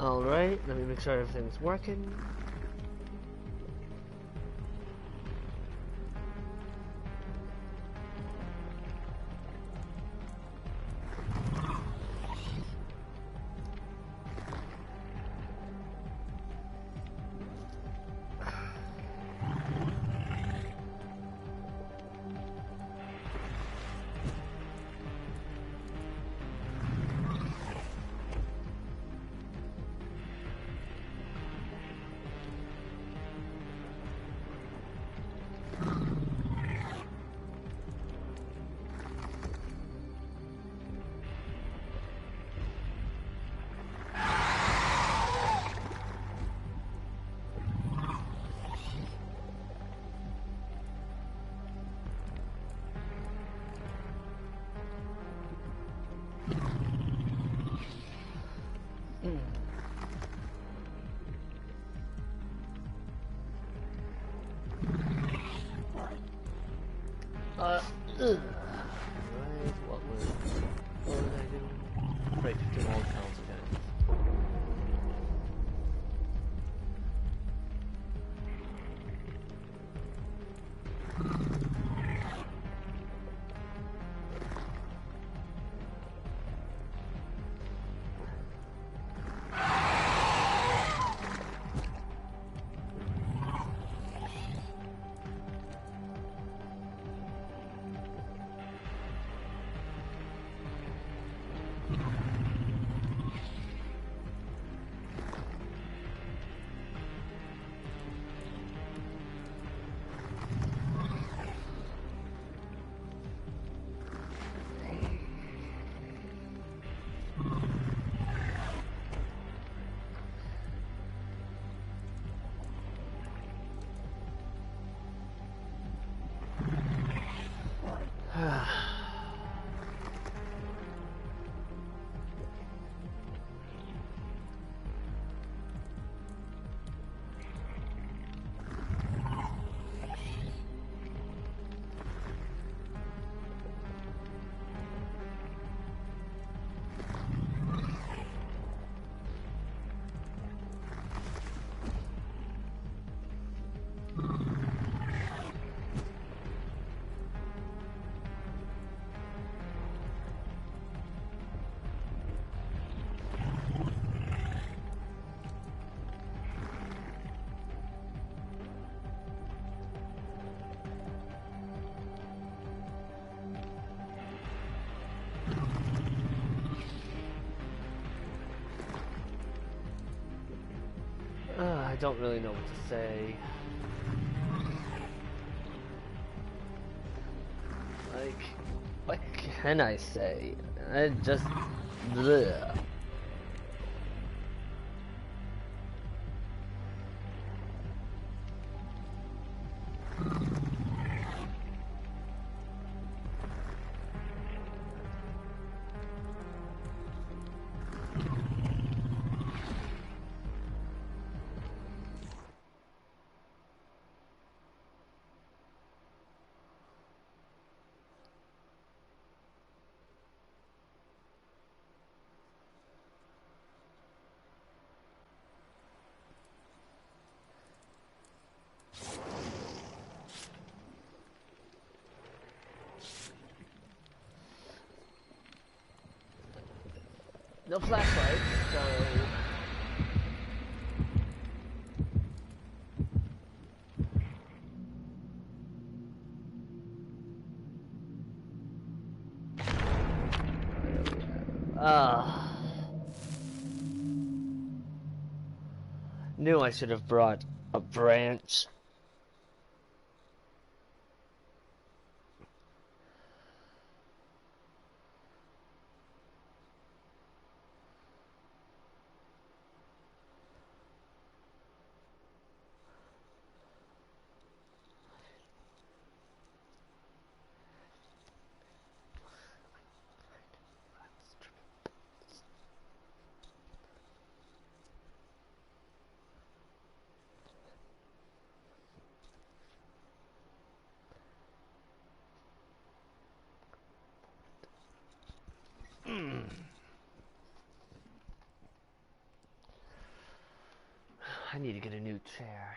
Alright, let me make sure everything's working. Ugh. Right, what was I doing? Right, 15 old counts again. I don't really know what to say. Like, what can I say? I just... bleh. No flashlight, so... Knew I should have brought a branch. I need to get a new chair.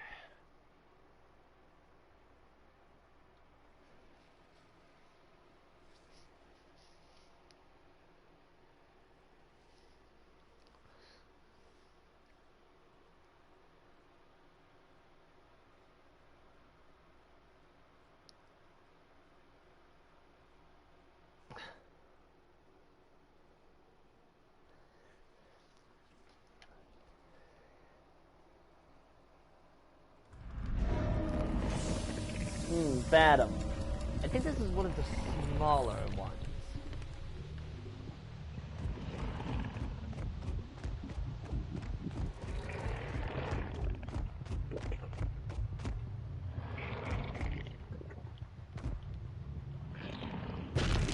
Batum. I think this is one of the smaller ones.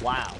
Wow.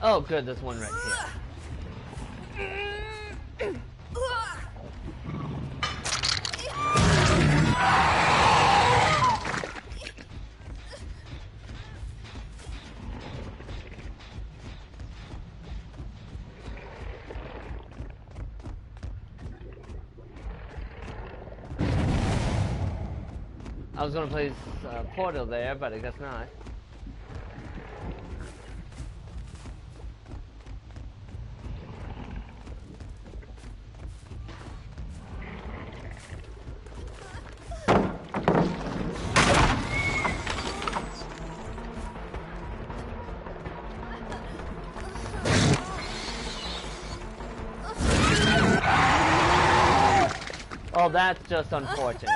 Oh, good, there's one right here. I was gonna place Portal there, but I guess not. Oh, that's just unfortunate.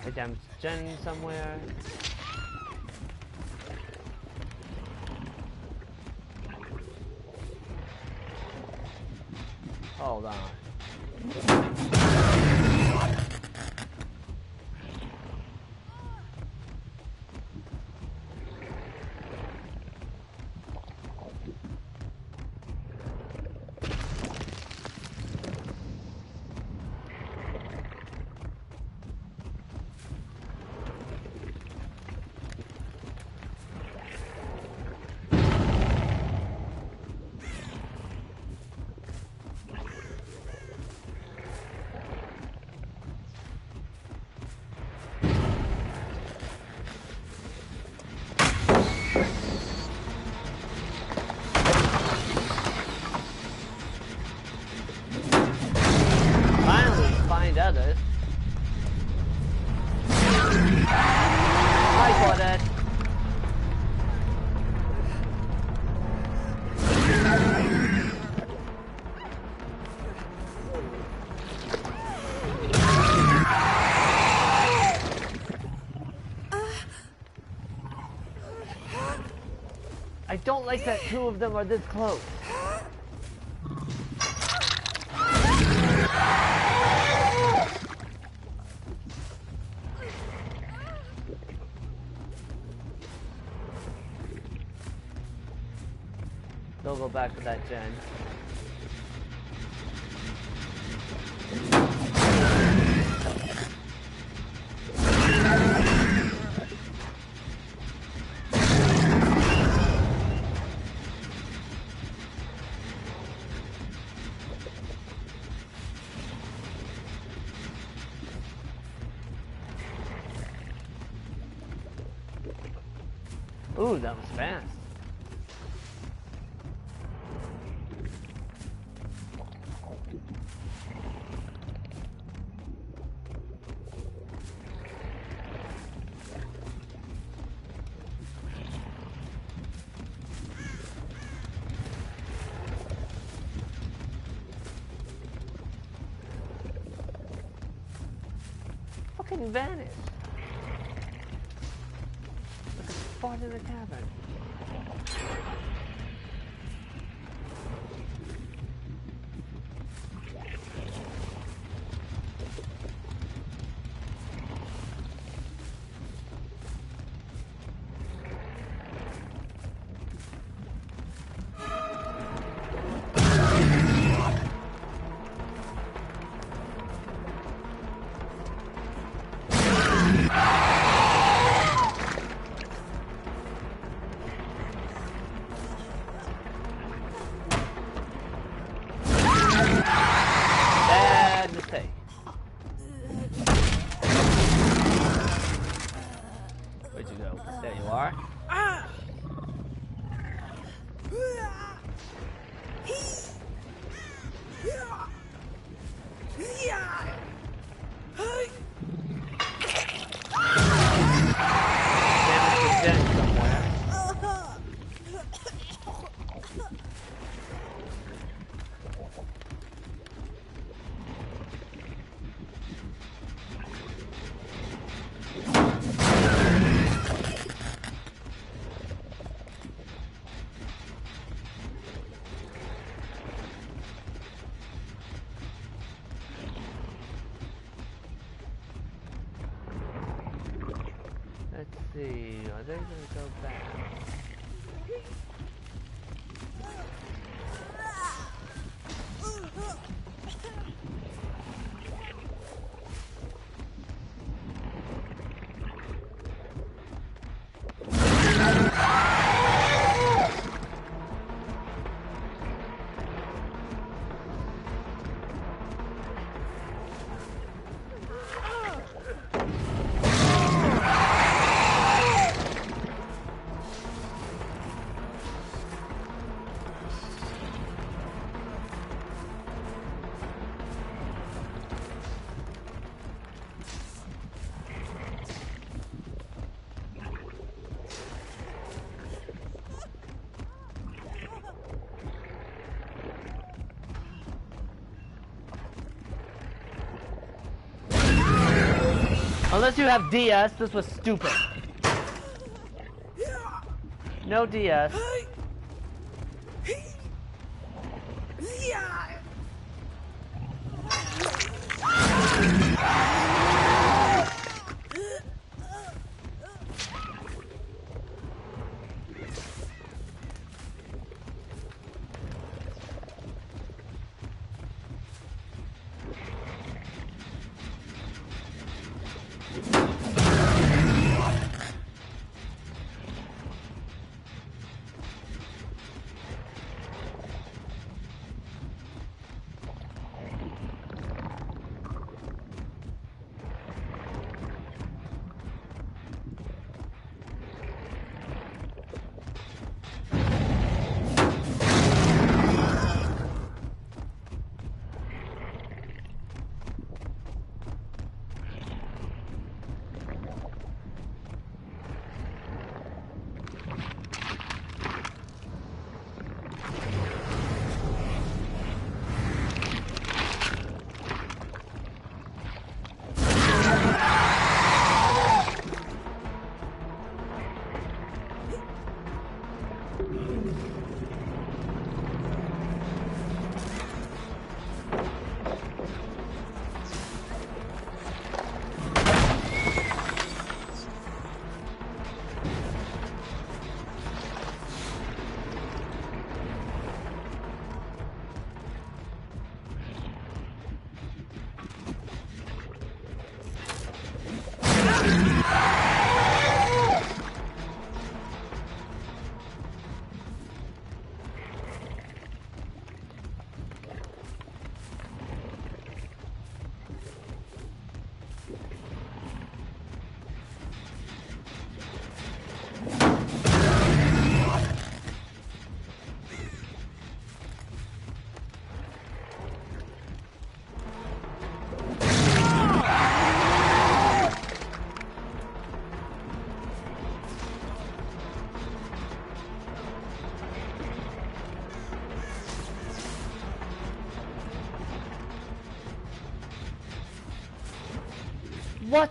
I damaged Jen somewhere. Hold on. Others. I got it. I don't like that two of them are this close. They'll go back to that gen. Ooh, that was fast. fucking vanished. Like a fart in the cavern. Where'd you go? There you are. Let's see, are they gonna go back? Unless you have DS, this was stupid. No DS. What?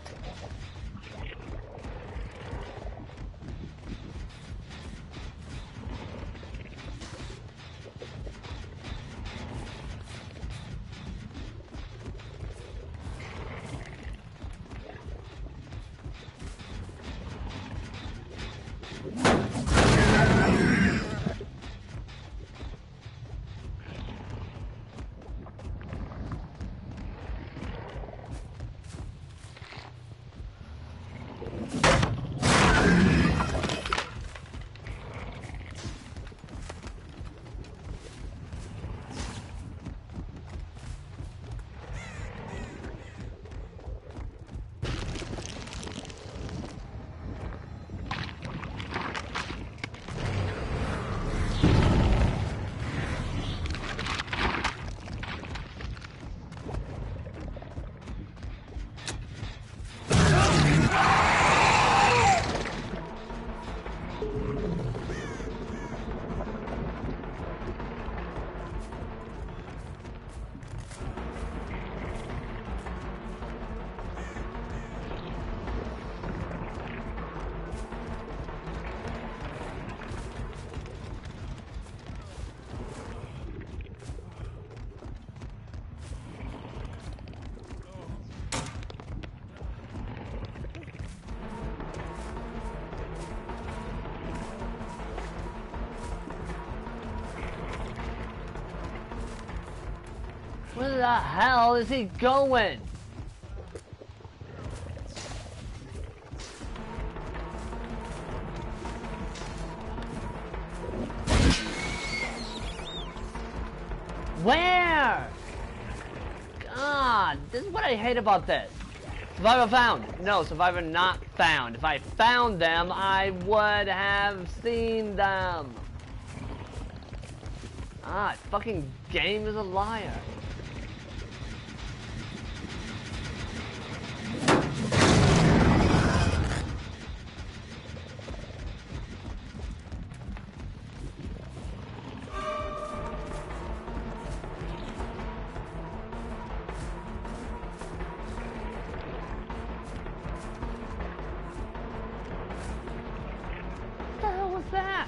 Where the hell is he going? Where? God, this is what I hate about this. Survivor found. No, survivor not found. If I found them, I would have seen them. Ah, fucking game is a liar. What the hell was that?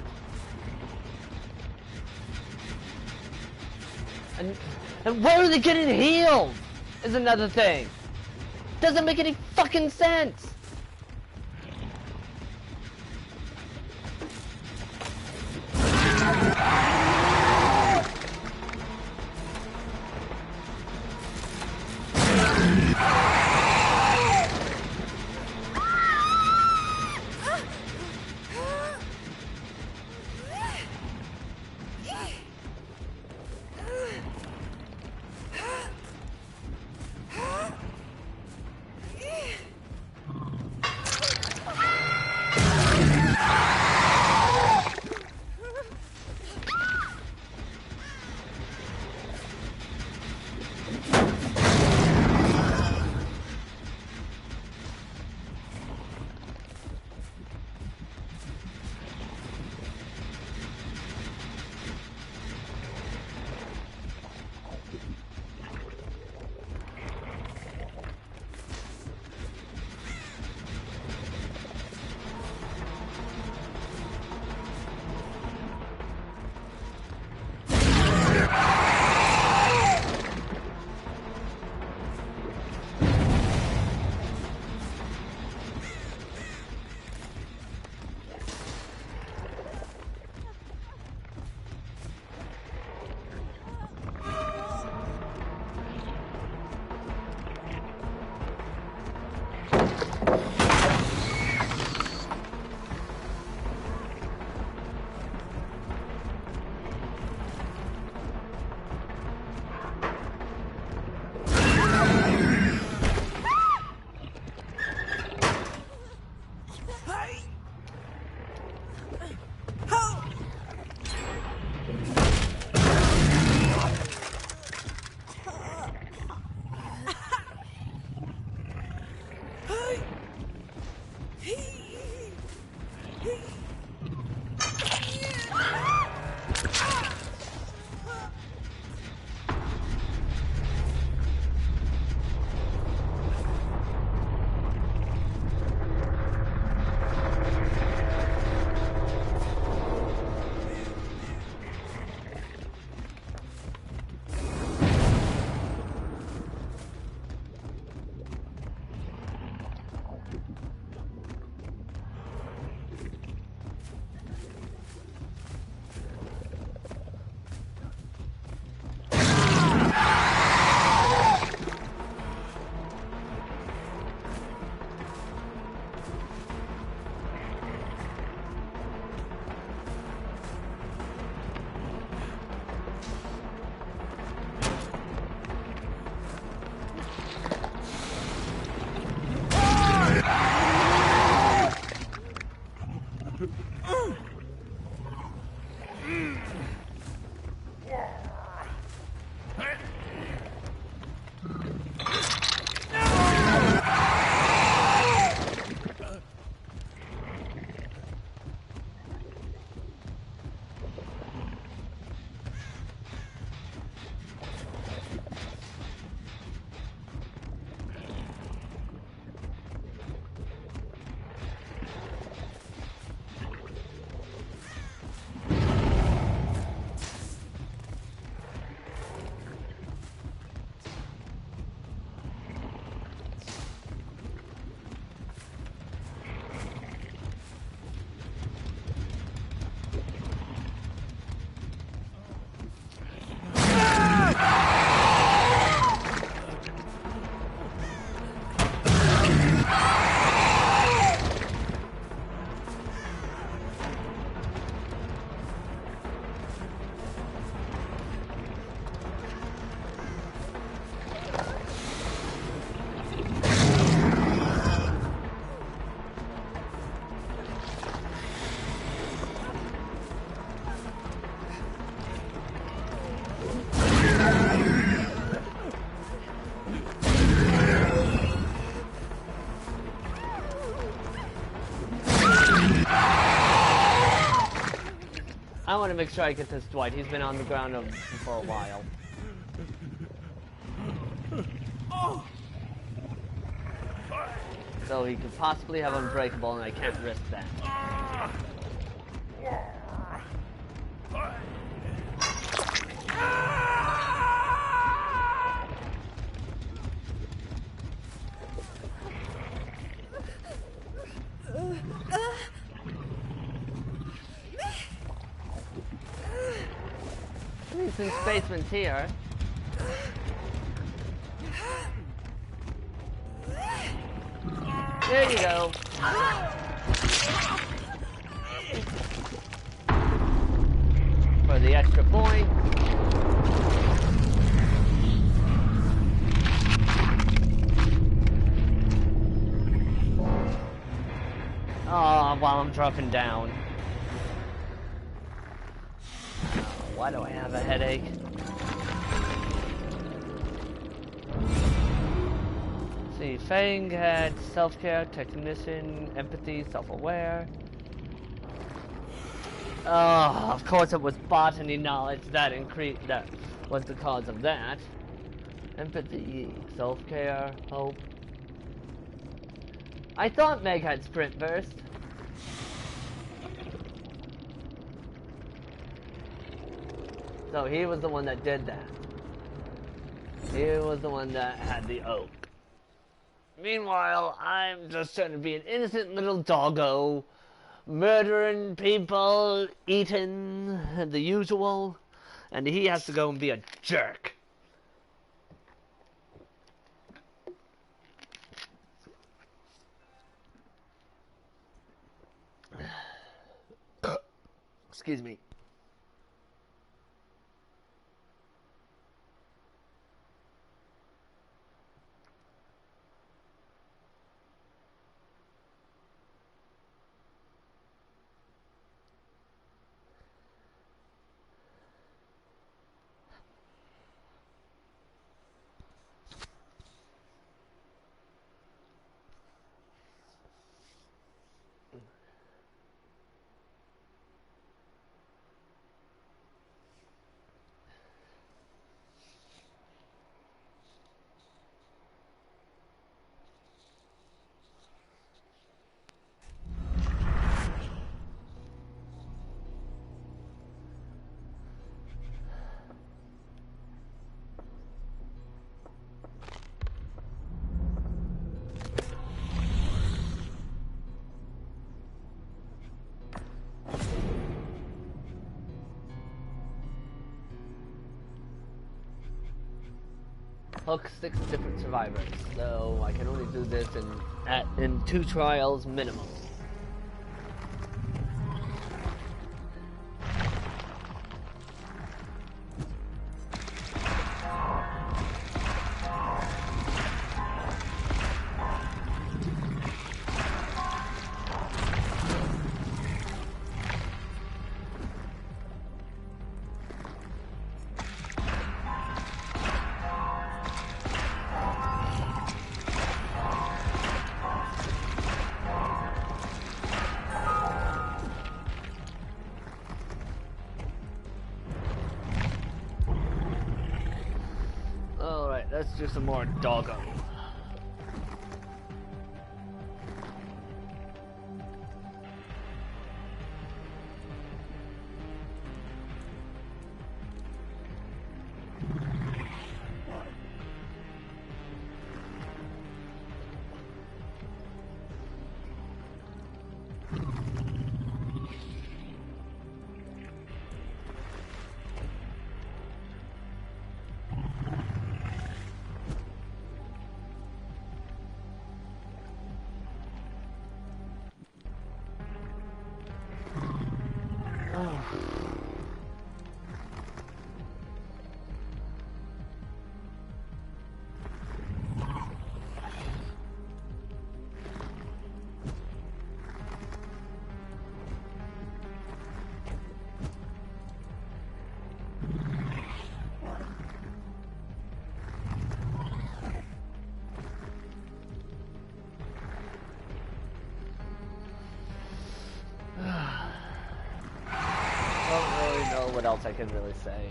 And where are they getting healed? Is another thing. Doesn't make any fucking sense. want to make sure I get this Dwight. He's been on the ground for a while. So he could possibly have Unbreakable, and I can't risk that. Since Spaceman's here. There you go. For the extra point. Oh, while I'm dropping down. Why do I have a headache? Let's see, Fang had self-care, technician, empathy, self-aware. Oh, of course it was botany knowledge that was the cause of that. Empathy, self-care, hope. I thought Meg had sprint burst. So he was the one that did that. He was the one that had the oak. Meanwhile, I'm just trying to be an innocent little doggo, murdering people, eating, the usual, and he has to go and be a jerk. Excuse me. Hook 6 different survivors, so I can only do this in 2 trials minimum. Let's do some more doggo. what else I can really say.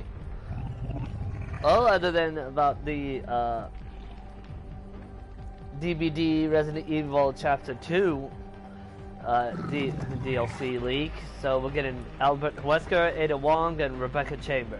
Oh, other than about the DVD Resident Evil Chapter 2 DLC leak. So we're getting Albert Wesker, Ada Wong, and Rebecca Chambers.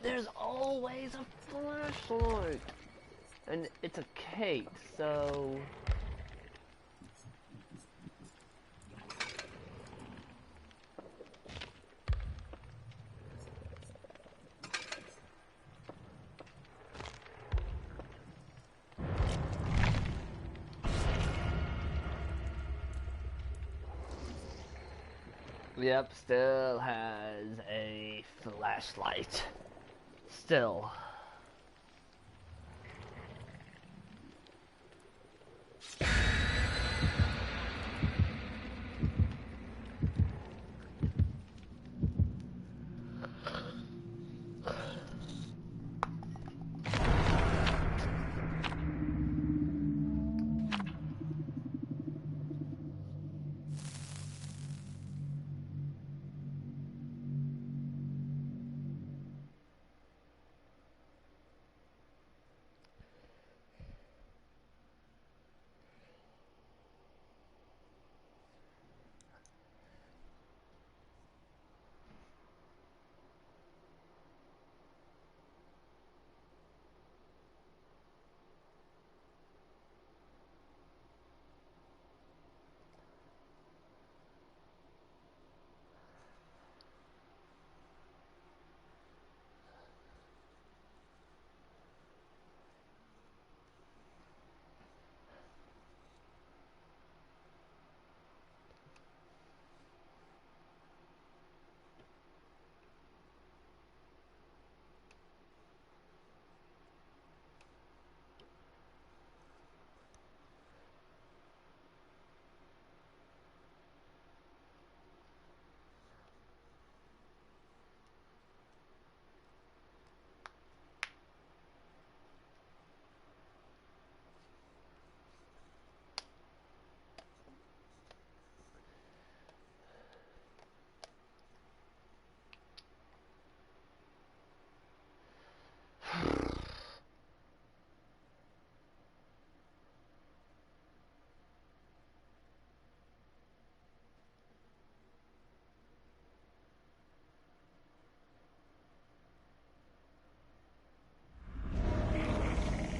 There's always a flashlight, and it's a Kate, so... Yep, still has a flashlight. Still.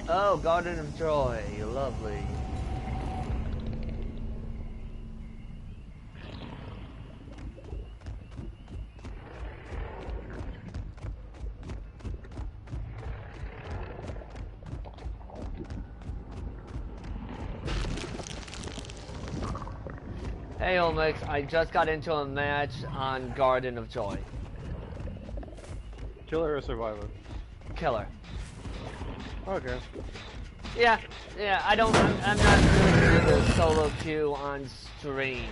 Oh, Garden of Joy, lovely. Hey Olmix, I just got into a match on Garden of Joy. Killer or survivor? Killer. Okay. Yeah, I'm not really doing the solo queue on stream.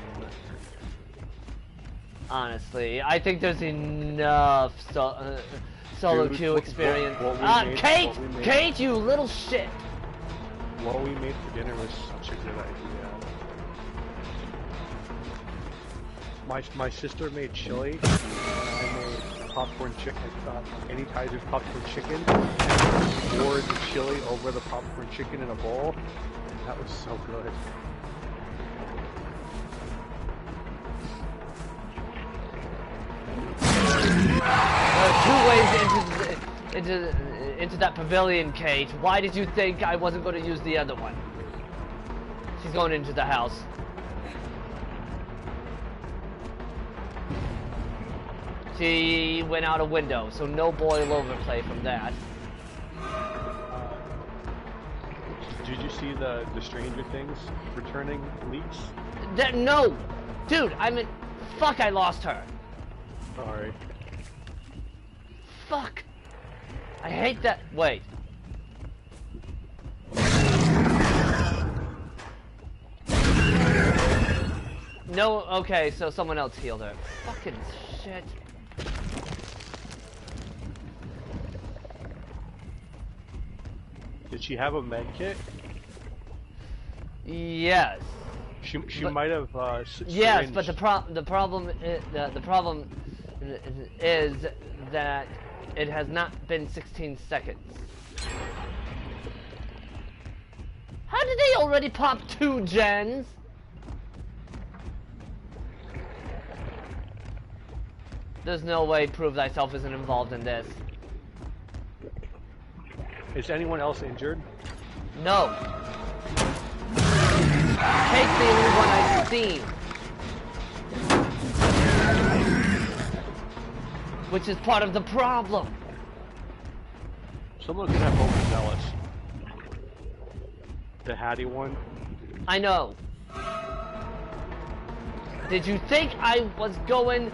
Honestly, I think there's enough solo queue experience. Kate, you little shit! What we made for dinner was such a good idea. My sister made chili, and I made popcorn chicken. Any Kaiser's popcorn chicken, and poured the chili over the popcorn chicken in a bowl. That was so good. Two ways into into that pavilion, Kate. Why did you think I wasn't going to use the other one? She's going into the house. She went out a window, so no boil overplay from that. Did you see the Stranger Things returning leaks? No! Dude, fuck, I lost her. Sorry. Fuck. I hate that. Wait. No, okay, so someone else healed her. Fucking shit. Did she have a med kit? Yes. She might have. Yes, but the problem is that it has not been 16 seconds. How did they already pop 2 gens? There's no way Prove Thyself isn't involved in this. Is anyone else injured? No. Kate's the only one I've seen. Which is part of the problem. Someone could have overzealous. The Hattie one. I know. Did you think I was going...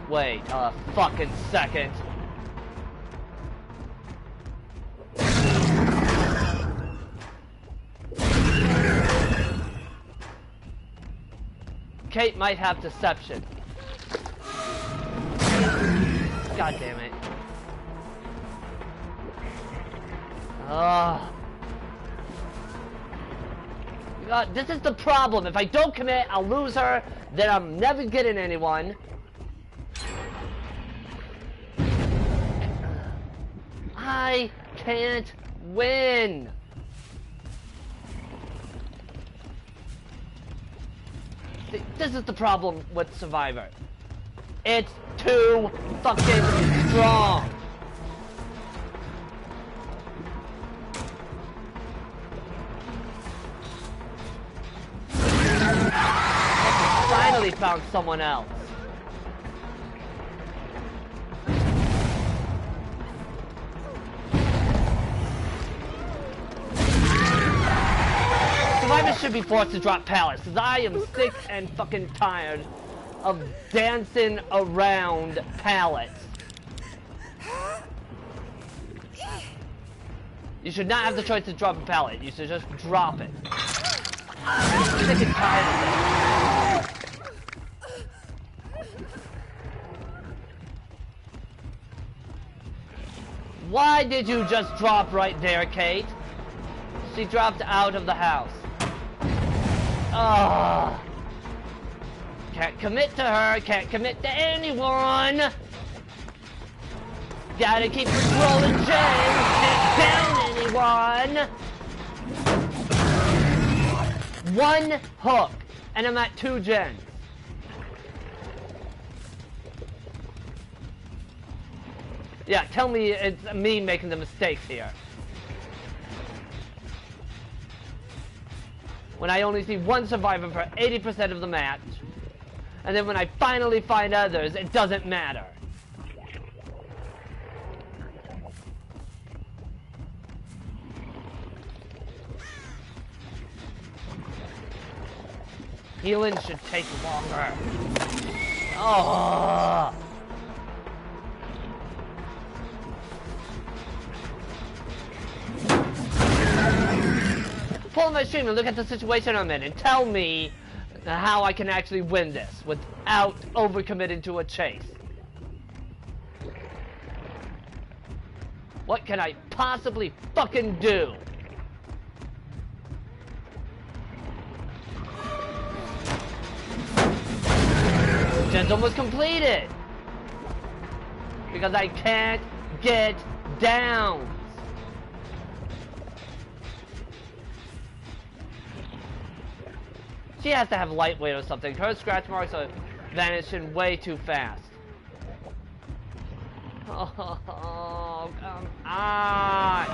Wait a fucking second. Kate might have deception. God damn it. God, this is the problem. If I don't commit, I'll lose her. Then I'm never getting anyone. I can't win. This is the problem with Survivor. It's too fucking strong. I finally found someone else. Survivors should be forced to drop pallets, because I am sick and fucking tired of dancing around pallets. You should not have the choice to drop a pallet. You should just drop it. I'm sick and tired of this. Why did you just drop right there, Kate? She dropped out of the house. Ugh. Can't commit to her, can't commit to anyone. Gotta keep patrolling James, can't down anyone. One hook, and I'm at 2 gens. Yeah, tell me it's me making the mistakes here. When I only see one survivor for 80% of the match, and then when I finally find others, it doesn't matter. Healing should take longer. Oh. Pull my stream and look at the situation I'm in and tell me how I can actually win this without overcommitting to a chase. What can I possibly fucking do? Gen's almost completed because I can't get down. She has to have lightweight or something. Her scratch marks are vanishing way too fast. Oh, Oh, come on!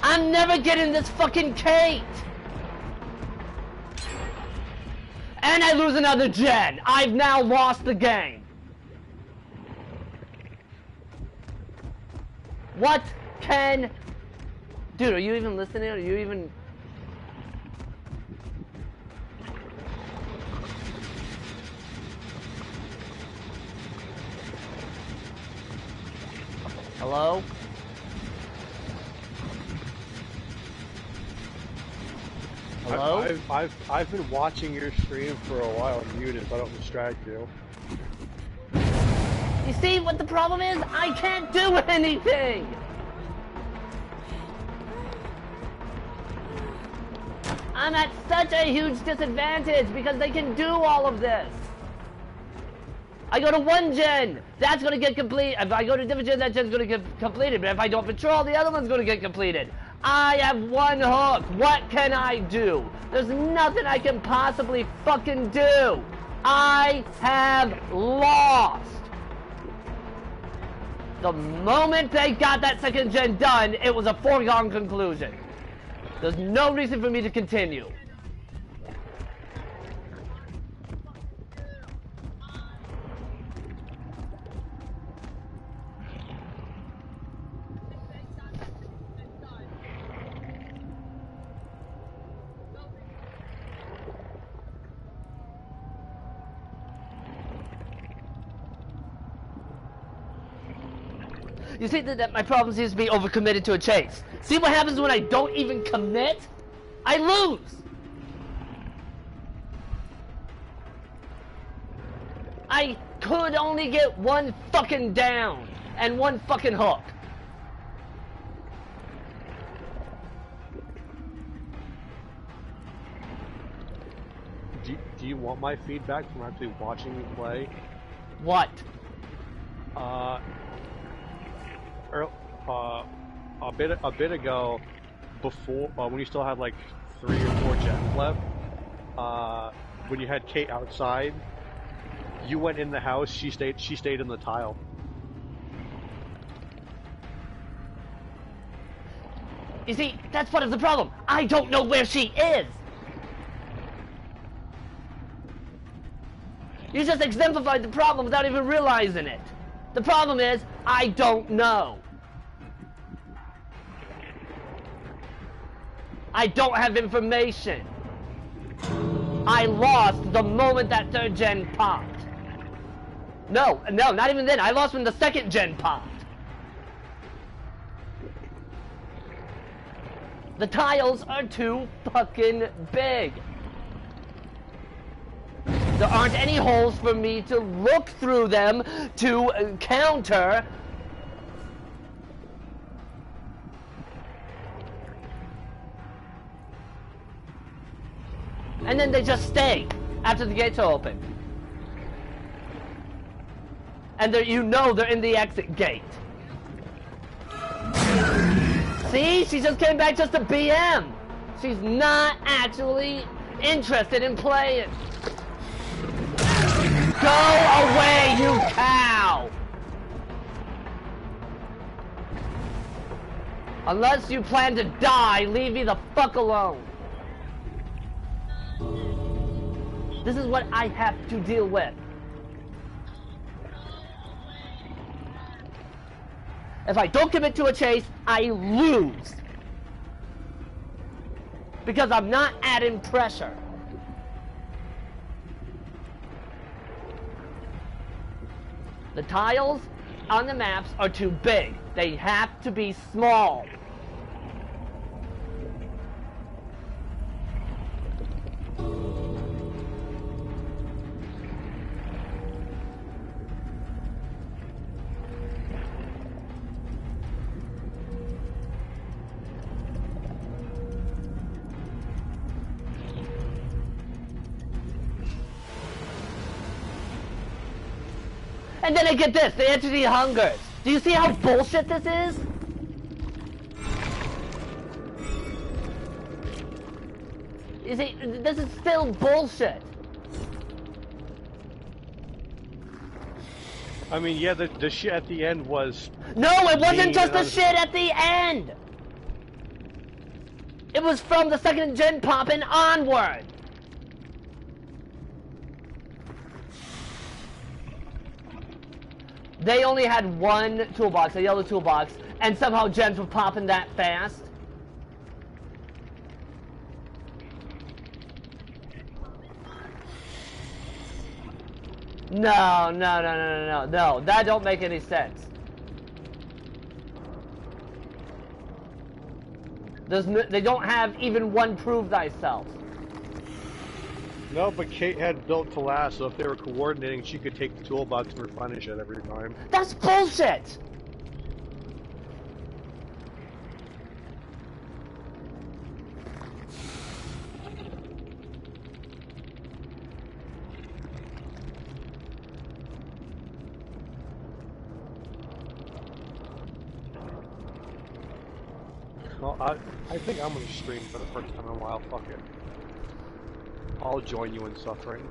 I'm never getting this fucking Kate! And I lose another gen! I've now lost the game! What can... Dude, are you even listening? Are you even... Hello? Hello? I've been watching your stream for a while muted, so I don't distract you. You see what the problem is? I can't do anything! I'm at such a huge disadvantage because they can do all of this. I go to one gen, that's gonna get complete. If I go to a different gen, that gen's gonna get completed. But if I don't patrol, the other one's gonna get completed. I have one hook. What can I do? There's nothing I can possibly fucking do. I have lost. The moment they got that second gen done, it was a foregone conclusion. There's no reason for me to continue. You see that my problem seems to be overcommitted to a chase. See what happens when I don't even commit? I lose! I could only get one fucking down and one fucking hook. Do you want my feedback from actually watching you play? What? A bit ago, before when you still had like 3 or 4 gens left, when you had Kate outside, you went in the house. She stayed in the tile. You see, that's part of the problem. I don't know where she is. You just exemplified the problem without even realizing it. The problem is, I don't know. I don't have information. I lost the moment that third gen popped. No, not even then. I lost when the second gen popped. The tiles are too fucking big. There aren't any holes for me to look through them to counter. And then they just stay after the gates are open. And you know they're in the exit gate. See? She just came back just to BM. She's not actually interested in playing. Go away, you cow! Unless you plan to die, leave me the fuck alone. This is what I have to deal with. If I don't commit to a chase, I lose. Because I'm not adding pressure. The tiles on the maps are too big. They have to be small. And then I get this, the entity hungers. Do you see how bullshit this is? You see, this is still bullshit. I mean, yeah, the shit at the end was... No, it wasn't mean just the and shit at the end! It was from the second gen pop and onward! They only had one toolbox, a yellow toolbox, and somehow gens were popping that fast. No, that don't make any sense. They don't have even one prove thyself. No, but Kate had built to last, so if they were coordinating, she could take the toolbox and replenish it every time. That's bullshit! Well, I think I'm gonna stream for the first time in a while. Fuck it. I'll join you in suffering.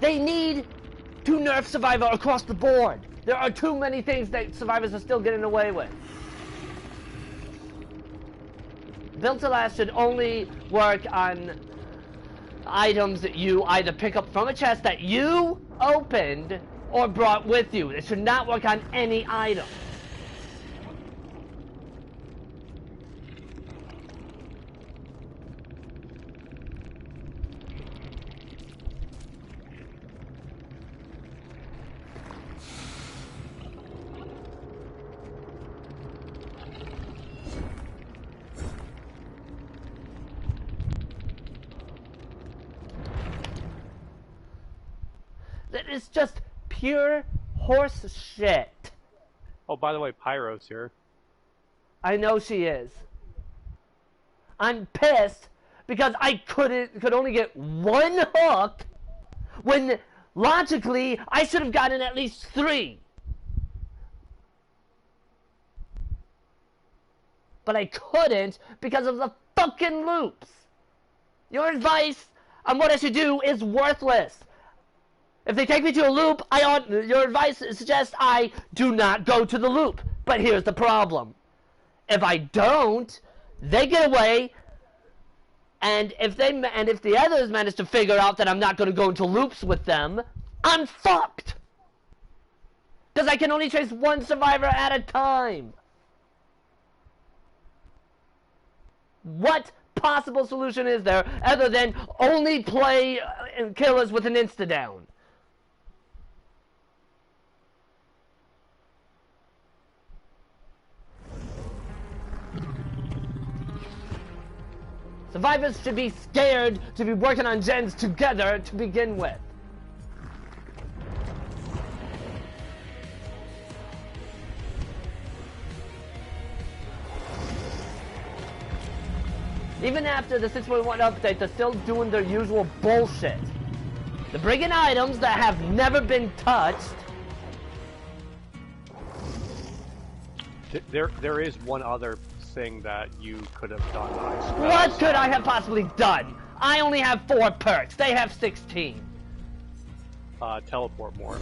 They need to nerf Survivor across the board. There are too many things that survivors are still getting away with. Built to Last should only work on items that you either pick up from a chest that you opened or brought with you. It should not work on any item. That is just pure horse shit. Oh, by the way, Pyro's here. I know she is. I'm pissed because I could only get one hook when logically I should have gotten at least 3. But I couldn't because of the fucking loops. Your advice on what I should do is worthless. If they take me to a loop, your advice suggests I do not go to the loop. But here's the problem. If I don't, they get away, and if the others manage to figure out that I'm not going to go into loops with them, I'm fucked. Because I can only chase one survivor at a time. What possible solution is there other than only play killers with an insta-down? Survivors should be scared to be working on gens together to begin with. Even after the 6.1 update, they're still doing their usual bullshit. They're bringing items that have never been touched. There is one other thing that you could have done. What could I have possibly done? I only have 4 perks. They have 16. Teleport more.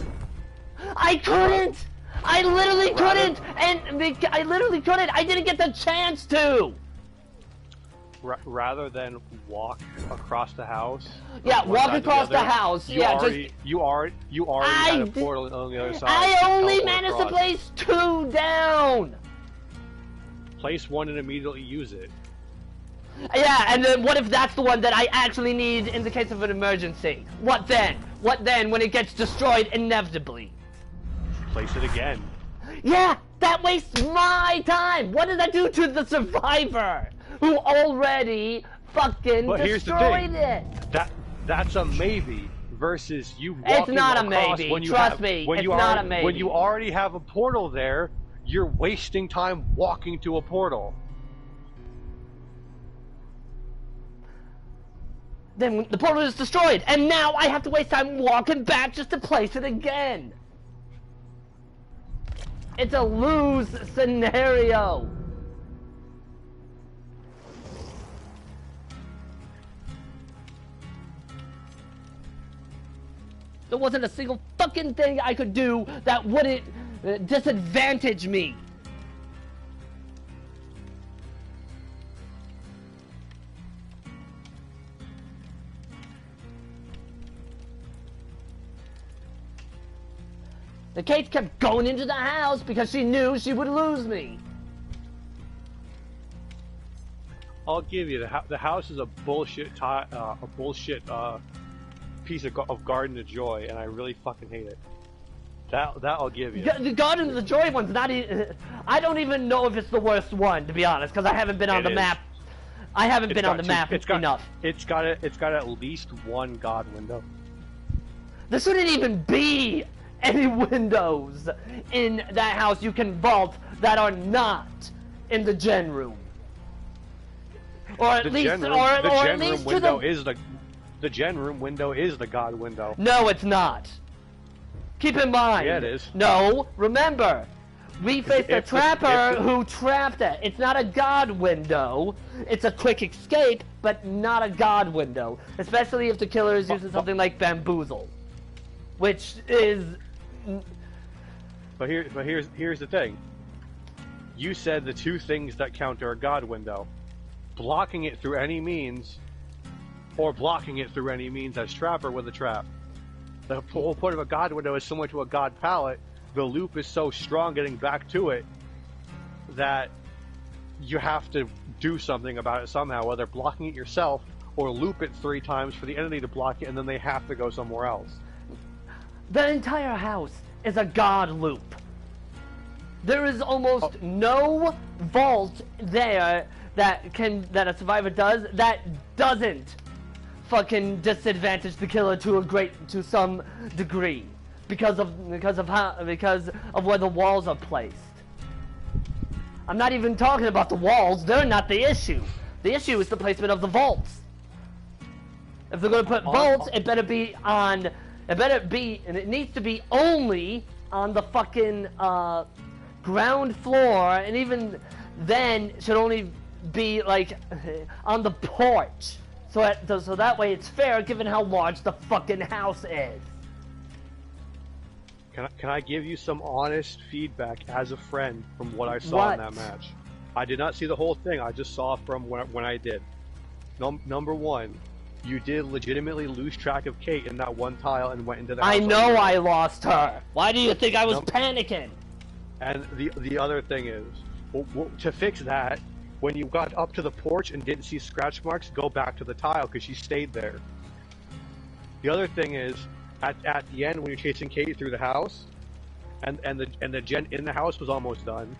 I couldn't! I literally couldn't! I literally couldn't! I didn't get the chance to! Rather than walk across the house. Yeah, walk across the house. You already had a portal on the other side. I only managed to place 2 down! Place 1 and immediately use it. Yeah, and then what if that's the one that I actually need in the case of an emergency? What then? What then when it gets destroyed inevitably? Place it again. Yeah, that wastes my time! What does that do to the survivor? Who already fucking destroyed it? That's a maybe versus you walking It's not a across maybe, when you trust have, me, when it's you not are, a maybe. When you already have a portal there, you're wasting time walking to a portal. Then the portal is destroyed, and now I have to waste time walking back just to place it again. It's a lose scenario. There wasn't a single fucking thing I could do that wouldn't disadvantage me. The Kate kept going into the house because she knew she would lose me. I'll give you the house is a bullshit piece of Garden of Joy, and I really fucking hate it. That I'll give you. The Garden of the Joy one's not even... I don't even know if it's the worst one, to be honest, because I haven't been on the map. I haven't been on the map enough. It's got at least one god window. There shouldn't even be any windows in that house you can vault that are not in the gen room. Or at least, the gen room window is the god window. No, it's not. Keep in mind. Yeah, it is. No, remember, we faced a trapper who trapped it. It's not a god window. It's a quick escape, but not a god window. Especially if the killer is using something like bamboozle, which is. But here's the thing. You said the two things that counter a god window: blocking it through any means, or blocking it through any means as trapper with a trap. The whole point of a god window is similar to a god pallet. The loop is so strong getting back to it that you have to do something about it somehow, whether blocking it yourself or loop it 3 times for the enemy to block it, and then they have to go somewhere else. The entire house is a god loop. There is almost no vault there that a survivor does that doesn't fucking disadvantage the killer to some degree because of where the walls are placed. I'm not even talking about the walls. They're not the issue. The issue is the placement of the vaults. If they're going to put vaults, it needs to be only on the fucking ground floor, and even then should only be like on the porch. So that way it's fair given how large the fucking house is. Can I give you some honest feedback as a friend from what I saw in that match? I did not see the whole thing. I just saw from when I did. Number one, you did legitimately lose track of Kate in that one tile and went into the house. I know I lost her. Why do you think I was panicking? And the other thing is, to fix that, when you got up to the porch and didn't see scratch marks, go back to the tile because she stayed there. The other thing is, at the end when you're chasing Kate through the house, and the gen in the house was almost done.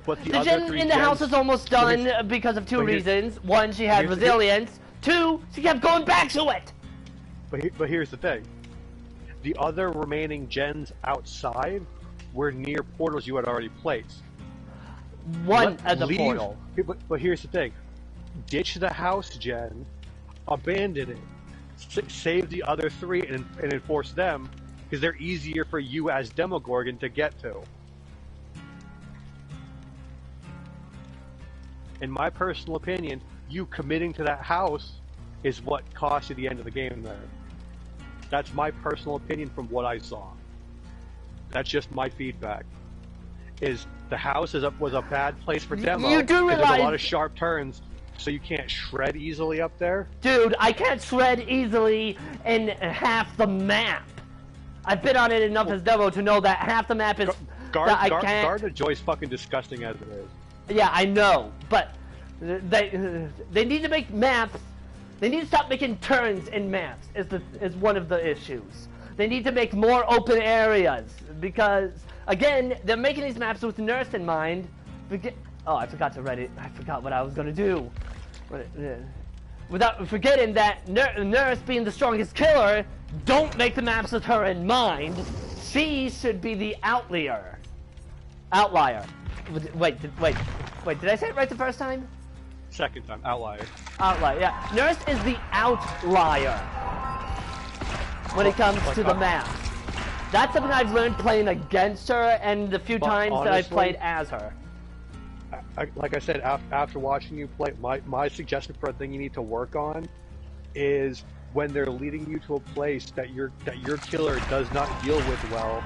But the gen in the house is almost done because of 2 reasons. One, she had resilience. 2, she kept going back to it. But here's the thing: the other remaining gens outside were near portals you had already placed. One at the portal. But here's the thing: ditch the house gen, abandon it, save the other 3, and enforce them because they're easier for you as Demogorgon to get to. In my personal opinion, you committing to that house is what cost you the end of the game there. That's my personal opinion from what I saw. That's just my feedback. Is the house was a bad place for demo. You do realize there's a lot of sharp turns, so you can't shred easily up there. Dude, I can't shred easily in half the map. I've been on it enough as demo to know that half the map is Garden of Joy is fucking disgusting as it is. Yeah, I know, but they need to make maps. They need to stop making turns in maps. Is one of the issues. They need to make more open areas because, again, they're making these maps with Nurse in mind. Oh, I forgot to write it. I forgot what I was gonna do. Without forgetting that Nurse being the strongest killer, don't make the maps with her in mind. She should be the outlier. Wait, did I say it right the first time? Second time, outlier. Outlier, yeah. Nurse is the outlier when it comes to the map. That's something I've learned playing against her and the few times that I've played as her. Like I said, after watching you play, my suggestion for a thing you need to work on is when they're leading you to a place that your killer does not deal with well.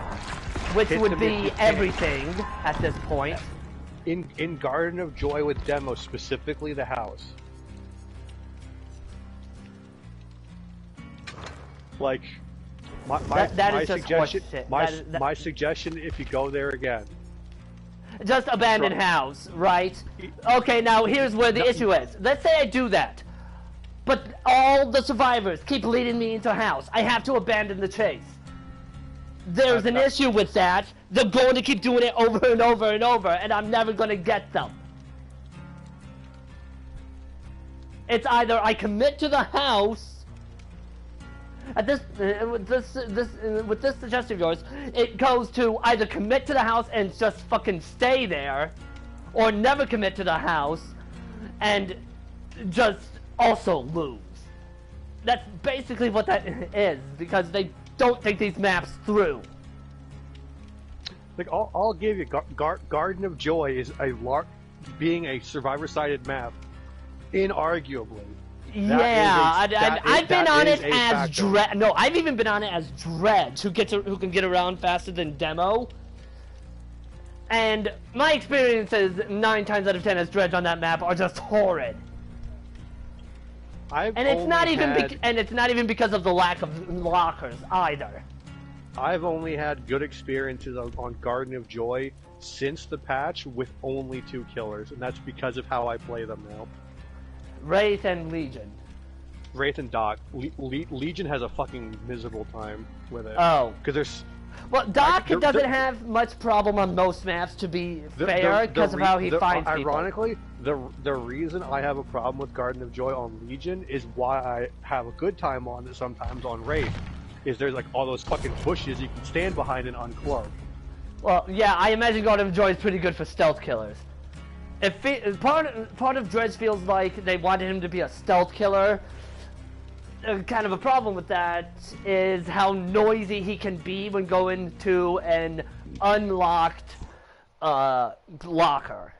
Which would be everything at this point. In Garden of Joy with Demo, specifically the house. Like, my suggestion, my suggestion, if you go there again. Just abandoned house, right? Okay, now here's where the issue is. Let's say I do that, but all the survivors keep leading me into a house. I have to abandon the chase. There's an issue with that. They're going to keep doing it over and over and over, and I'm never going to get them. It's either I commit to the house. At this, with this suggestion of yours, it goes to either commit to the house and just fucking stay there, or never commit to the house and just also lose. That's basically what that is, because they don't think these maps through. Like, I'll give you Garden of Joy is being a survivor-sided map, inarguably. I've been on it as Dredge. No, I've even been on it as Dredge, who can get around faster than Demo. And my experiences 9 times out of 10 as Dredge on that map are just horrid. It's not even because of the lack of lockers either. I've only had good experiences on Garden of Joy since the patch with only 2 killers, and that's because of how I play them now. Wraith and Legion. Wraith and Doc. Legion has a fucking miserable time with it. Oh. Because there's... Well, Doc doesn't have much problem on most maps, to be fair, because of how he finds people. Ironically, the reason I have a problem with Garden of Joy on Legion is why I have a good time on it sometimes on Wraith. Is there's like all those fucking bushes you can stand behind and uncloak. Well, yeah, I imagine Garden of Joy is pretty good for stealth killers. Part of Dredge feels like they wanted him to be a stealth killer. Kind of a problem with that is how noisy he can be when going to an unlocked locker.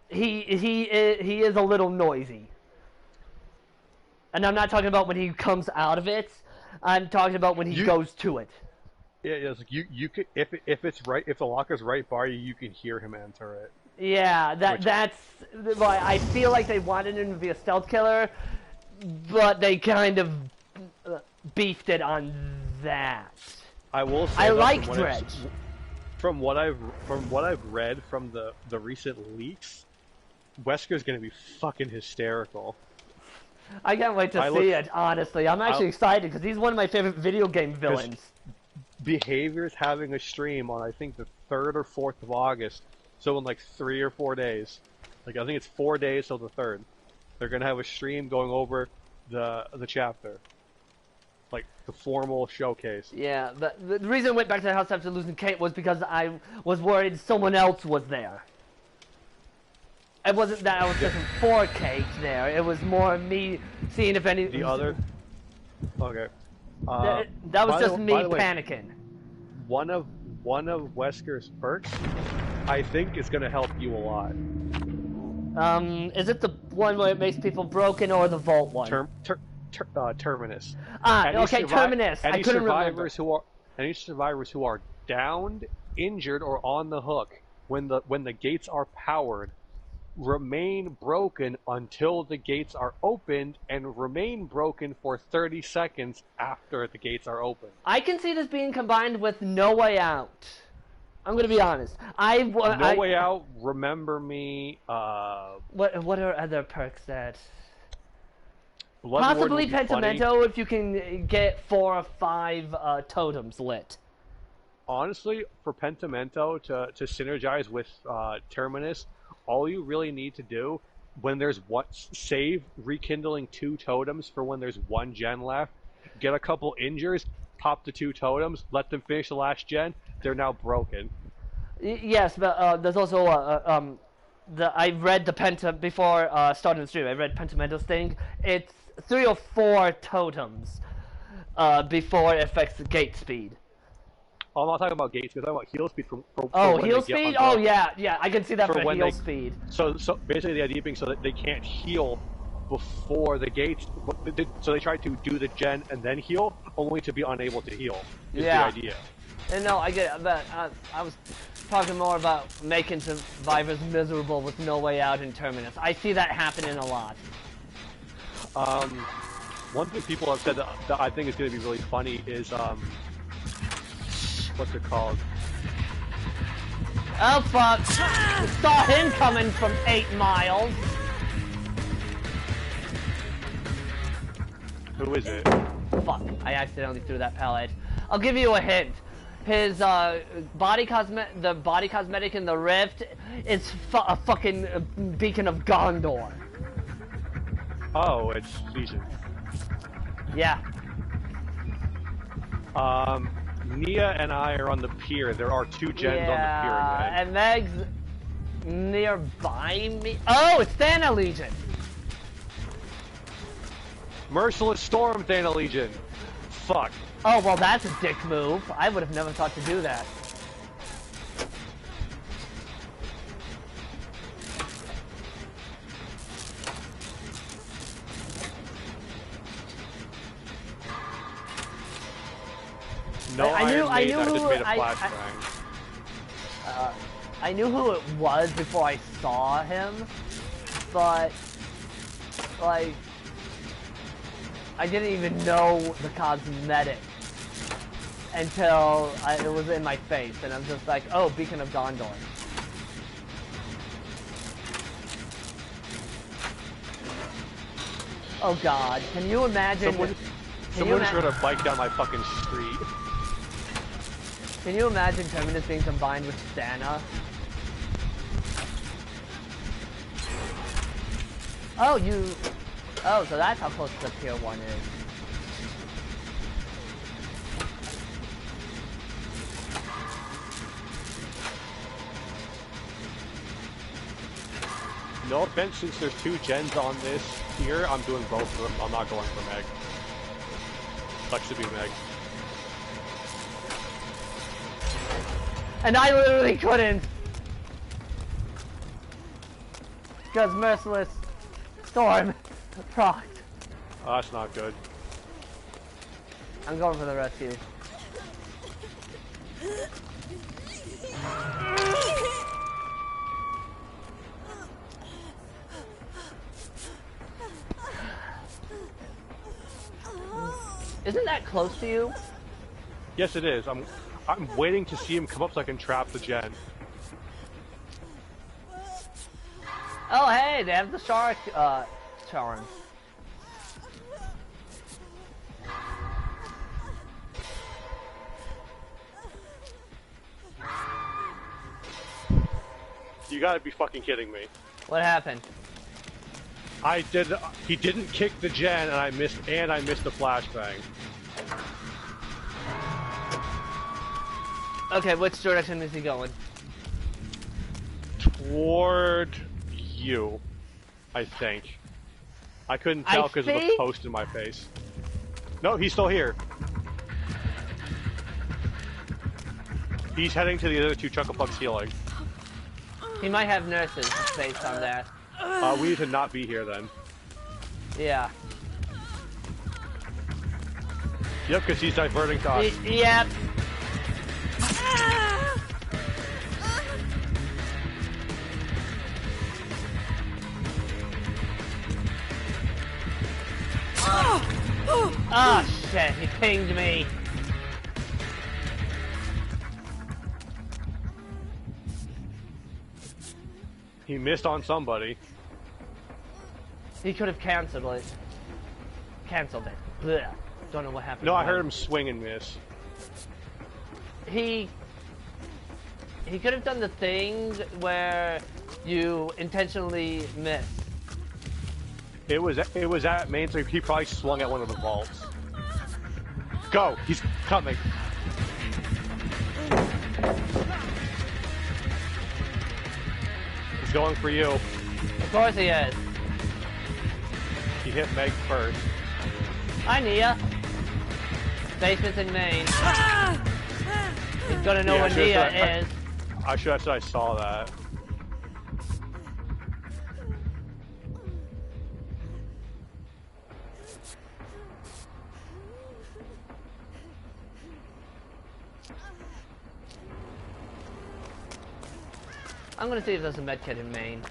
He is a little noisy, and I'm not talking about when he comes out of it. I'm talking about when he goes to it. Yeah, it's like you could if the locker's right by you, you can hear him enter it. Yeah, that's why I feel like they wanted him to be a stealth killer, but they kind of beefed it on that. I will say I like Dredge. From what I've read from the recent leaks, Wesker's gonna be fucking hysterical. I can't wait to see it. Honestly, I'm actually excited because he's one of my favorite video game villains. Behavior's having a stream on I think the 3rd or 4th of August. So in like 3 or 4 days, like I think it's 4 days till the 3rd, they're gonna have a stream going over the chapter, like the formal showcase. Yeah, the reason I went back to the house after losing Kate was because I was worried someone else was there. It wasn't that I was looking for Kate there. It was more me seeing if any. The other. Okay. That was just me panicking. One of Wesker's perks, I think, is going to help you a lot. Is it the one where it makes people broken or the vault one? Terminus. Okay, Terminus. I couldn't remember. Any survivors who are downed, injured, or on the hook when the gates are powered remain broken until the gates are opened and remain broken for 30 seconds after the gates are opened. I can see this being combined with No Way Out. I'm gonna be honest. No Way Out, Remember Me. What are other perks that? Bloodborne Possibly Pentimento if you can get 4 or 5 totems lit. Honestly, for Pentimento to synergize with Terminus, all you really need to do when there's save rekindling 2 totems for when there's 1 gen left, get a couple injures, pop the 2 totems, let them finish the last gen. They're now broken. Yes, but there's also I read the Penta before starting the stream. I read Pentamento's thing. It's 3 or 4 totems before it affects the gate speed. I'm not talking about gate speed. I'm talking about heal speed heal speed? Yeah, I can see that for heal speed. So basically the idea being so that they can't heal before the gates. So they tried to do the gen and then heal, only to be unable to heal. Is the idea. And no, I get it, but I was talking more about making survivors miserable with no way out in Terminus. I see that happening a lot. One thing people have said that I think is going to be really funny is, what's it called? Oh fuck! Saw him coming from 8 miles! Who is it? Fuck, I accidentally threw that pallet. I'll give you a hint. His the body cosmetic in the rift is a fucking beacon of Gondor. Oh, it's Legion. Yeah. Nia and I are on the pier. There are 2 gens on the pier again. And Meg's nearby me. Oh, it's Thana Legion. Merciless Storm, Thana Legion. Fuck. Oh, well, that's a dick move. I would have never thought to do that. No, I just made a flashbang. I knew who it was before I saw him, but like I didn't even know the cosmetic until it was in my face, and I'm just like, oh, Beacon of Gondor. Oh God, can you imagine? Someone just rode a bike down my fucking street. Can you imagine Terminus being combined with Thana? Oh, oh, so that's how close the Pier 1 is. No offense, since there's 2 gens on this pier, I'm doing both of them. I'm not going for Meg. Sucks to be Meg. And I literally couldn't! Because Merciless Storm procced. Oh, that's not good. I'm going for the rescue. Isn't that close to you? Yes, it is. I'm waiting to see him come up so I can trap the gen. Oh, hey, they have the shark charm. You gotta be fucking kidding me. What happened? He didn't kick the gen, and I missed the flashbang. Okay, which direction is he going? Toward you, I think. I couldn't tell because of the post in my face. No, he's still here. He's heading to the other 2 Chucklepucks healing. He might have nurses based on that. We need to not be here then. Yeah. Yep, because he's diverting to us. Yep. Oh shit, he pinged me. He missed on somebody. He could have canceled it. Blech. Don't know what happened. No, I heard him swing and miss. He could have done the thing where you intentionally miss. It was at main, so he probably swung at one of the vaults. Go! He's coming! He's going for you. Of course he is. He hit Meg first. Hi, Nia. Basement's in main. He's gonna know where Nia is. I should have said I saw that. I'm gonna see if there's a medkit in Maine.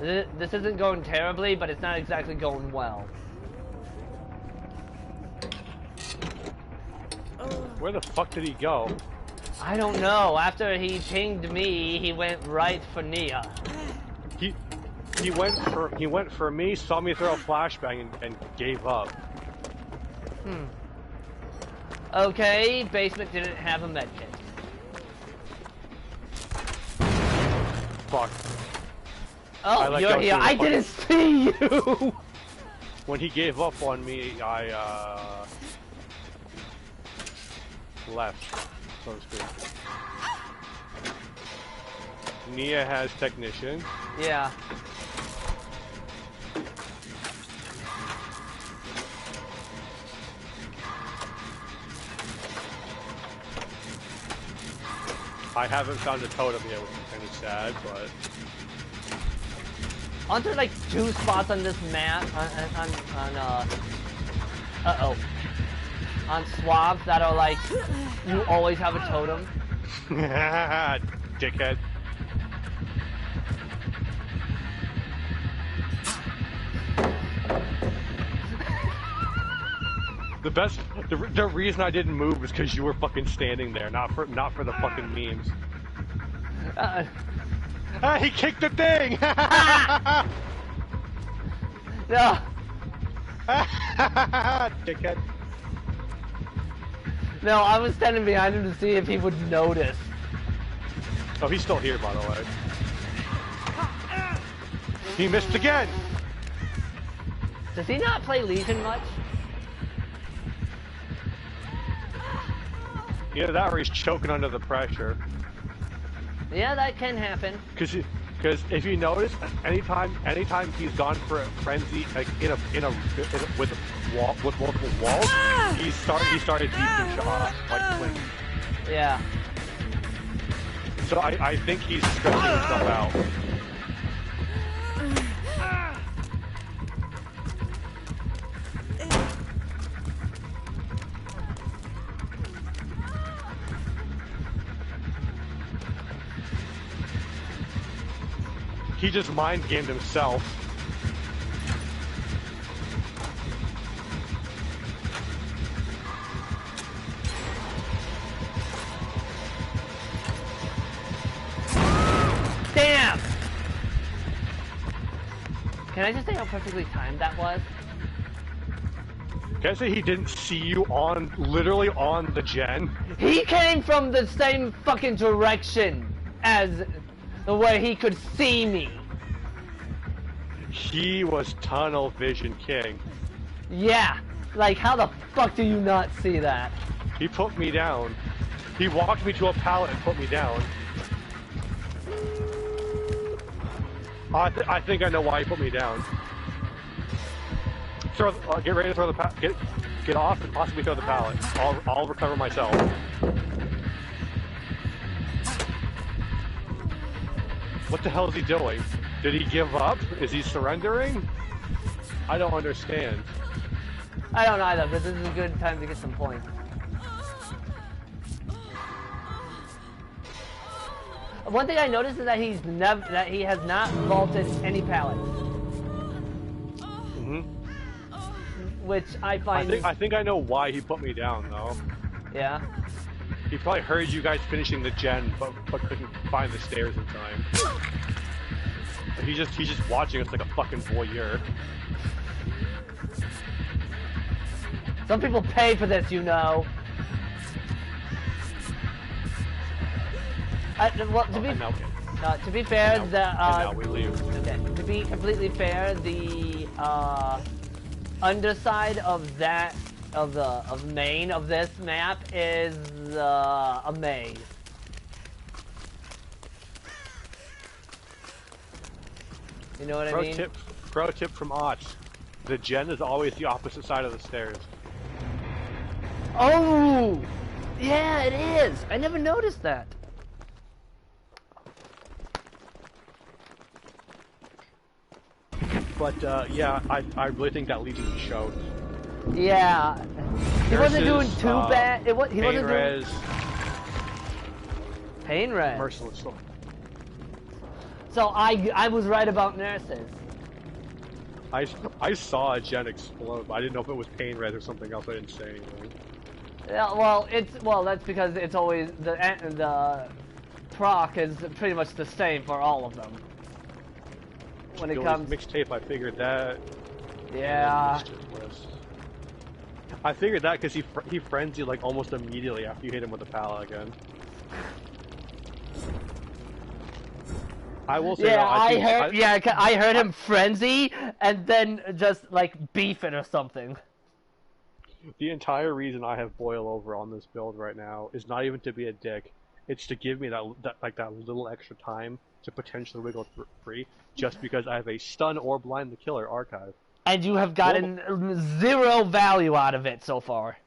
This isn't going terribly, but it's not exactly going well. Where the fuck did he go? I don't know. After he pinged me, he went right for Nia. He went for me, saw me throw a flashbang, and gave up. Okay, basement didn't have a medkit. Fuck. Oh, you're here. I didn't see you! When he gave up on me, I, left, so to speak. Nia has technician. Yeah. I haven't found a totem yet, which is kind of sad, but... Aren't there like 2 spots on this map, on swabs that are like, you always have a totem? Dickhead. The reason I didn't move was because you were fucking standing there, not for the fucking memes. He kicked the thing! No. Dickhead. No, I was standing behind him to see if he would notice. Oh, he's still here, by the way. He missed again! Does he not play Legion much? Either that or he's choking under the pressure. Yeah, that can happen. Because if you notice, anytime he's gone for a frenzy, like with multiple walls, he started deeping shots like Blink. Yeah. So I think he's stretching himself out. He just mind gamed himself. Damn! Can I just say how perfectly timed that was? Can I say he didn't see you literally on the gen? He came from the same fucking direction as where he could see me. He was tunnel vision king. Yeah, like how the fuck do you not see that? He put me down. He walked me to a pallet and put me down. I think I know why he put me down. Get ready to throw the pallet. Get off and possibly throw the pallet. I'll recover myself. What the hell is he doing? Did he give up? Is he surrendering? I don't understand. I don't either, but this is a good time to get some points. One thing I noticed is that he has not vaulted any pallets. Which I find. I think I know why he put me down though. Yeah. He probably heard you guys finishing the gen, but couldn't find the stairs in time. He's just watching us like a fucking voyeur. Some people pay for this, you know. Well, to be fair, now we leave. Okay, to be completely fair, the underside of Maine of this map is a maze. You know what I mean? Pro tip from Otz. The gen is always the opposite side of the stairs. Oh! Yeah, it is! I never noticed that. But, yeah, I really think that Legion showed. Yeah. He wasn't doing Nurses, too bad. He Pain wasn't Res, doing pain res. Merciless Sword. So I was right about nurses. I saw a gen explode, but I didn't know if it was Pain Res or something else. I didn't say anything. Yeah, well that's because it's always the proc is pretty much the same for all of them. When it comes mixtape, I figured that. yeah. I figured that because he friends you like almost immediately after you hit him with a pala again. I will say Yeah, though, I heard him frenzy and then just like beef it or something. the entire reason I have Boil Over on this build right now is not even to be a dick. It's to give me that little extra time to potentially wiggle free, just because I have a stun or blind the killer archive. And you have gotten 0 value out of it so far.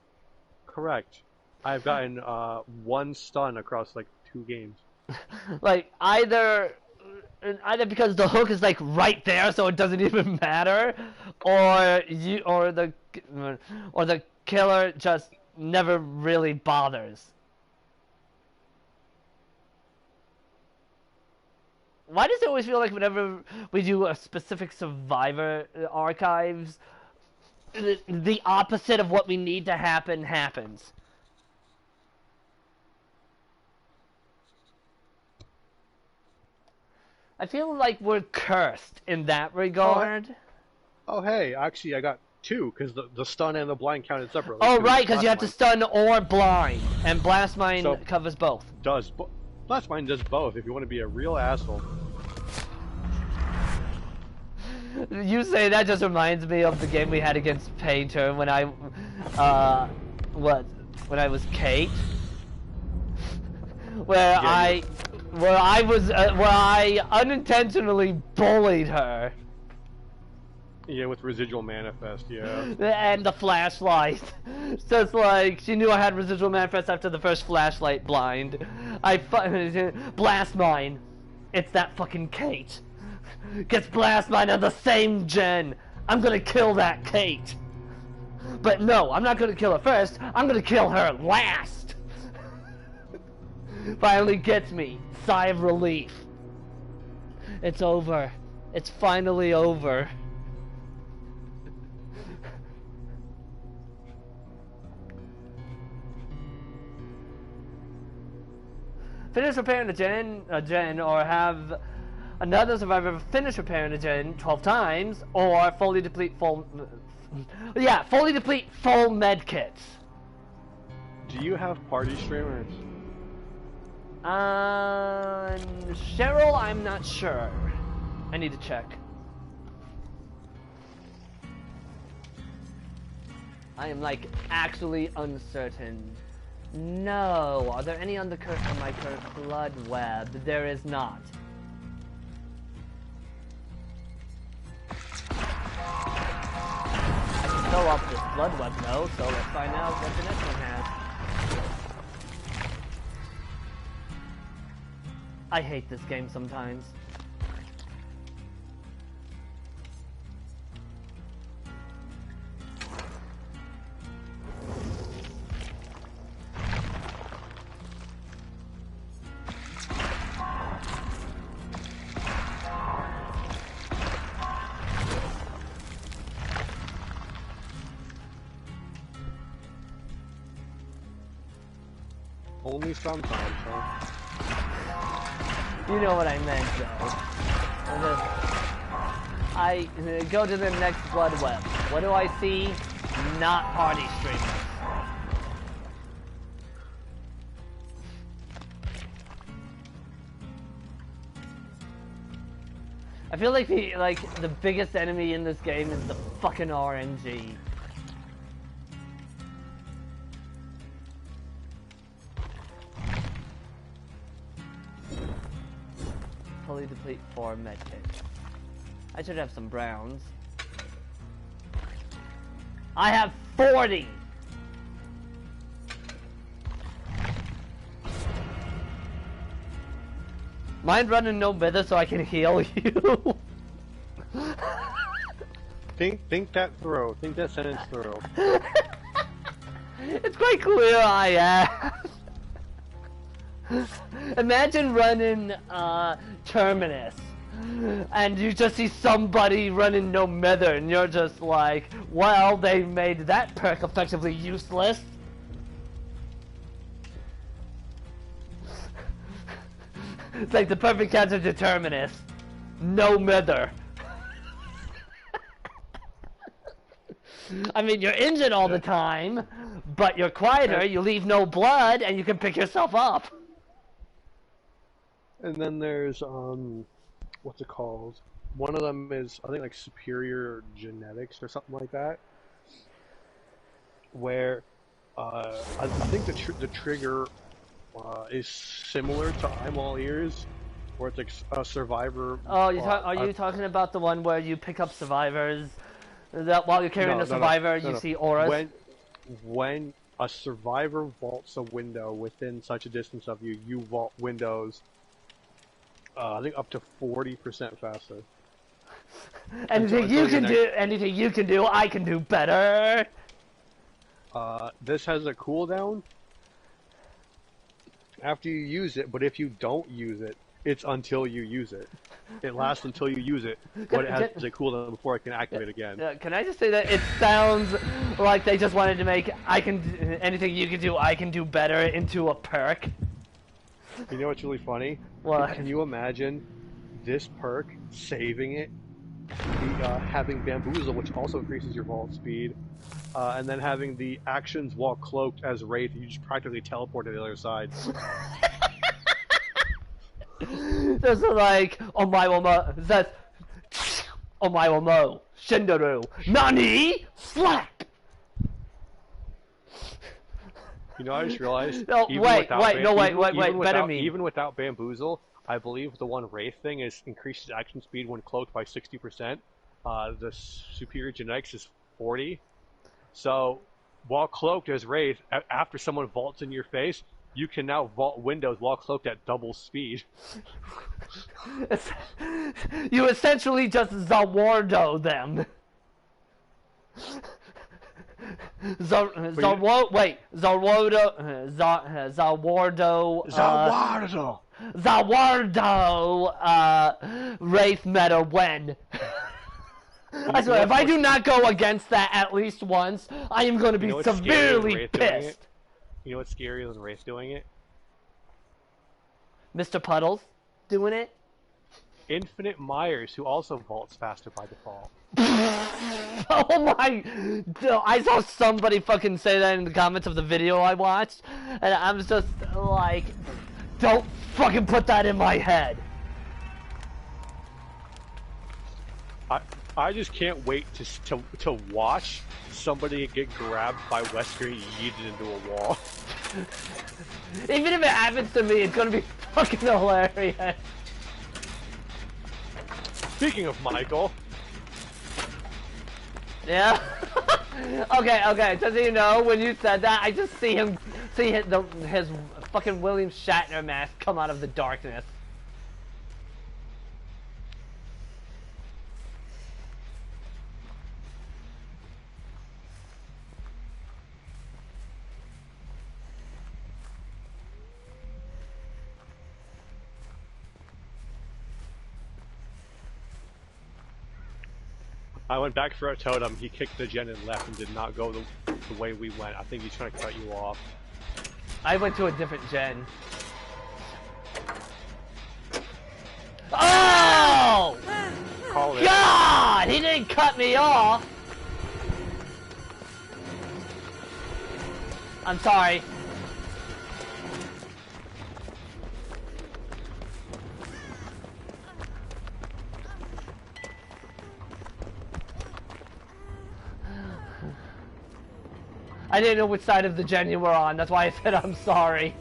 Correct. I've gotten 1 stun across like 2 games. Like either because the hook is like right there, so it doesn't even matter, or the killer just never really bothers. Why does it always feel like whenever we do a specific Survivor archives, the opposite of what we need to happen happens? I feel like we're cursed in that regard. Oh hey, actually I got 2, because the stun and the blind counted separately. Oh right, because you have to stun or blind, and Blast Mine So, covers both. Blast Mine does both if you want to be a real asshole. You say that just reminds me of the game we had against Painter when I was Kate, where I unintentionally bullied her. Yeah, with Residual Manifest, yeah. And the flashlight. Just like, she knew I had Residual Manifest after the first flashlight blind. Blast Mine. It's that fucking Kate. Gets Blast Mine on the same gen. I'm gonna kill that Kate. But no, I'm not gonna kill her first. I'm gonna kill her last. Finally gets me. Sigh of relief. It's over. It's finally over. Finish repairing a gen, or have another survivor finish repairing a gen 12 times, or fully deplete full med kits. Do you have party streamers? Cheryl, I'm not sure. I need to check. I am like actually uncertain. No. Are there any on the my Flood web? There is not. I can fill up this Flood web though, so let's find out what the next one has. I hate this game sometimes. Only sometimes, huh? You know what I meant, though. I go to the next Blood Web. What do I see? Not party streamers. I feel like the biggest enemy in this game is the fucking RNG. Fully deplete 4 medkits. I should have some browns. I have 40! Mind running no better so I can heal you? Think that through. Think that sentence through. It's quite clear I am. Imagine running Terminus, and you just see somebody running No Mither, and you're just like, well, they made that perk effectively useless. It's like the perfect counter to Terminus. No Mither. I mean, you're injured all the time, but you're quieter, you leave no blood, and you can pick yourself up. And then there's, what's it called? One of them is, I think, like Superior Genetics or something like that, where I think the trigger is similar to I'm All Ears, where it's like a survivor. Oh, are you talking about the one where you pick up survivors? That while you're carrying a survivor, you see auras? When a survivor vaults a window within such a distance of you, you vault windows, I think up to 40% faster. Anything you can do, I can do better. This has a cooldown after you use it, but if you don't use it, it's until you use it. It lasts until you use it, but it has a cooldown before it can activate again. Can I just say that it sounds like they just wanted to make anything you can do, I can do better into a perk. You know what's really funny? What? Can you imagine this perk saving it, having Bamboozle, which also increases your vault speed, and then having the actions while cloaked as Wraith, you just practically teleport to the other side. This is like, that's Omae-wo-mo, Shindaru, Nani? Slap! You know, I just realized. No, wait, better me. Even without Bamboozle, I believe the one Wraith thing increases action speed when cloaked by 60%. The Superior Genetics is 40. So, while cloaked as Wraith, after someone vaults in your face, you can now vault windows while cloaked at double speed. You essentially just Zawardo them. Zawardo. Wraith meta when. I swear, if I do not go against that at least once, I am going to be severely pissed. You know what's scarier than Wraith doing it? Mr. Puddles doing it? Infinite Myers, who also vaults faster by default. Oh my... I saw somebody fucking say that in the comments of the video I watched, and I was just like, don't fucking put that in my head. I just can't wait to watch somebody get grabbed by Wesker and yeeted into a wall. Even if it happens to me, it's gonna be fucking hilarious. Speaking of Michael. Yeah. Okay. Just so you know, when you said that, I just see his fucking William Shatner mask come out of the darkness. I went back for a totem, he kicked the gen and left and did not go the way we went. I think he's trying to cut you off. I went to a different gen. Oh! Call it. God! He didn't cut me off! I'm sorry. I didn't know which side of the gen you were on, that's why I said I'm sorry.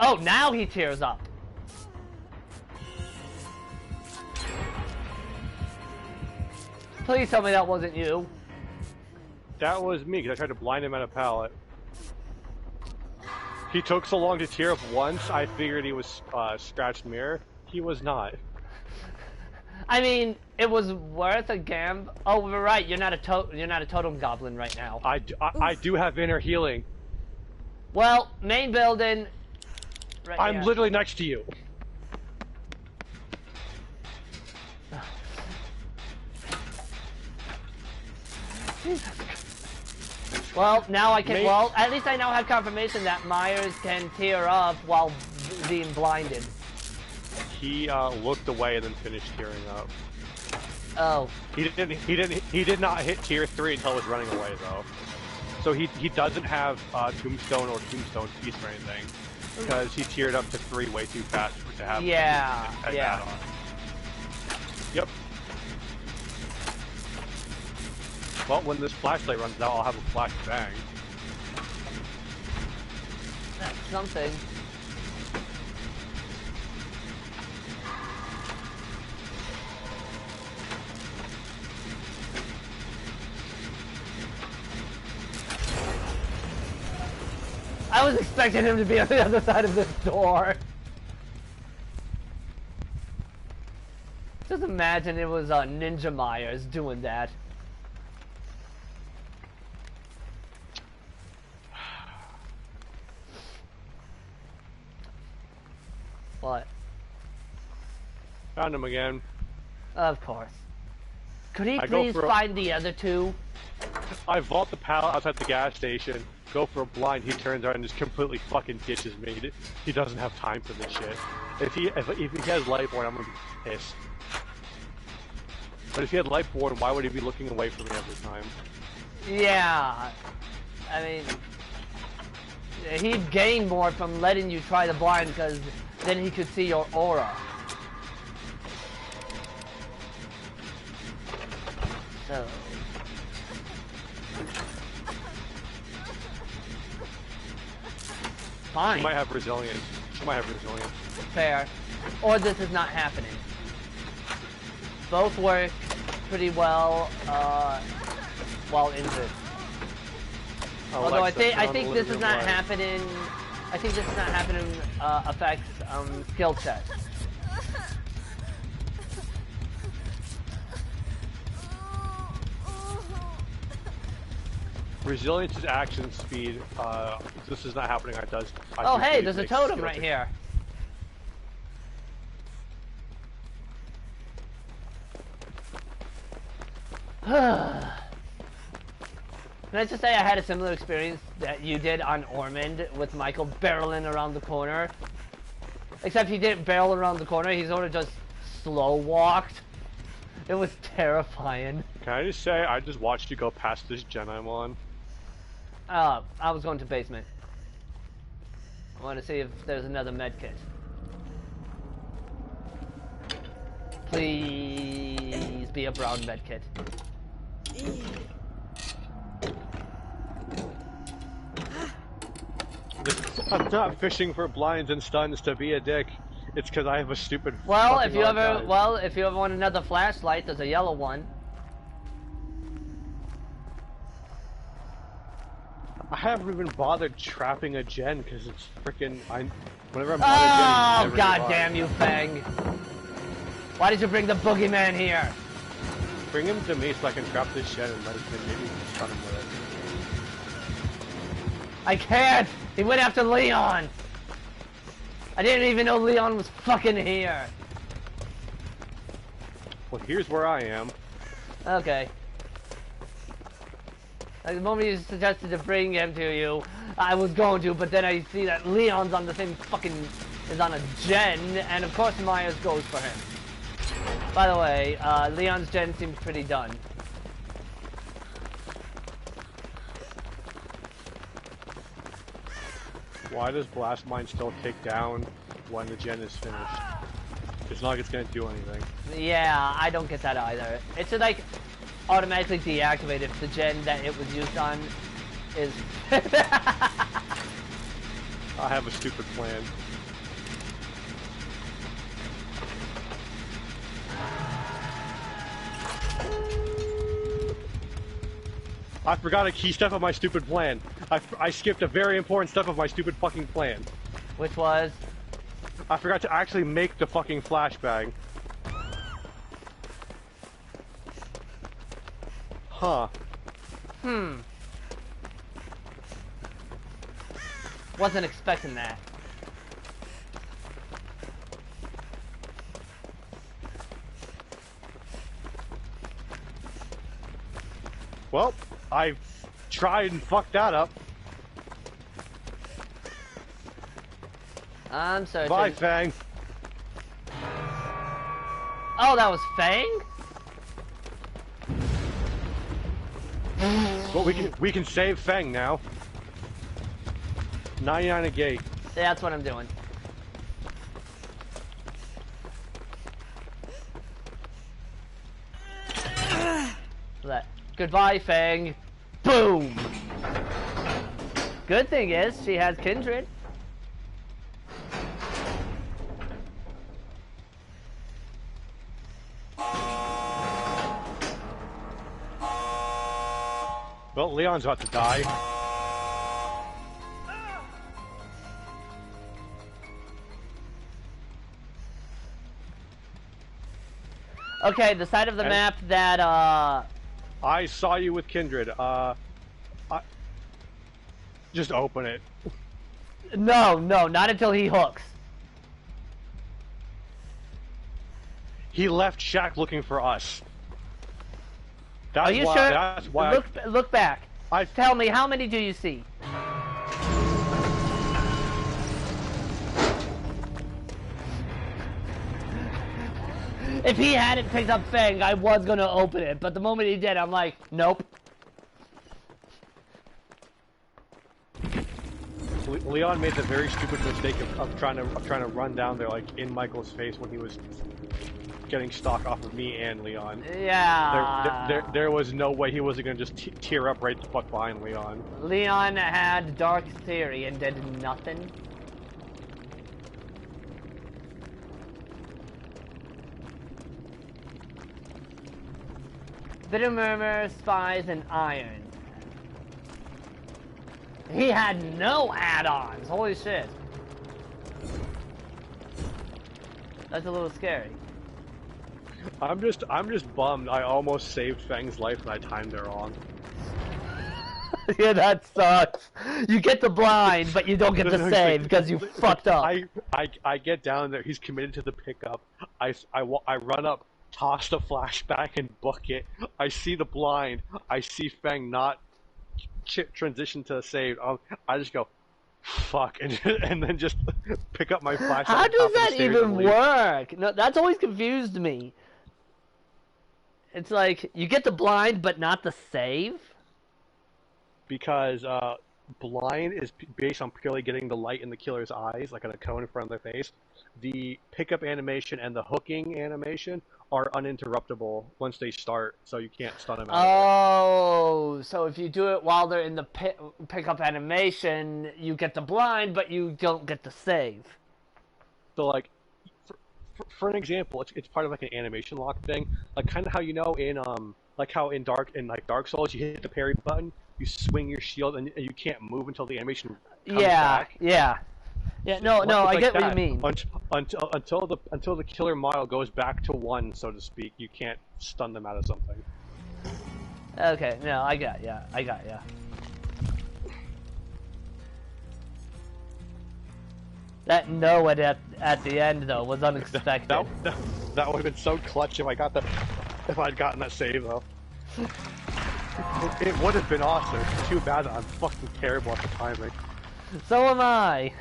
Oh, now he tears up. Please tell me that wasn't you. That was me, because I tried to blind him at a pallet. He took so long to tear up once, I figured he was Scratched Mirror. He was not. I mean, it was worth a gamble. Oh, we're right. You're not a totem goblin right now. I do have inner healing. Well, main building. Right I'm here. literally next to you. Well, now I can. Well, at least I now have confirmation that Myers can tear up while being blinded. He looked away and then finished tearing up. Oh. He did not hit tier 3 until it was running away though. So he doesn't have tombstone or tombstone feast or anything because he tiered up to 3 way too fast to have. Yeah. Yeah. Yep. Well, when this flashlight runs out, I'll have a flash bang. That's something. I was expecting him to be on the other side of this door. Just imagine it was Ninja Myers doing that. What? Found him again. Of course. Could he please find the other two? I vault the pallet outside the gas station, go for a blind, he turns around and just completely fucking ditches me. He doesn't have time for this shit. If he has Lightborn, I'm gonna be pissed. But if he had Lightborn, why would he be looking away from me every time? Yeah. I mean, he'd gain more from letting you try the blind because then he could see your aura. So. Fine. She might have resilience. Fair. Or this is not happening. Both work pretty well while injured. Although I think this is not happening. I think this is not happening. Affects skill checks. Resilience is action speed. This is not happening. Oh hey, there's a totem right here. Can I just say I had a similar experience that you did on Ormond with Michael barreling around the corner. Except he didn't barrel around the corner, he sort of just slow walked. It was terrifying. Can I just say, I just watched you go past this gen I'm on. I was going to basement. I want to see if there's another medkit. Please be a brown medkit. I'm not fishing for blinds and stuns to be a dick. It's because I have a stupid. Well, if you ever want another flashlight, there's a yellow one. I haven't even bothered trapping a gen because it's freaking. Whenever I'm on a gen, god damn you, Fang! Why did you bring the boogeyman here? Bring him to me so I can trap this gen and maybe stun him with it. I can't! He went after Leon! I didn't even know Leon was fucking here! Well, here's where I am. Okay. Like, the moment you suggested to bring him to you, I was going to, but then I see that Leon's on the same fucking... is on a gen, and of course Myers goes for him. By the way, Leon's gen seems pretty done. Why does Blast Mine still take down when the gen is finished? It's not like it's gonna do anything. Yeah, I don't get that either. It should like automatically deactivate if the gen that it was used on is... I have a stupid plan. I forgot a key step of my stupid plan. I skipped a very important step of my stupid fucking plan. Which was? I forgot to actually make the fucking flashbang. Huh. Wasn't expecting that. Well, I tried and fucked that up. I'm sorry. Bye, Fang. Oh, that was Fang? Well, we can save Fang now. 99 a gate. Yeah, that's what I'm doing. Goodbye, Fang. Boom! Good thing is, she has Kindred. Well, Leon's about to die. Okay, the side of the map that, I saw you with Kindred. Just open it. No, not until he hooks. He left Shaq looking for us. That's Are you why, sure? That's why Look back. I Tell me, how many do you see? If he hadn't picked up Fang, I was gonna open it, but the moment he did, I'm like, nope. Leon made the very stupid mistake of trying to run down there like in Michael's face when he was getting stock off of me and Leon. Yeah. There was no way he wasn't gonna just tear up right the fuck behind Leon. Leon had Dark Theory and did nothing. Bitter Murmur, Spies, and Iron. He had no add-ons. Holy shit. That's a little scary. I'm just bummed. I almost saved Fang's life and I timed it wrong. Yeah, that sucks. You get the blind, but you don't get the save because you fucked up. I get down there. He's committed to the pickup. I run up, toss the flashback and book it. I see the blind. I see Fang not transition to save. I just go, fuck, and then just pick up my flashlight. How does that even work? No, that's always confused me. It's like you get the blind, but not the save. Because blind is based on purely getting the light in the killer's eyes, like on a cone in front of their face. The pickup animation and the hooking animation are uninterruptible once they start, so you can't stun them out. Oh, so if you do it while they're in the pickup animation, you get the blind, but you don't get the save. So, like, for an example, it's part of like an animation lock thing, like kind of how in like how in Dark Souls you hit the parry button, you swing your shield, and you can't move until the animation comes back. Yeah. No, I get what you mean. Until the killer model goes back to 1, so to speak, you can't stun them out of something. Okay, no, I got ya. That no at the end though was unexpected. That would have been so clutch if I'd gotten that save though. It would have been awesome. It's too bad that I'm fucking terrible at the timing. So am I.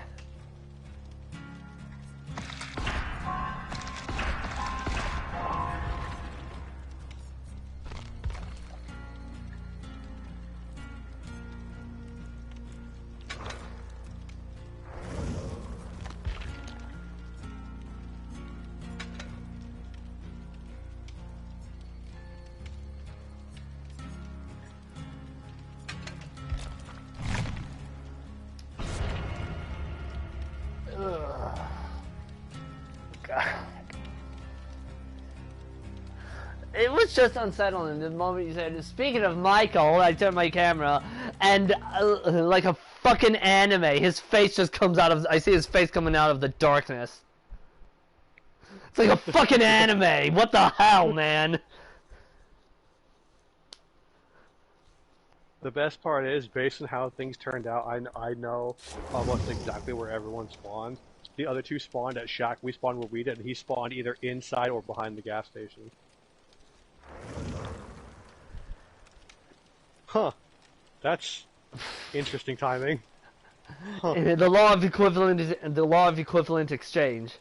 It was just unsettling the moment you said, speaking of Michael, I turned my camera, and like a fucking anime, his face just comes out of, I see his face coming out of the darkness. It's like a fucking anime! What the hell, man? The best part is, based on how things turned out, I know almost exactly where everyone spawned. The other two spawned at Shack. We spawned where we did, and he spawned either inside or behind the gas station. Huh. That's interesting timing. Huh. The law of equivalent exchange.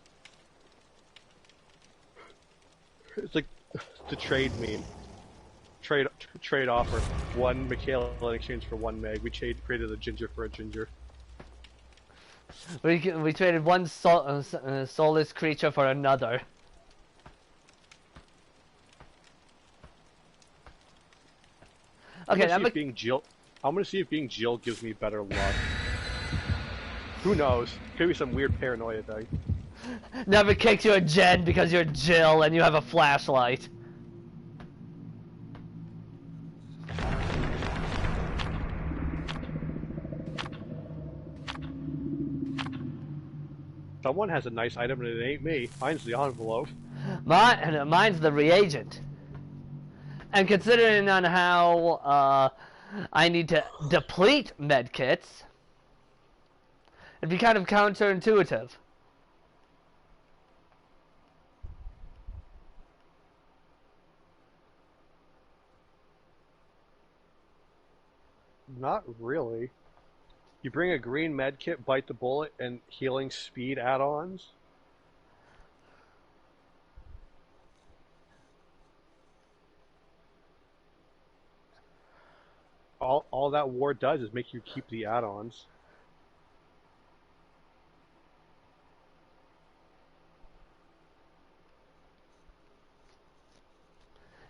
It's like the trade meme. Trade offer. 1 Michaela in exchange for 1 Meg. We created a ginger for a ginger. We traded one soulless creature for another. Okay, I'm gonna see if being Jill gives me better luck. Who knows? Could be some weird paranoia thing. Never kicked you a Jen because you're Jill and you have a flashlight. Someone has a nice item and it ain't me. Mine's the envelope. Mine's the reagent. And considering on how I need to deplete medkits, it'd be kind of counterintuitive. Not really. You bring a green medkit, bite the bullet, and healing speed add-ons. All that war does is make you keep the add-ons.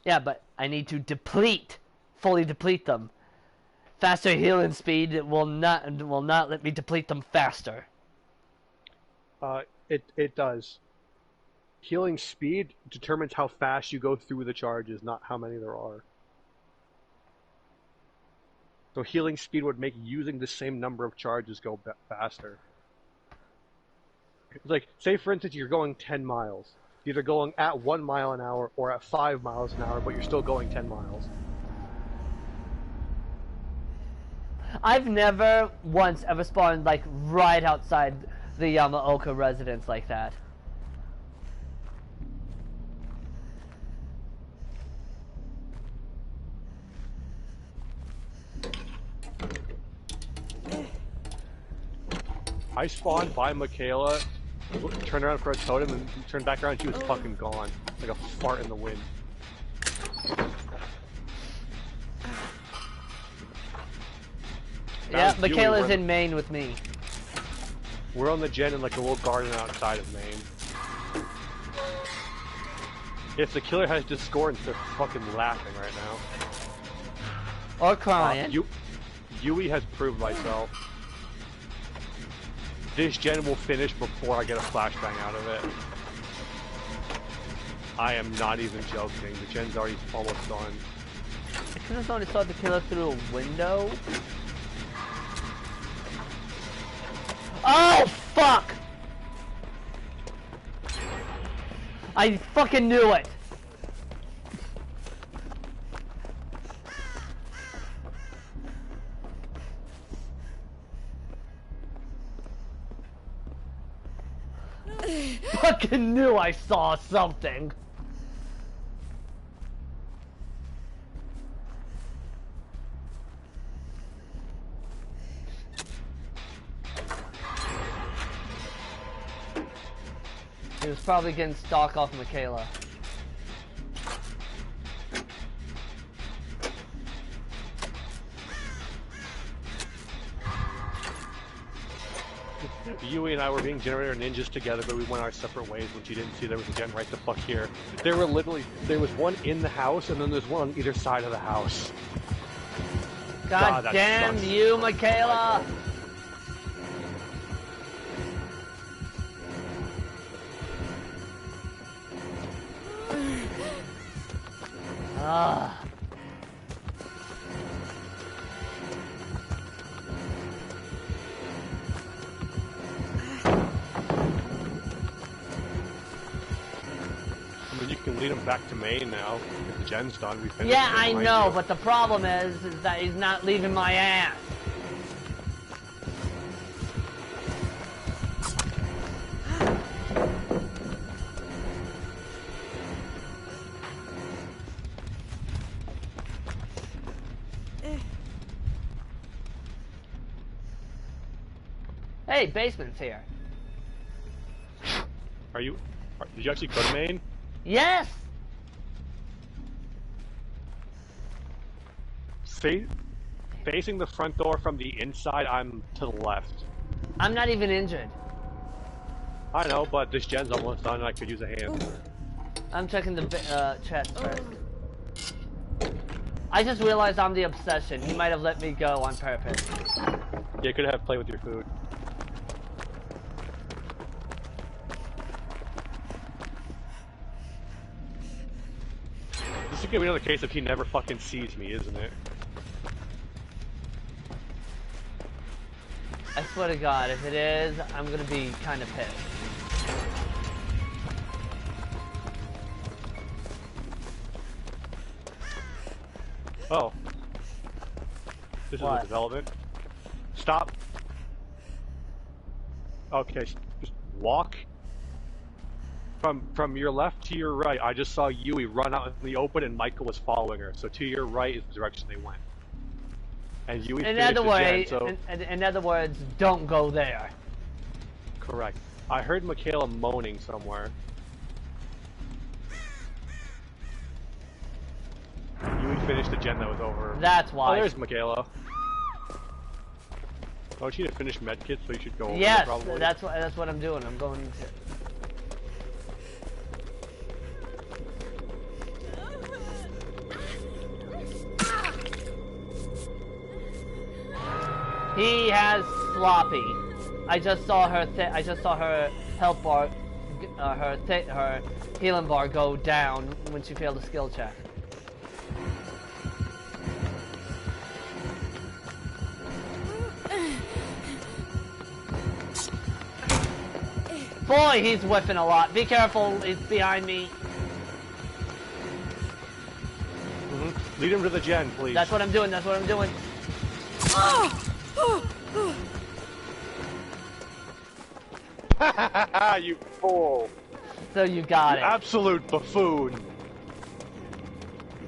Yeah, but I need to fully deplete them. Faster healing speed will not let me deplete them faster. It does. Healing speed determines how fast you go through the charges, not how many there are. So healing speed would make using the same number of charges go faster. It's like, say for instance you're going 10 miles. You're either going at 1 mile an hour or at 5 miles an hour, but you're still going 10 miles. I've never once ever spawned like right outside the Yamaoka residence like that. I spawned by Michaela, turned around for a totem, and turned back around and she was fucking gone. Like a fart in the wind. Yeah, Michaela's in Maine with me. We're on the gen in like a little garden outside of Maine. If the killer has discordance, they're fucking laughing right now. Or crying. Yui has proved myself. This gen will finish before I get a flashbang out of it. I am not even joking. The gen's already almost done. I could have only saw the killer through a window. Oh, fuck! I fucking knew it! Fucking knew I saw something! He was probably getting stock off Michaela. Yui and I were being generator ninjas together, but we went our separate ways when she didn't see there was a gen right the fuck here. There was one in the house, and then there's one on either side of the house. God damn you, Michaela! Ah. I mean, you can lead him back to Maine now. If the gen's done, we finish. Yeah, I know, but the problem is that he's not leaving my ass. Hey, basement's here. Did you actually go to Maine? Yes! Facing the front door from the inside, I'm to the left. I'm not even injured. I know, but this gen's almost done and I could use a hand. I'm checking the chest first. I just realized I'm the obsession. He might have let me go on purpose. Yeah, you could have played with your food. This is gonna be another case if he never fucking sees me, isn't it? I swear to God, if it is, I'm gonna be kind of pissed. Oh. This What? is a development. Stop. Okay, just walk. From your left to your right, I just saw Yui run out in the open and Michael was following her. So to your right is the direction they went. And Yui In finished other the gen, words, so... in other words, don't go there. Correct. I heard Michaela moaning somewhere. Yui finished the gen that was over. That's why. Oh, there's Michaela. Oh, she didn't finish medkit, so you should go over Yes, there probably. that's what I'm doing. I'm going to... He has sloppy. I just saw her. I just saw her health bar, her healing bar go down when she failed a skill check. Boy, he's whiffing a lot. Be careful, he's behind me. Lead him to the gen, please. That's what I'm doing, that's what I'm doing. You fool. So you got it. Absolute buffoon.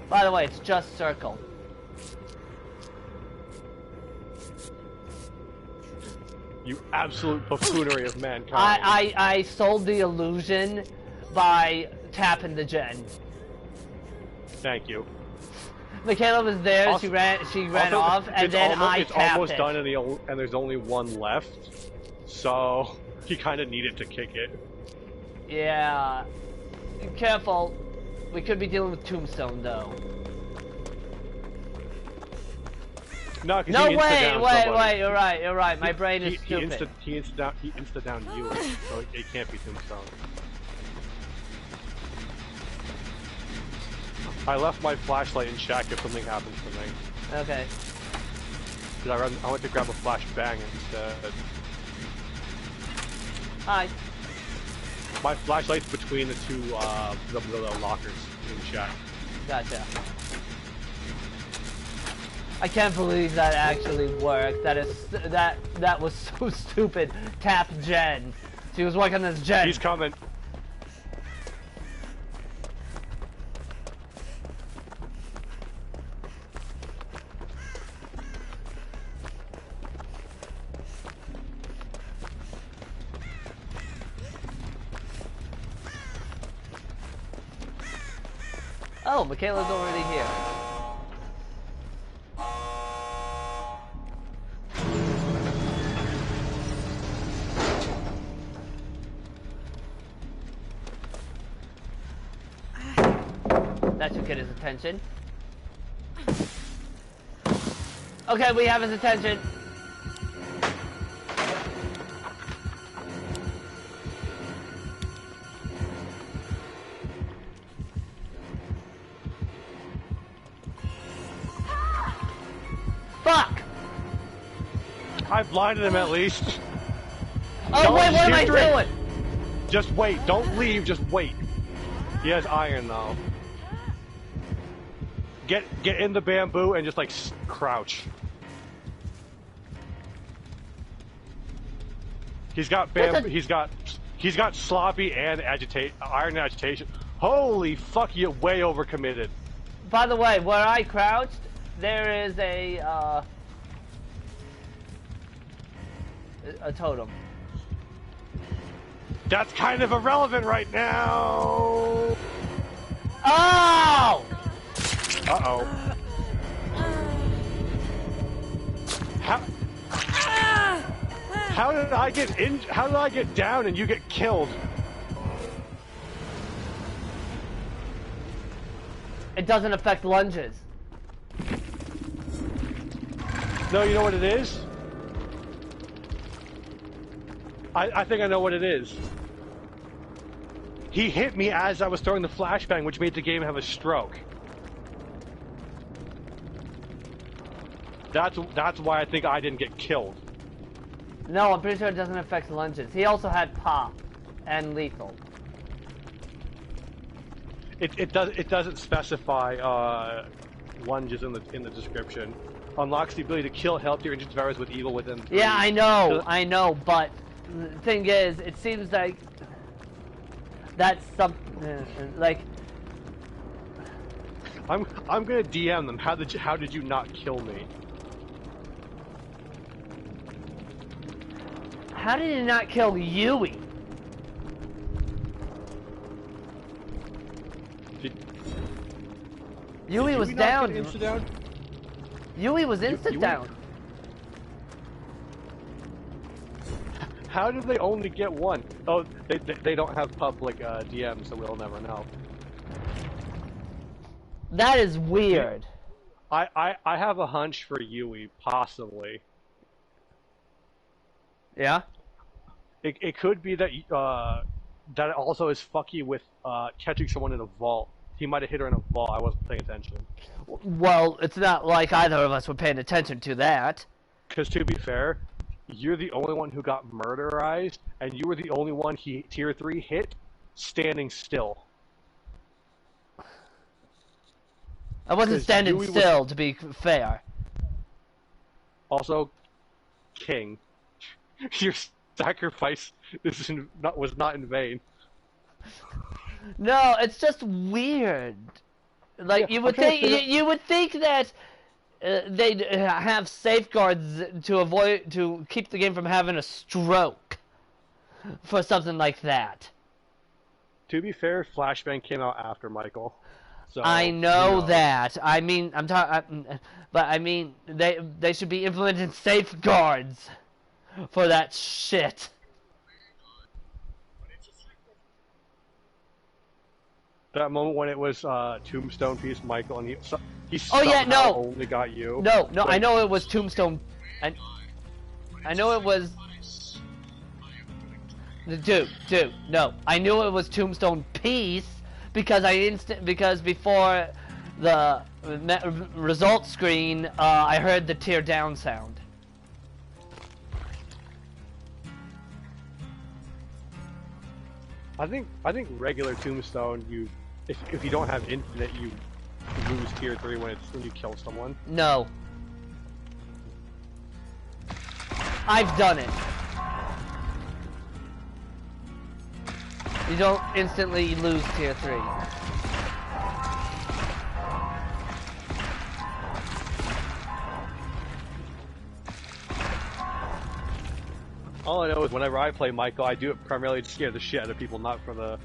By the way, it's just circle. You absolute buffoonery of mankind. I sold the illusion by tapping the gen. Thank you. Michaela was there, Also, she ran off, and then I tapped it. It's almost done and there's only one left, so he kind of needed to kick it. Yeah. Careful. We could be dealing with Tombstone, though. No, no, wait, you're right. My brain is stupid. He insta down you, so it can't be Tombstone. I left my flashlight in shack if something happens to me. Okay. I went to grab a flashbang instead. Hi. My flashlight's between the two the lockers in shack. Gotcha. I can't believe that actually worked. That was so stupid. Tap gen. She was working this gen. He's coming. Oh, Michaela's already here. That should get his attention. Okay, we have his attention. Fuck! I blinded him at least. Oh wait, what am I doing? Just wait. Don't leave. Just wait. He has iron though. Get in the bamboo and just like crouch. He's got he's got sloppy and iron agitation. Holy fuck! You way overcommitted. By the way, where I crouched, there is a totem. That's kind of irrelevant right now. Oh! Uh-oh. How did I get in? How did I get down and you get killed? It doesn't affect lunges. No, you know what it is? I think I know what it is. He hit me as I was throwing the flashbang, which made the game have a stroke. That's why I think I didn't get killed. No, I'm pretty sure it doesn't affect lunges. He also had pop and lethal. It doesn't specify lunges in the description. Unlocks the ability to kill healthier injured survivors with evil within 3. Yeah, I know, but the thing is, it seems like that's something like. I'm gonna DM them. How did you not kill me? How did he not kill Yui? Yui was down. Yui was instant down. How did they only get one? Oh, they don't have public DMs, so we'll never know. That is weird. I have a hunch for Yui, possibly. Yeah? It could be that that also is fucky with catching someone in a vault. He might have hit her in a vault. I wasn't paying attention. Well, it's not like either of us were paying attention to that. Because to be fair, you're the only one who got murderized, and you were the only one tier 3 hit standing still. I wasn't standing still, to be fair. Also, King, your sacrifice was not in vain. No, it's just weird. Like, Yeah, you would think that they'd have safeguards to keep the game from having a stroke for something like that. To be fair, Flashbang came out after Michael. So, I know that. I mean, but I mean, they should be implementing safeguards for that shit. That moment when it was Tombstone piece Michael and he oh yeah, no, only got you. No, like, I know it was Tombstone. I know it was. Dude, no, I knew it was Tombstone piece because before the result screen, I heard the tear down sound. I think regular Tombstone, if you don't have infinite, you lose tier 3 when you kill someone. No. I've done it. You don't instantly lose tier 3. All I know is whenever I play Michael, I do it primarily to scare the shit out of people, not for the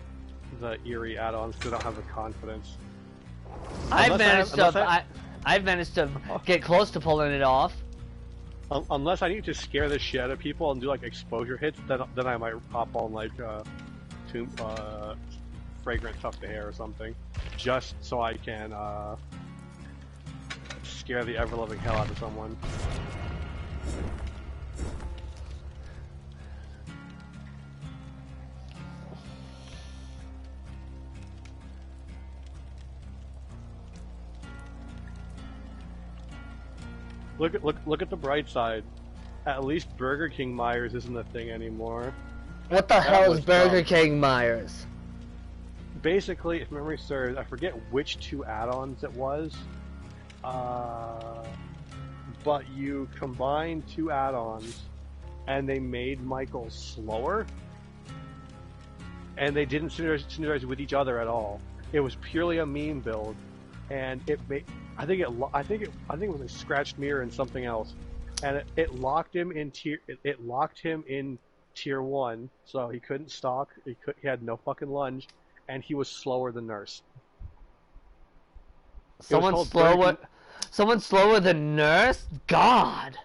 eerie add-ons, because I don't have the confidence. I've managed to get close to pulling it off. Unless I need to scare the shit out of people and do like exposure hits, then I might pop on like fragrant tuft to hair or something, just so I can scare the ever-loving hell out of someone. Look at the bright side. At least Burger King Myers isn't a thing anymore. What the hell is Burger King Myers? basically, if memory serves, I forget which 2 add-ons it was, but you combined 2 add-ons, and they made Michael slower, and they didn't synergize with each other at all. It was purely a meme build, and it made. I think it was a scratched mirror and something else, and it locked him in tier 1, so he couldn't stalk. He had no fucking lunge, and he was slower than Nurse. Someone slower than Nurse? God.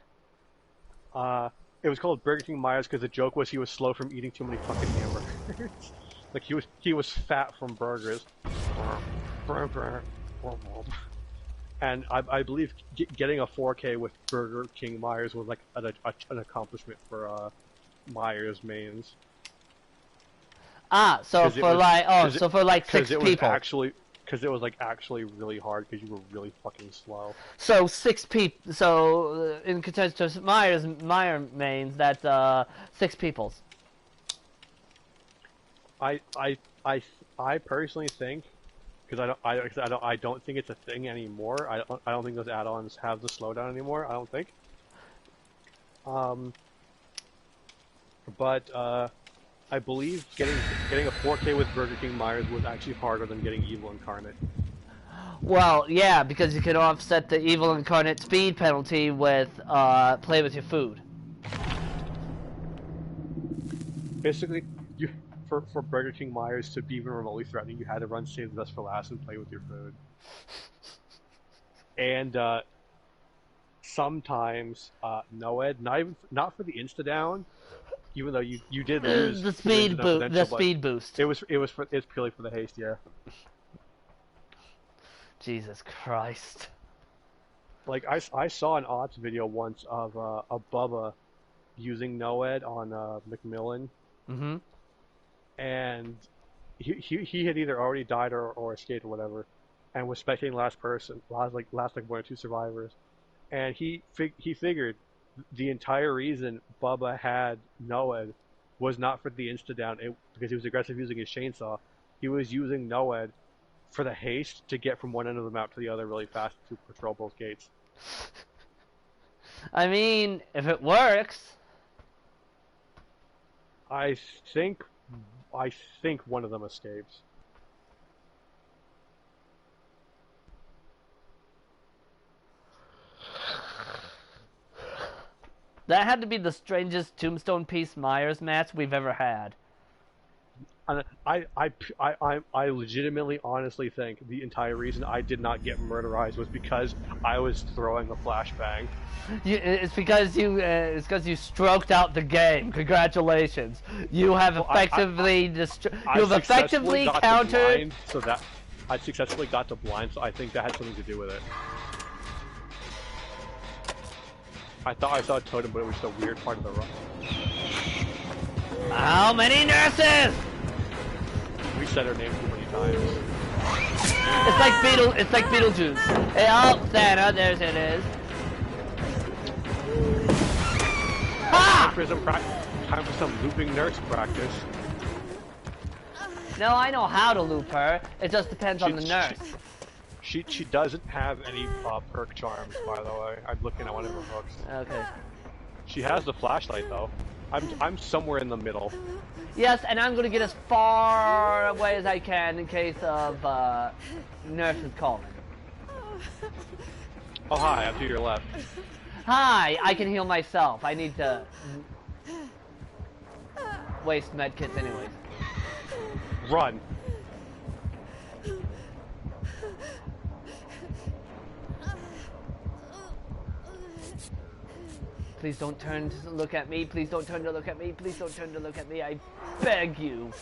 It was called Burger King Myers because the joke was he was slow from eating too many fucking hamburgers. Like he was fat from burgers. And I believe getting a 4K with Burger King Myers was like an accomplishment for Myers mains. So for like 6 people. Because it was like actually really hard because you were really fucking slow. So 6 people. So in contest to Meyer mains, that's 6 peoples. I personally think, because I don't think it's a thing anymore. I don't think those add-ons have the slowdown anymore. I don't think. But I believe getting a 4K with Burger King Myers was actually harder than getting Evil Incarnate. Well, yeah, because you can offset the Evil Incarnate speed penalty with play with your food. Basically, for Burger King Myers to be even remotely threatening, you had to run Save the Best for Last and play with your food. And sometimes Noed, not for the insta down, even though you did lose the speed boost. It's purely for the haste, yeah. Jesus Christ. Like I saw an odds video once of a Bubba using Noed on McMillan. Mm-hmm. And he had either already died or escaped or whatever, and was spectating last 1 or 2 survivors, and he figured the entire reason Bubba had Noed was not for the insta down, because he was aggressive using his chainsaw. He was using Noed for the haste to get from one end of the map to the other really fast to patrol both gates. I mean, if it works. I think one of them escapes. That had to be the strangest Tombstone Piece Myers match we've ever had. And I legitimately, honestly think the entire reason I did not get murderized was because I was throwing a flashbang. It's because you stroked out the game. Congratulations, you have effectively countered. So that I successfully got to blind. So I think that had something to do with it. I thought I saw a totem, but it was just a weird part of the run. How many nurses? We said her name too many times. It's like Beetlejuice. Hey, oh, Santa, there's it is. Ha! Time for some looping nurse practice. No, I know how to loop her. It just depends on the nurse. She doesn't have any perk charms, by the way. I'm looking at one of her hooks. Okay. She has the flashlight though. I'm somewhere in the middle. Yes, and I'm gonna get as far away as I can in case of nurses calling. Oh hi, I'm to your left. Hi, I can heal myself. I need to waste medkits anyways. Run. Please don't turn to look at me. Please don't turn to look at me. Please don't turn to look at me. I beg you.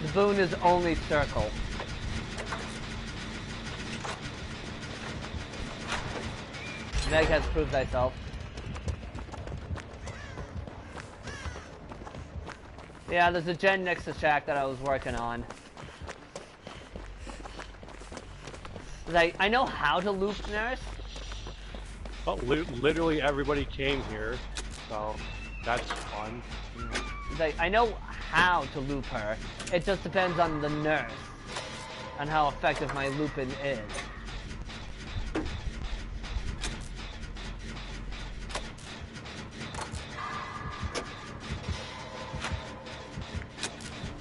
The boon is only circle. Meg has proved thyself. Yeah, there's a gen next to Shack that I was working on. Like, I know how to loop Nurse. Well, literally everybody came here, so that's fun. Like, I know how to loop her. It just depends on the Nurse and how effective my looping is.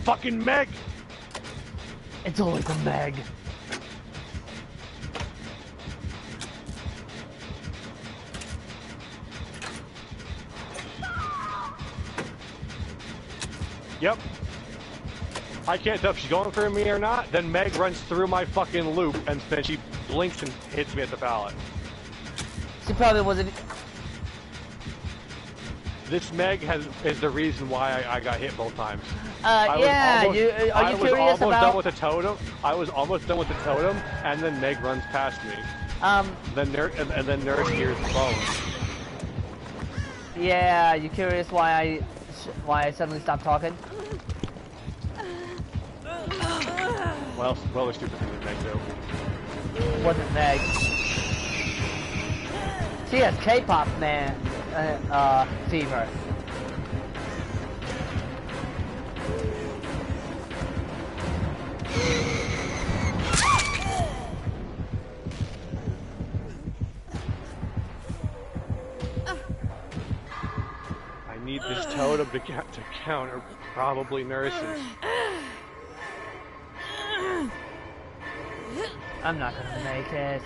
Fucking Meg! It's always a Meg. Yep. I can't tell if she's going for me or not. Then Meg runs through my fucking loop, and then she blinks and hits me at the pallet. She probably wasn't. This Meg is the reason why I got hit both times. Yeah, are you curious I was almost about? done with the totem. I was almost done with the totem, and then Meg runs past me. Then Nurse hears the phone. Yeah, you curious why I suddenly stopped talking? Well, the stupid thing that Meg do. Wasn't Meg. She has K-pop man fever. I need this totem to counter probably Nurses. I'm not gonna make it.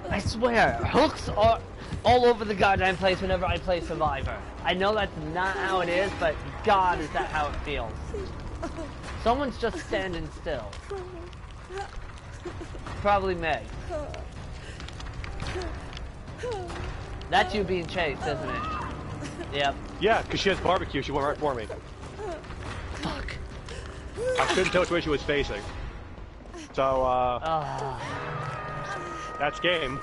I swear, hooks are all over the goddamn place whenever I play Survivor. I know that's not how it is, but God, is that how it feels. Someone's just standing still. Probably Meg. That's you being chased, isn't it? Yep. Yeah, because she has barbecue. She went right for me. Fuck. I couldn't tell which way she was facing. So, that's game.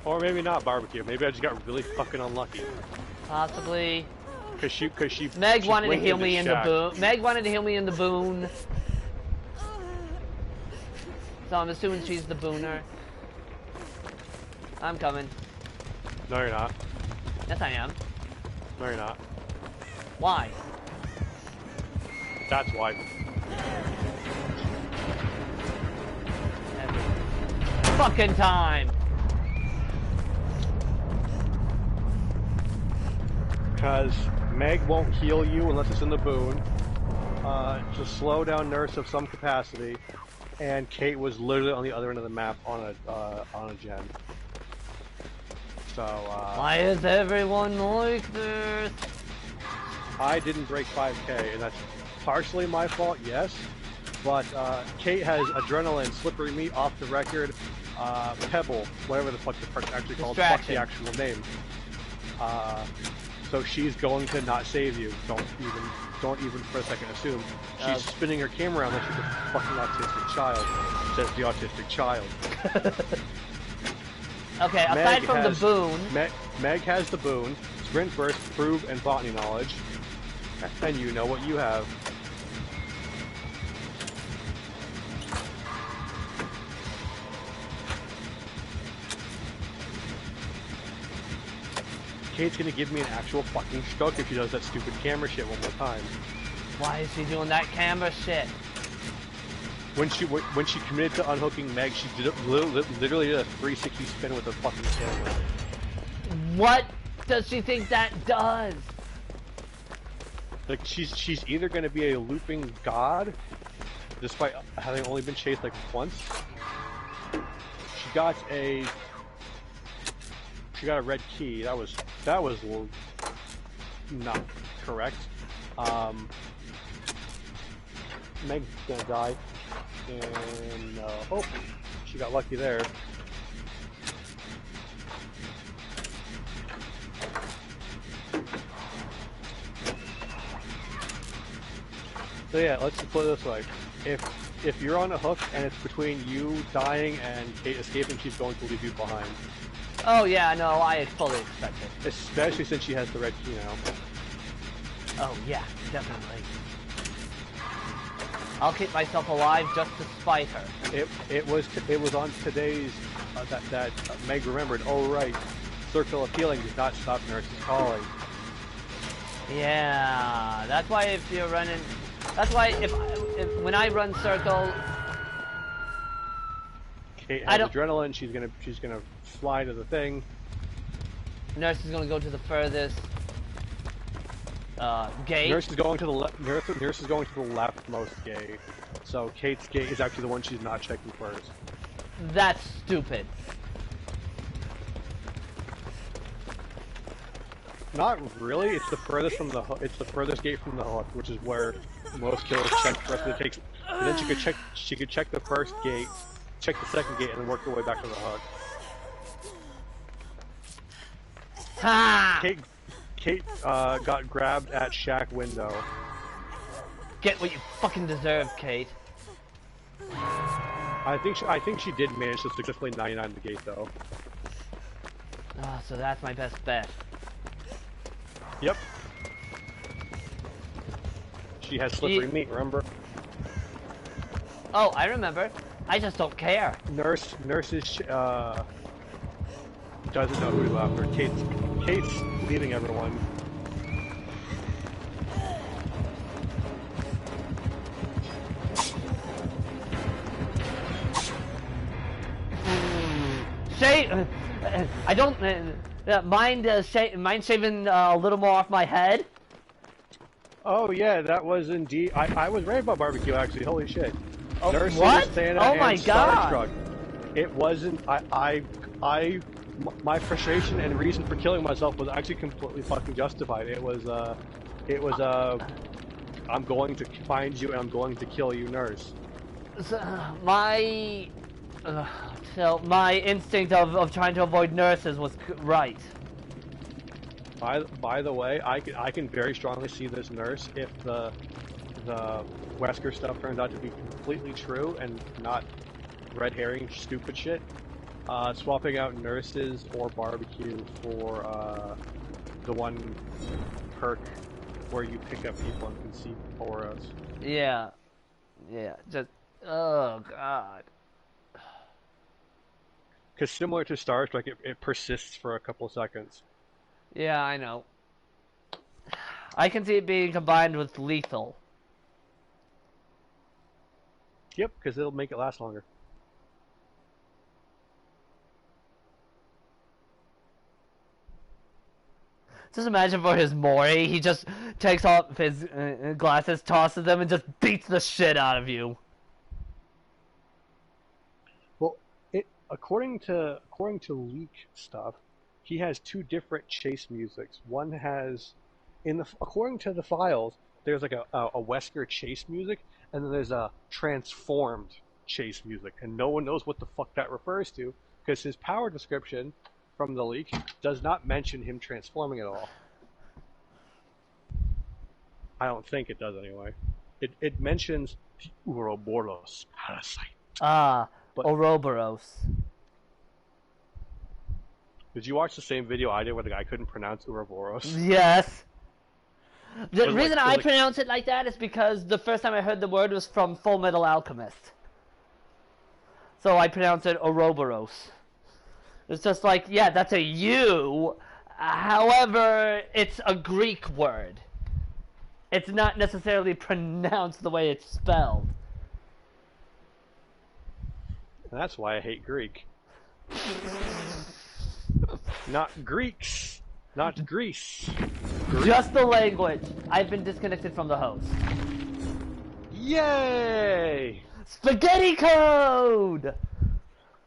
Or maybe not barbecue. Maybe I just got really fucking unlucky. Possibly. Cause she. Meg she wanted to blinked heal me in the shack. boon. Meg wanted to heal me in the boon. So I'm assuming she's the booner. I'm coming. No, you're not. Yes, I am. No, you're not. Why? That's why. Every fucking time. Because Meg won't heal you unless it's in the boon. It's a slow down Nurse of some capacity, and Kate was literally on the other end of the map on a gen. So Why is everyone like this? I didn't break 5K, and that's partially my fault, yes. But Kate has adrenaline, slippery meat, off the record, pebble, whatever the fuck the part's actually called. Fuck the actual name. So she's going to not save you. Don't even for a second assume. She's spinning her camera around like she's a fucking autistic child. Says the autistic child. Okay, aside from the boon. Meg has the boon, sprint burst, prove, and botany knowledge. And you know what you have. Kate's gonna give me an actual fucking stroke if she does that stupid camera shit one more time. Why is she doing that camera shit? When she committed to unhooking Meg, she did literally did a 360 spin with a fucking camera. What does she think that does? Like she's either gonna be a looping god, despite having only been chased like once. She got a red key. That was not correct. Meg's gonna die, and oh, she got lucky there. So yeah, let's put it this way: if you're on a hook and it's between you dying and Kate escaping, she's going to leave you behind. Oh yeah, no, I fully expect it. Especially since she has the red key now. Oh yeah, definitely. I'll keep myself alive just to spite her. It was on today's that Meg remembered. Oh right, Circle of Healing does not stop Nurse's calling. Yeah, that's why if you're running, that's why if when I run Circle, Kate has adrenaline. She's gonna fly to the thing. Nurse is gonna go to the furthest gate. Nurse is going to the left. Nurse is going to the leftmost gate. So Kate's gate is actually the one she's not checking first. That's stupid. Not really. It's the furthest from the it's the furthest gate from the hook, which is where most killers check first. It takes. And then she could check the first gate, check the second gate, and then work her way back to the hook. Ha! Kate got grabbed at shack window. Get what you fucking deserve, Kate. I think she did manage to successfully 99 the gate though. Ah, so that's my best bet. Yep. She has slippery meat, remember? Oh, I remember. I just don't care. Nurse is doesn't know who to go after. Kate's leaving everyone. I don't mind shaving a little more off my head. Oh yeah, that was indeed. I was right about barbecue actually. Holy shit. Oh, Nurse what? Santa Oh and my god! Starstruck. It wasn't. My frustration and reason for killing myself was actually completely fucking justified. It was I'm going to find you and I'm going to kill you, Nurse. So my instinct of trying to avoid nurses was right. By the way, I can very strongly see this Nurse if the Wesker stuff turns out to be completely true and not red herring stupid shit. Swapping out nurses or barbecue for the one perk where you pick up people and can see auras. Yeah, just oh god. Because similar to Starstruck, it persists for a couple seconds. Yeah, I know. I can see it being combined with lethal. Yep, because it'll make it last longer. Just imagine for his Mori, he just takes off his glasses, tosses them, and just beats the shit out of you. Well, according to leak stuff, he has two different chase musics. One has, according to the files, there's like a Wesker chase music, and then there's a transformed chase music, and no one knows what the fuck that refers to, because his power description from the leak does not mention him transforming at all. I don't think it does anyway. It mentions the Ouroboros parasite. Ah, Ouroboros. Did you watch the same video I did where the guy couldn't pronounce Ouroboros? Yes. The reason I pronounce it like that is because the first time I heard the word was from Full Metal Alchemist. So I pronounce it Ouroboros. It's just like, yeah, that's a U. However, it's a Greek word. It's not necessarily pronounced the way it's spelled. And that's why I hate Greek. Not Greeks. Not Greece. Greek. Just the language. I've been disconnected from the host. Yay! Spaghetti code!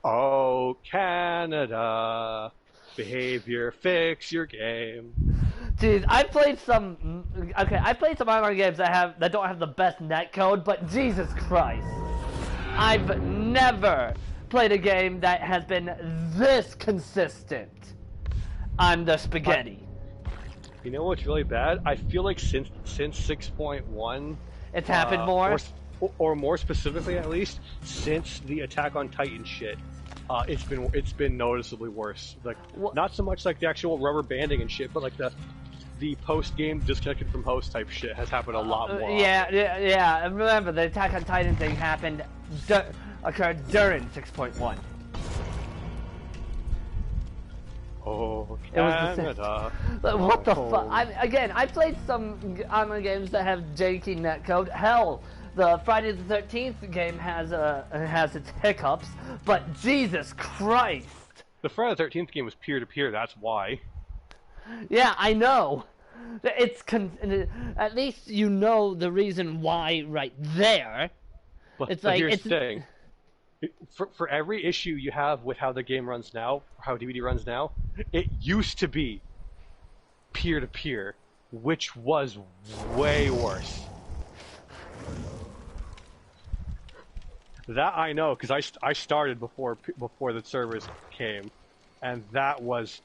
Oh, Canada. Behavior, fix your game. Dude, I played some online games that don't have the best netcode, but Jesus Christ. I've never played a game that has been this consistent on the spaghetti. You know what's really bad? I feel like since 6.1, it's happened more. or more specifically, at least, since the Attack on Titan shit, it's been noticeably worse. Like, not so much like the actual rubber banding and shit, but like the post game disconnected from host type shit has happened a lot more. Yeah. And remember, the Attack on Titan thing occurred during 6.1. Oh, It was Canada. What the fuck? I played some online games that have janky netcode. Hell, the Friday the 13th game has its hiccups, but Jesus Christ! The Friday the 13th game was peer-to-peer, that's why. Yeah, I know. At least you know the reason why right there. But here's the thing. For every issue you have with how the game runs now, or how DVD runs now, it used to be peer-to-peer, which was way worse. That I know, because I started before the servers came, and that was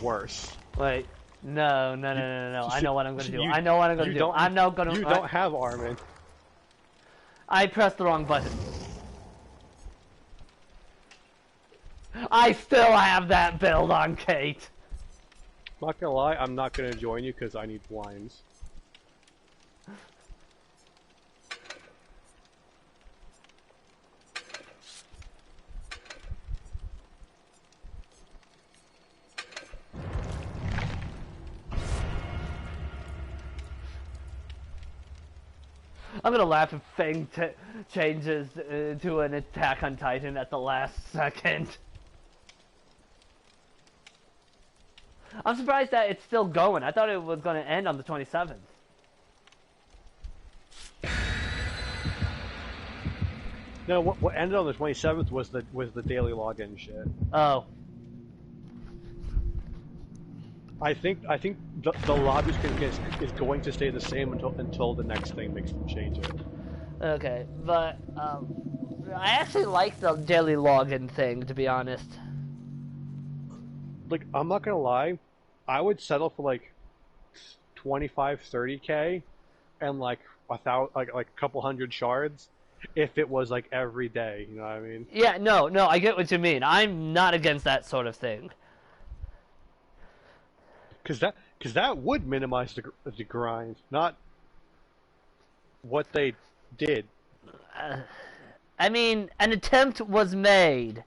worse. Wait, no. I know what I'm gonna do. You don't have Armin. I pressed the wrong button. I still have that build on Kate. Not gonna lie, I'm not gonna join you because I need blinds. I'm gonna laugh if Fang changes to an Attack on Titan at the last second. I'm surprised that it's still going. I thought it was going to end on the 27th. No, what ended on the 27th was the daily login shit. Oh. I think the lobby is going to stay the same until the next thing makes them change it. Okay, but I actually like the daily login thing, to be honest. Like, I'm not gonna lie, I would settle for like 25, 30k and like a couple hundred shards if it was like every day. You know what I mean? Yeah, no, I get what you mean. I'm not against that sort of thing. Because that would minimize the grind, not what they did. I mean, an attempt was made.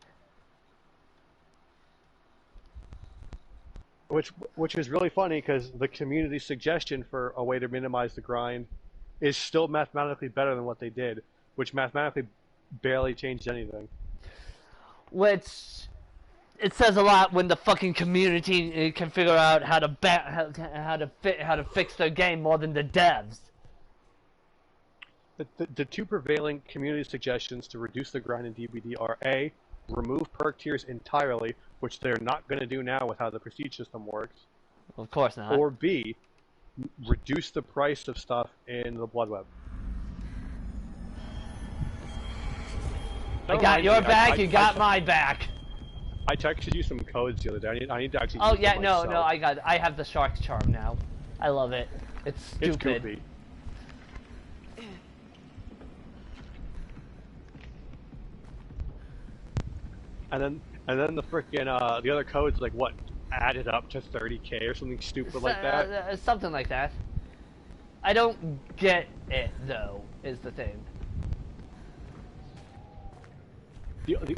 Which is really funny because the community suggestion for a way to minimize the grind is still mathematically better than what they did, which mathematically barely changed anything. Which it says a lot when the fucking community can figure out how to fix their game more than the devs. The two prevailing community suggestions to reduce the grind in DBD are A, remove perk tiers entirely, which they're not going to do now with how the prestige system works. Of course not. Or B, reduce the price of stuff in the Blood Web. I got your back, you got my back. I texted you some codes the other day. I need to actually. Oh yeah, no, I have the shark charm now. I love it. It's stupid. It's goofy. And then the frickin' the other codes like what added up to 30k or something stupid like that. Something like that. I don't get it though. Is the thing.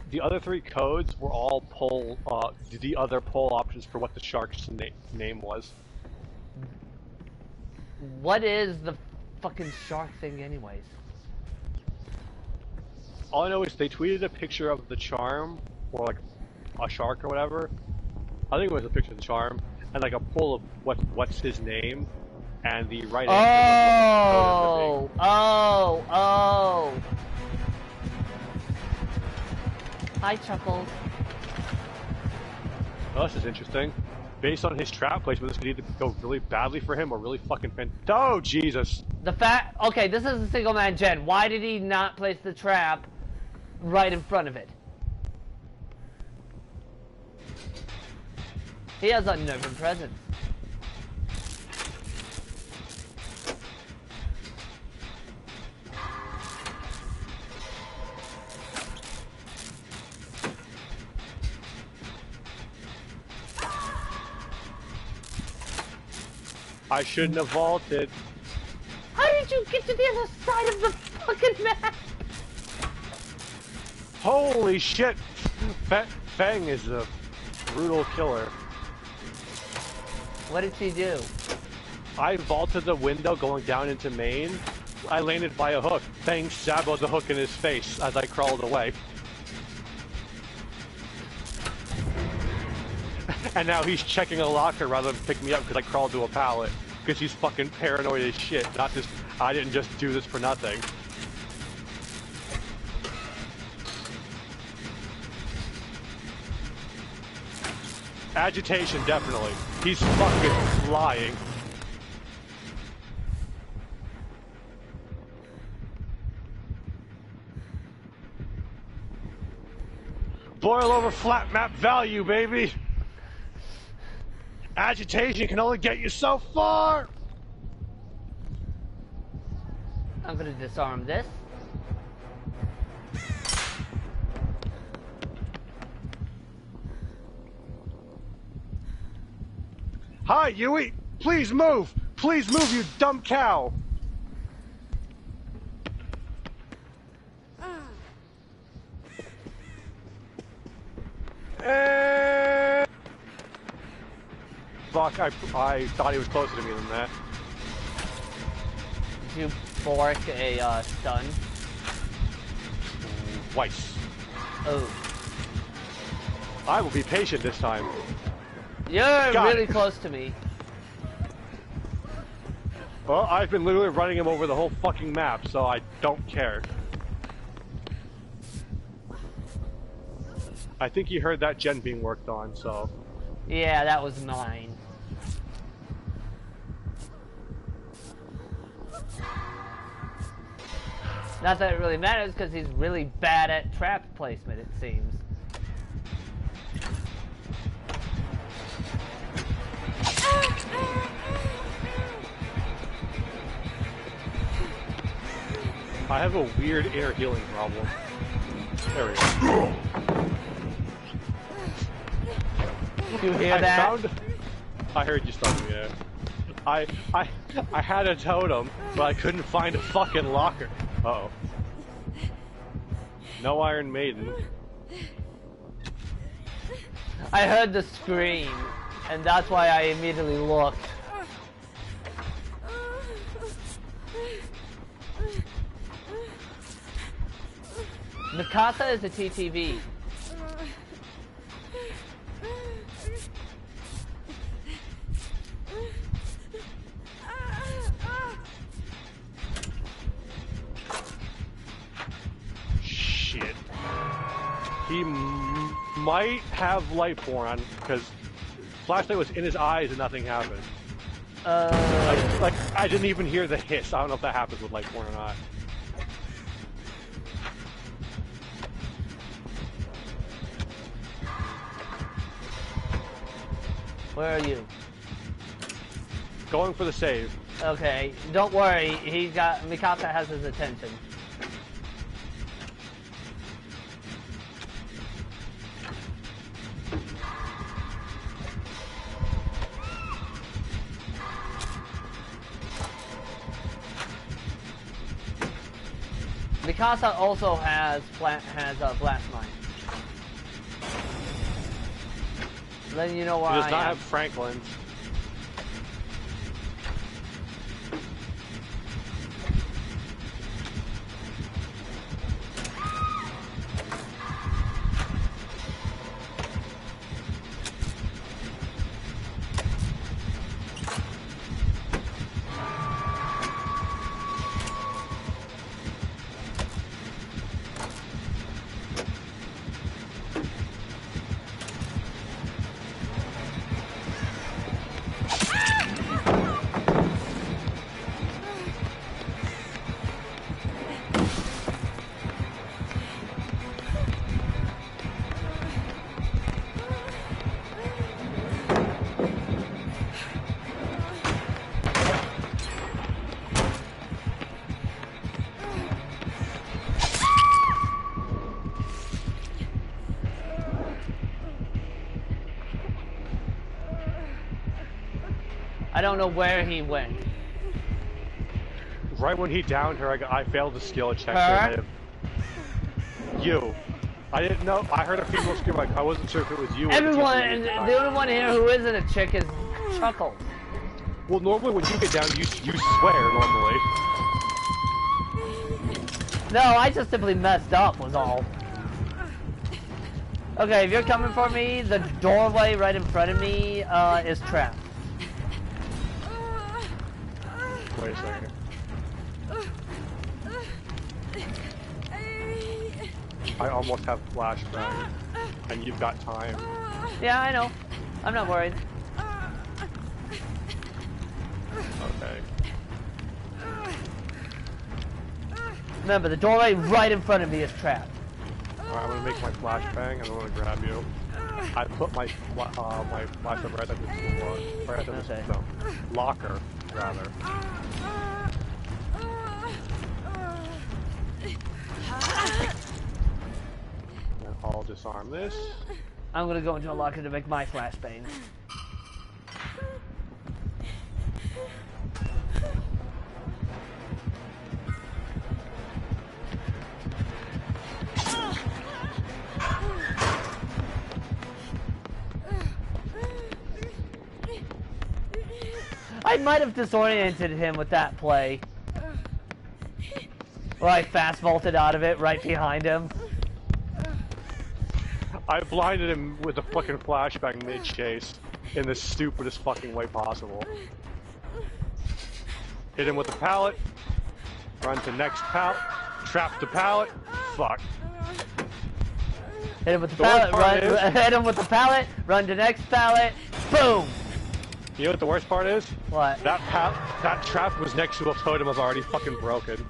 The other three codes were all the other poll options for what the shark's name was. What is the fucking shark thing anyways? All I know is they tweeted a picture of the charm, or like a shark or whatever. I think it was a picture of the charm, and like a poll of what's his name, and the right answer was what the code Oh! Hi, Chuckles. Well, this is interesting. Based on his trap placement, this could either go really badly for him or really fucking Oh, Jesus! Okay, this is a single man gen. Why did he not place the trap right in front of it? He has unnerving presence. I shouldn't have vaulted. How did you get to the other side of the fucking map? Holy shit! Fang is a brutal killer. What did she do? I vaulted the window going down into Maine. I landed by a hook. Fang sabotaged the hook in his face as I crawled away. And now he's checking a locker rather than pick me up because I crawled to a pallet. Because he's fucking paranoid as shit. Not just, I didn't just do this for nothing. Agitation, definitely. He's fucking flying. Boil over flat map value, baby! Agitation can only get you so far! I'm gonna disarm this. Hi, Yui! Please move! Please move, you dumb cow! Fuck, I thought he was closer to me than that. Did you fork a stun? Twice. Oh. I will be patient this time. You're really close to me. Well, I've been literally running him over the whole fucking map, so I don't care. I think he heard that gen being worked on, so... Yeah, that was mine. Not that it really matters, because he's really bad at trap placement, it seems. I have a weird air healing problem. There we go. You hear that? I heard you stopping, yeah. I had a totem, but I couldn't find a fucking locker. Uh-oh. No Iron Maiden. I heard the scream, and that's why I immediately looked. Mikasa is a TTV. Shit. He might have Lightborn, because flashlight was in his eyes and nothing happened. Like, I didn't even hear the hiss. I don't know if that happens with Lightborn or not. Where are you? Going for the save. Okay, don't worry. Mikasa has his attention. Mikasa also has a blast mine. Letting you know where I am. He does not have Franklin's. don't know where he went. Right when he downed her, I failed the skill check. Her? You. I didn't know. I heard a female scream. Like I wasn't sure if it was you. Everyone, and the only one here who isn't a chick is Chuckles. Well, normally when you get down, you swear normally. No, I just simply messed up was all. Okay, if you're coming for me, the doorway right in front of me is trapped. Wait a second. I almost have flashbang, and you've got time. Yeah, I know. I'm not worried. Okay. Remember, the doorway right in front of me is trapped. Alright, I'm gonna make my flashbang, and I'm gonna grab you. I put my flashbang right at this door, right at this locker, rather. And I'll disarm this. I'm gonna go into a locker to make my flashbang. I might have disoriented him with that play. Or I fast vaulted out of it right behind him. I blinded him with a fucking flashbang mid-chase in the stupidest fucking way possible. Hit him with the pallet, run to next pallet, trap the pallet, fuck. Hit him with the pallet, hit him with the pallet, run to next pallet, boom! You know what the worst part is? What? That trap was next to a totem was already fucking broken.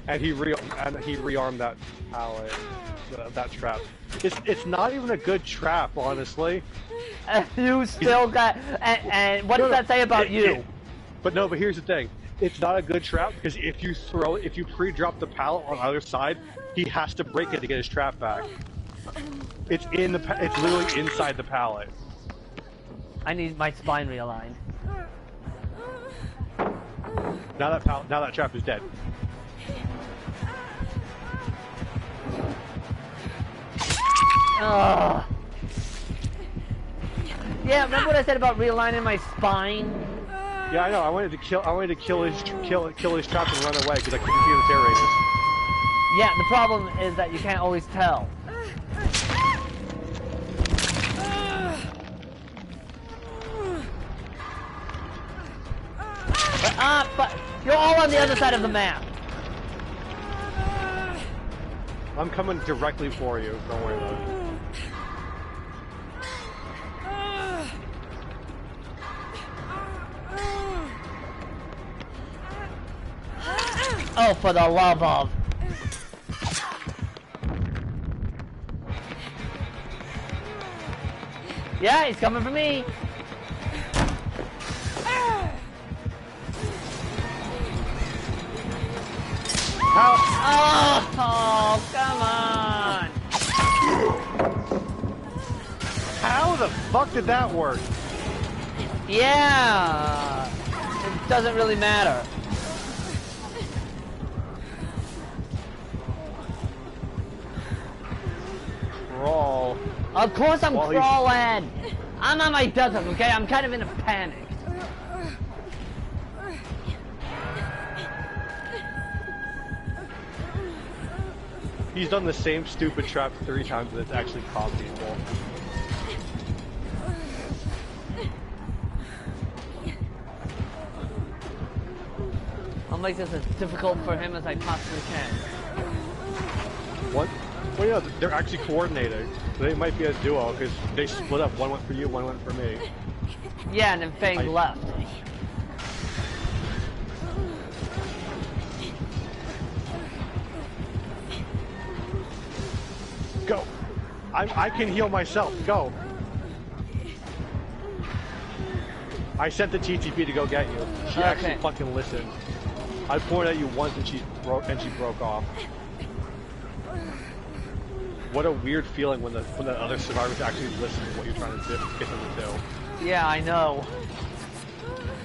And he rearmed that pallet, that trap. It's not even a good trap, honestly. You still got, and what does that say about you? But here's the thing. It's not a good trap because if you pre-drop the pallet on either side, he has to break it to get his trap back. It's literally inside the pallet. I need my spine realigned. Now that trap is dead. Ugh. Yeah, remember what I said about realigning my spine? Yeah, I know. I wanted to kill his trap and run away because I couldn't hear the tear radius. Yeah, the problem is that you can't always tell. But you're all on the other side of the map. I'm coming directly for you. Don't worry about it. Oh, for the love of. Yeah, he's coming for me. Oh, come on! How the fuck did that work? Yeah, it doesn't really matter. Crawl. Of course I'm crawling. I'm on my desert, okay? I'm kind of in a panic. He's done the same stupid trap 3 times and it's actually caught people. I'll make this as difficult for him as I possibly can. What? Well, yeah, they're actually coordinating. They might be a duo because they split up. One went for you, one went for me. Yeah, and then Fang left. Go. I can heal myself. Go. I sent the TTP to go get you. She actually fucking listened. I pointed at you once and she broke off. What a weird feeling when the other survivors actually listen to what you're trying to get them to do. Yeah, I know.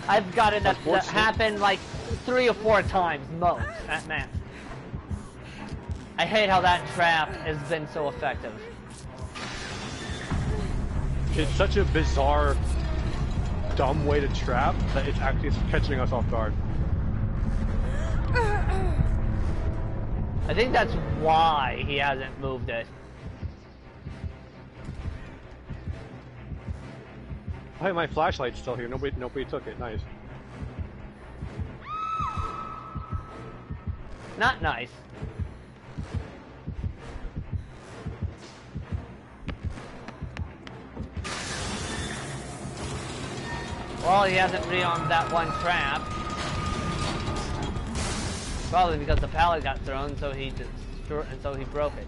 I've gotten that happen like 3 or 4 times most at max. I hate how that trap has been so effective. It's such a bizarre, dumb way to trap that it's actually catching us off guard. I think that's why he hasn't moved it. Hey, my flashlight's still here. Nobody took it. Nice. Not nice. Well, he hasn't rearmed that one trap. Probably because the pallet got thrown, so he broke it.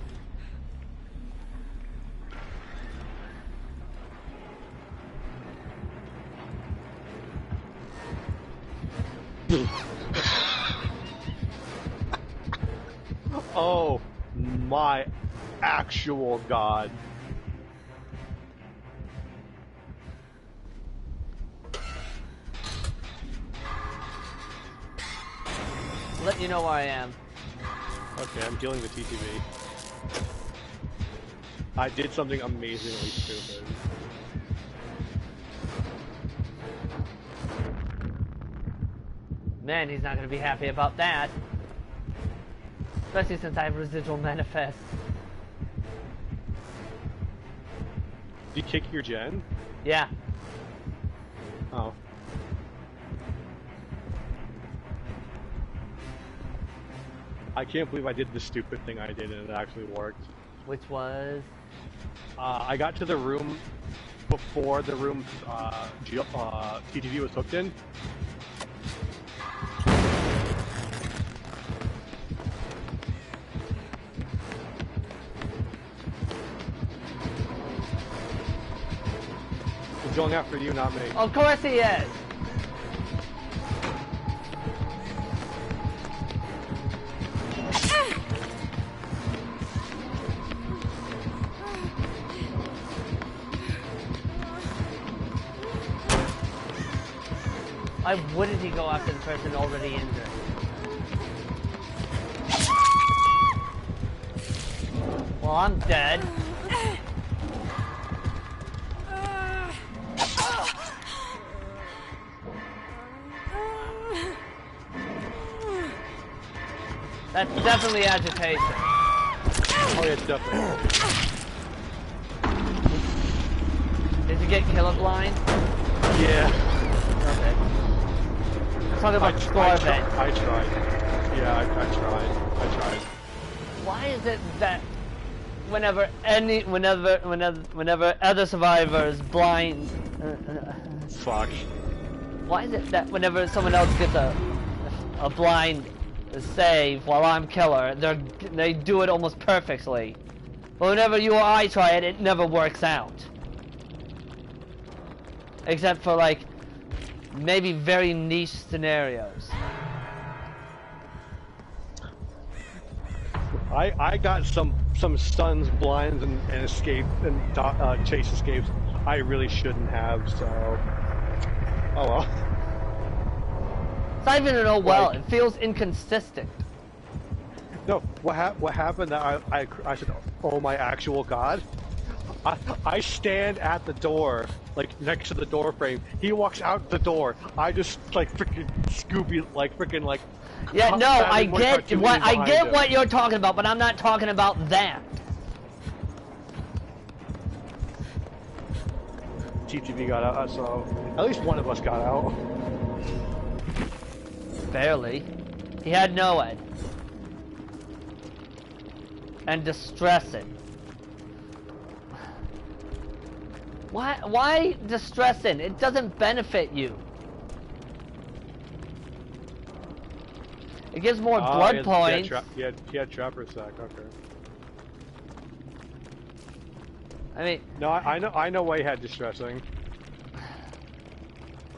Oh my actual god. Let you know where I am. Okay, I'm killing the TTV. I did something amazingly stupid. Man, he's not going to be happy about that. Especially since I have residual manifest. Did you kick your gen? Yeah. Oh. I can't believe I did the stupid thing I did and it actually worked. Which was? I got to the room before the room TTV was hooked in. He's going after you, not me. Of course he is! Why wouldn't he go after the person already injured? Well, I'm dead. That's definitely agitation. Oh yeah, definitely. Did you get colorblind? Yeah. Okay. Talk about Scorpion. I tried. Yeah, I tried. Why is it that whenever other survivors blind? Fuck. Why is it that whenever someone else gets a blind save while I'm killer, they do it almost perfectly, but whenever you or I try it, it never works out. Except for like maybe very niche scenarios. I got some stuns, blinds, and escape and chase escapes. I really shouldn't have. So, oh well. It's not even an oh well. It feels inconsistent. No, what happened? That I said, oh my actual god. I stand at the door, like next to the door frame. He walks out the door. I just like freaking Scooby, like freaking like. Yeah, no, I get what you're talking about, but I'm not talking about that. TTV got out, so at least one of us got out. Barely. He had NOED. And distressing. Why distressing? It doesn't benefit you. It gives more blood points. He had Trapper Sack, okay. I mean... No, I know why he had distressing.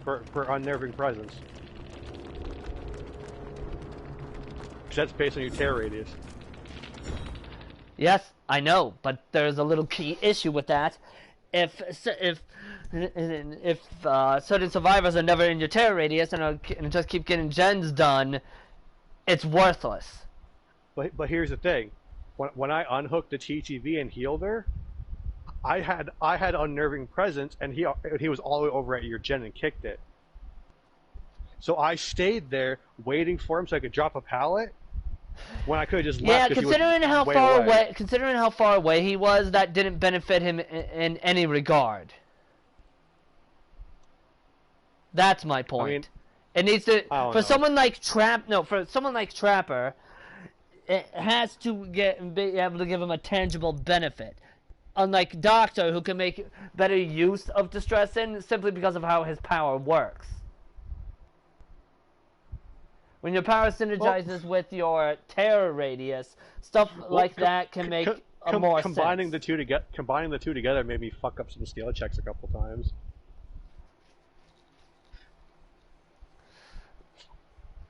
For unnerving presence. Because that's based on your tear radius. Yes, I know, but there's a little key issue with that. If if certain survivors are never in your terror radius and just keep getting gens done, it's worthless. But here's the thing, when I unhooked the TTV and healed her, I had unnerving presence, and he was all the way over at your gen and kicked it. So I stayed there waiting for him so I could drop a pallet. When I could have just left. Yeah, considering how far away he was, that didn't benefit him in any regard. That's my point. I mean, it needs to for someone like Trapper, it has to be able to give him a tangible benefit. Unlike Doctor, who can make better use of Distressing simply because of how his power works. When your power synergizes with your terror radius, stuff like that can make more combining sense. Combining the two together made me fuck up some skill checks a couple times.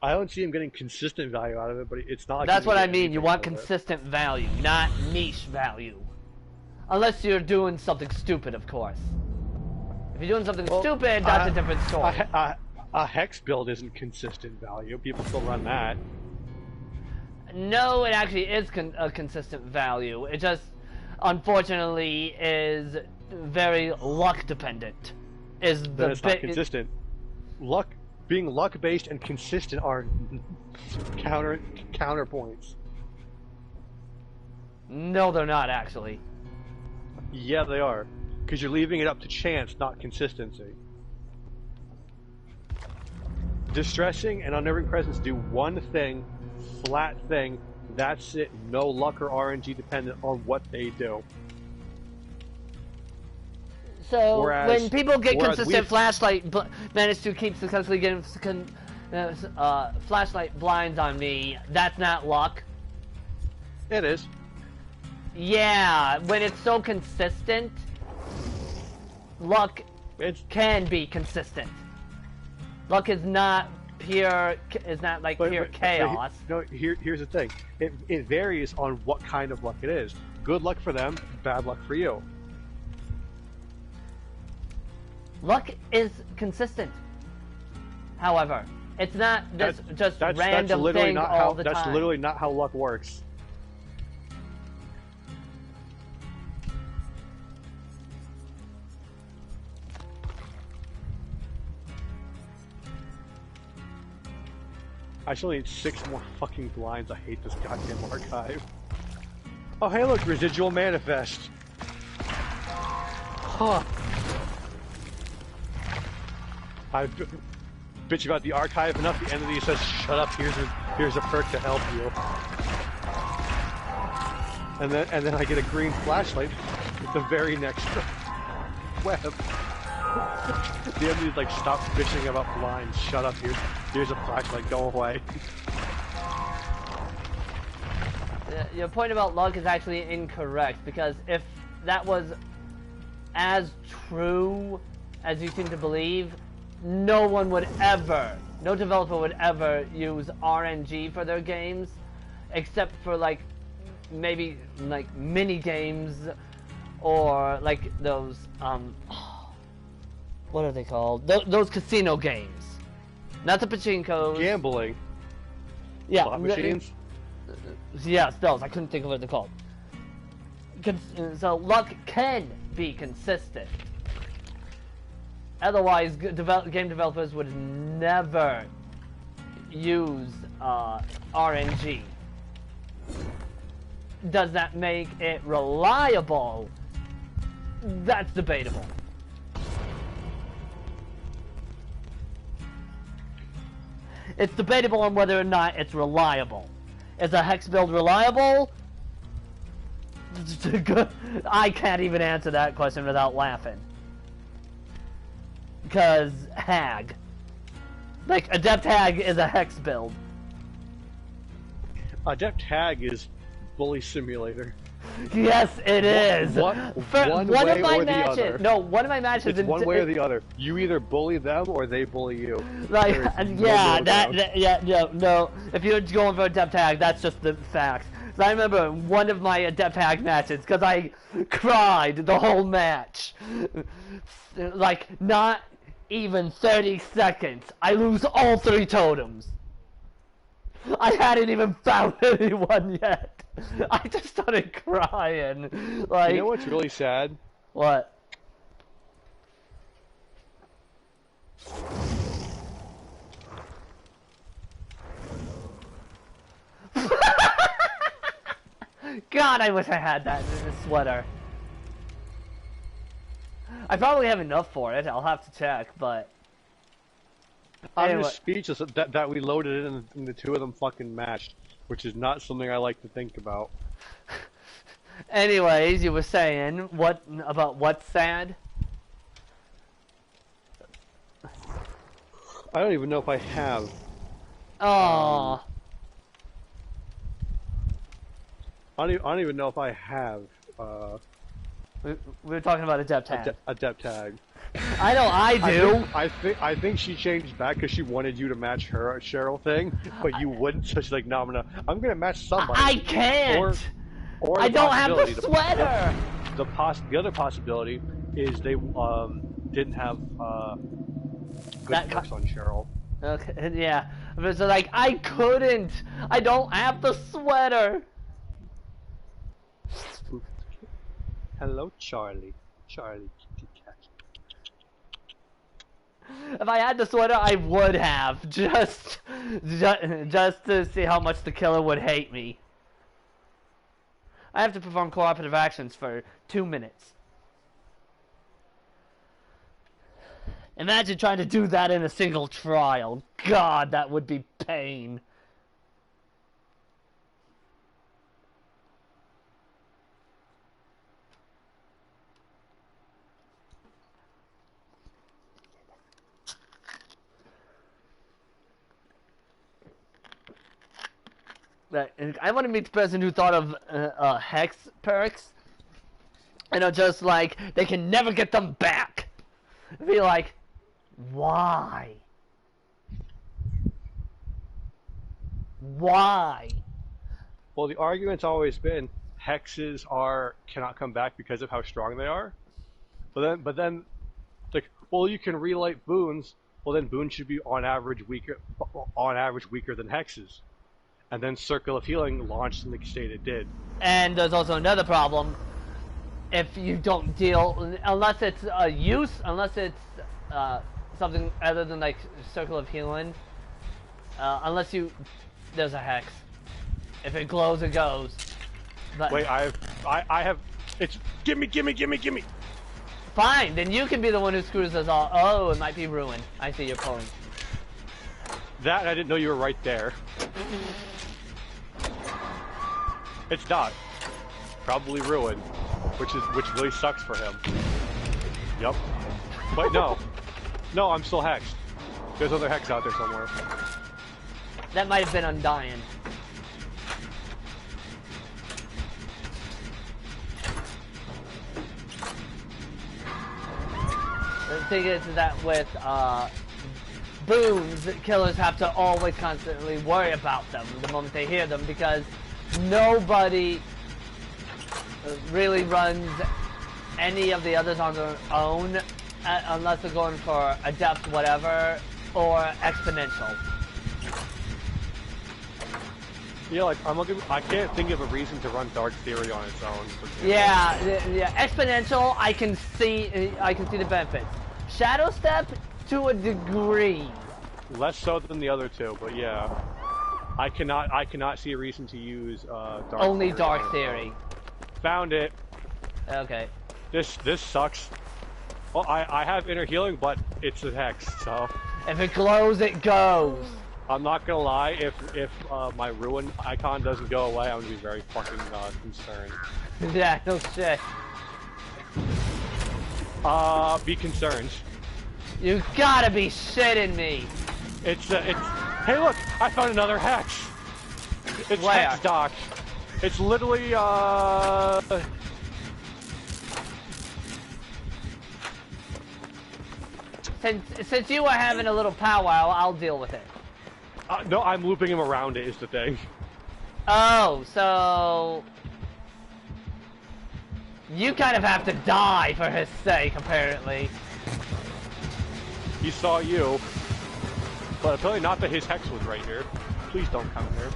I don't see him getting consistent value out of it, but it's not like that's what I mean. You want consistent value, not niche value. Unless you're doing something stupid, of course. If you're doing something stupid, that's a different story. A Hex build isn't consistent value. People still run that. No, it actually is a consistent value. It just, unfortunately, is very luck dependent. Then it's not consistent. Being luck based and consistent are counterpoints. No, they're not actually. Yeah, they are. Because you're leaving it up to chance, not consistency. Distressing and Unnerving Presence do one thing, flat thing, that's it. No luck or RNG dependent on what they do. So, when people get consistent flashlight, manage to keep successfully getting flashlight blinds on me, that's not luck? It is. Yeah, when it's so consistent, luck can be consistent. Luck is not pure, pure chaos. No, here's the thing. It varies on what kind of luck it is. Good luck for them, bad luck for you. Luck is consistent. However, it's not just random thing all the time. That's literally not how luck works. I still need 6 more fucking blinds. I hate this goddamn archive. Oh, hey, look, residual manifest. Huh. I bitch about the archive enough. The entity says, "Shut up. Here's a perk to help you." And then I get a green flashlight with the very next web. The entity's like, "Stop bitching about blinds. Shut up. Here's a flashlight. Go away." Your point about luck is actually incorrect, because if that was as true as you seem to believe, no developer would ever use RNG for their games, except for maybe mini games, or those what are they called? Those casino games, not the pachinkos. Gambling. Yeah. Slot machines. Yes, those. I couldn't think of what they're called. So luck can be consistent. Otherwise, game developers would never use RNG. Does that make it reliable? That's debatable. It's debatable on whether or not it's reliable. Is a hex build reliable? I can't even answer that question without laughing. Because Hag. Adept Hag is a hex build. Adept Hag is Bully Simulator. Yes, it is. One way or the other. No, one of my matches. It's one way or the other. You either bully them or they bully you. No. If you're going for Adept Hag, that's just the facts. So I remember one of my Adept Tag matches, because I cried the whole match. Like, not even 30 seconds. I lose all 3 totems. I hadn't even found anyone yet. I just started crying. Like, You know what's really sad? what? God, I wish I had that in a sweater. I probably have enough for it. I'll have to check, but I'm anyway. just speechless that we loaded it and the 2 of them fucking matched, which is not something I like to think about. Anyways, you were saying what about what's sad? I don't even know if I have. Oh, I don't even know if I have we were talking about Adept Tag. Adept Tag. I know I do. I think she changed back because she wanted you to match her Cheryl thing, but you wouldn't. So she's like, no, I'm gonna match somebody. I can't. Or I the don't have possibility- the sweater. The other possibility is they didn't have good That perks on Cheryl. Okay, yeah. But so like I couldn't. I don't have the sweater. Hello, Charlie. Charlie, kitty cat. If I had the sweater, I would have just to see how much the killer would hate me. I have to perform cooperative actions for 2 minutes. Imagine trying to do that in a single trial. God, that would be pain. I want to meet the person who thought of hex perks. Just like, they can never get them back. Be like, why? Why? Well, the argument's always been hexes cannot come back because of how strong they are. But then, like, well, you can relight boons. Well, then boons should be on average weaker than hexes. And then Circle of Healing launched in the state it did. And there's also another problem. If you don't deal, unless it's something other than like Circle of Healing, there's a hex. If it glows, it goes. But Wait, I have, it's, gimme. fine, then you can be the one who screws us all. Oh, it might be ruined. I see your point. That, I didn't know you were right there. It's not. Probably ruined, which really sucks for him. Yep. But no, I'm still hexed. There's other hex out there somewhere. That might have been Undying. The thing is that with boons, killers have to always constantly worry about them the moment they hear them, because nobody really runs any of the others on their own unless they're going for Adept whatever or Exponential. Yeah, like I can't think of a reason to run Dark Theory on its own. For example. Yeah, Exponential I can see the benefits. Shadow Step to a degree. Less so than the other two, but yeah. I cannot see a reason to use Dark Only Theory Dark on its Theory. own. Found it. Okay. This sucks. Well, I have Inner Healing, but it's a hex, so If it glows, it goes. I'm not gonna lie. If my ruin icon doesn't go away, I'm gonna be very fucking concerned. Yeah, no shit. Be concerned. You gotta be shitting me. It's hey look, I found another hex. It's Where? Hex Doc. It's literally Since you are having a little powwow, I'll deal with it. no, I'm looping him around it is the thing. Oh, so you kind of have to die for his sake, apparently. He saw you, but apparently not that his hex was right here. Please don't come here.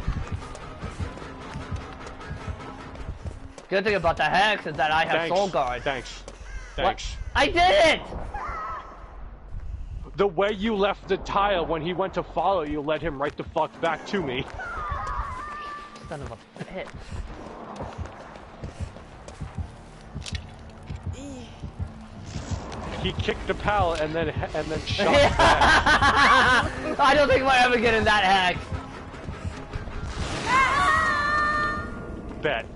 Good thing about the hex is that I have soul guard. Thanks. What? I did it! The way you left the tile when he went to follow you led him right the fuck back to me. Son of a bitch. He kicked the pallet and then shot the hex. I don't think we're ever getting that hex. Bet.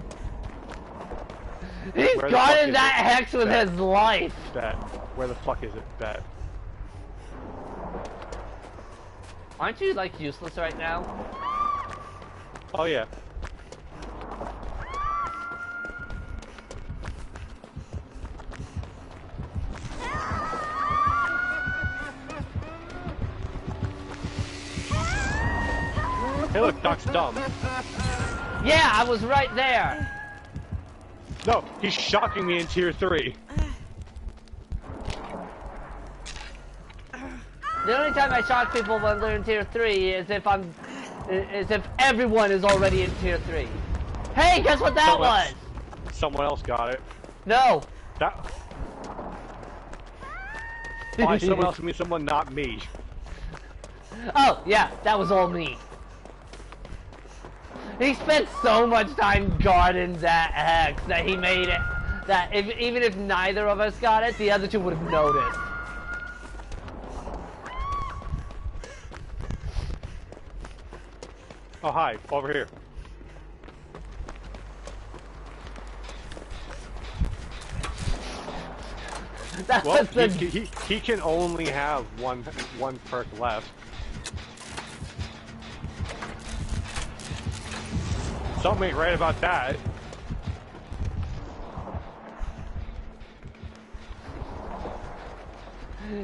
He's guarding that hex with his life. Bet. Where the fuck is it? Bet. Aren't you, like, useless right now? Oh, yeah. Hey, look, Doc's dumb. Yeah, I was right there. No, he's shocking me in tier 3. The only time I shock people when they're in tier 3 is if everyone is already in tier 3. Hey, guess what that was? Someone else got it. No. That. By someone else, I mean someone not me. Oh, yeah, that was all me. He spent so much time guarding that hex that he made it. That even if neither of us got it, the other two would have noticed. Oh, hi. Over here. That Well, was the... he can only have one perk left. Something ain't right about that.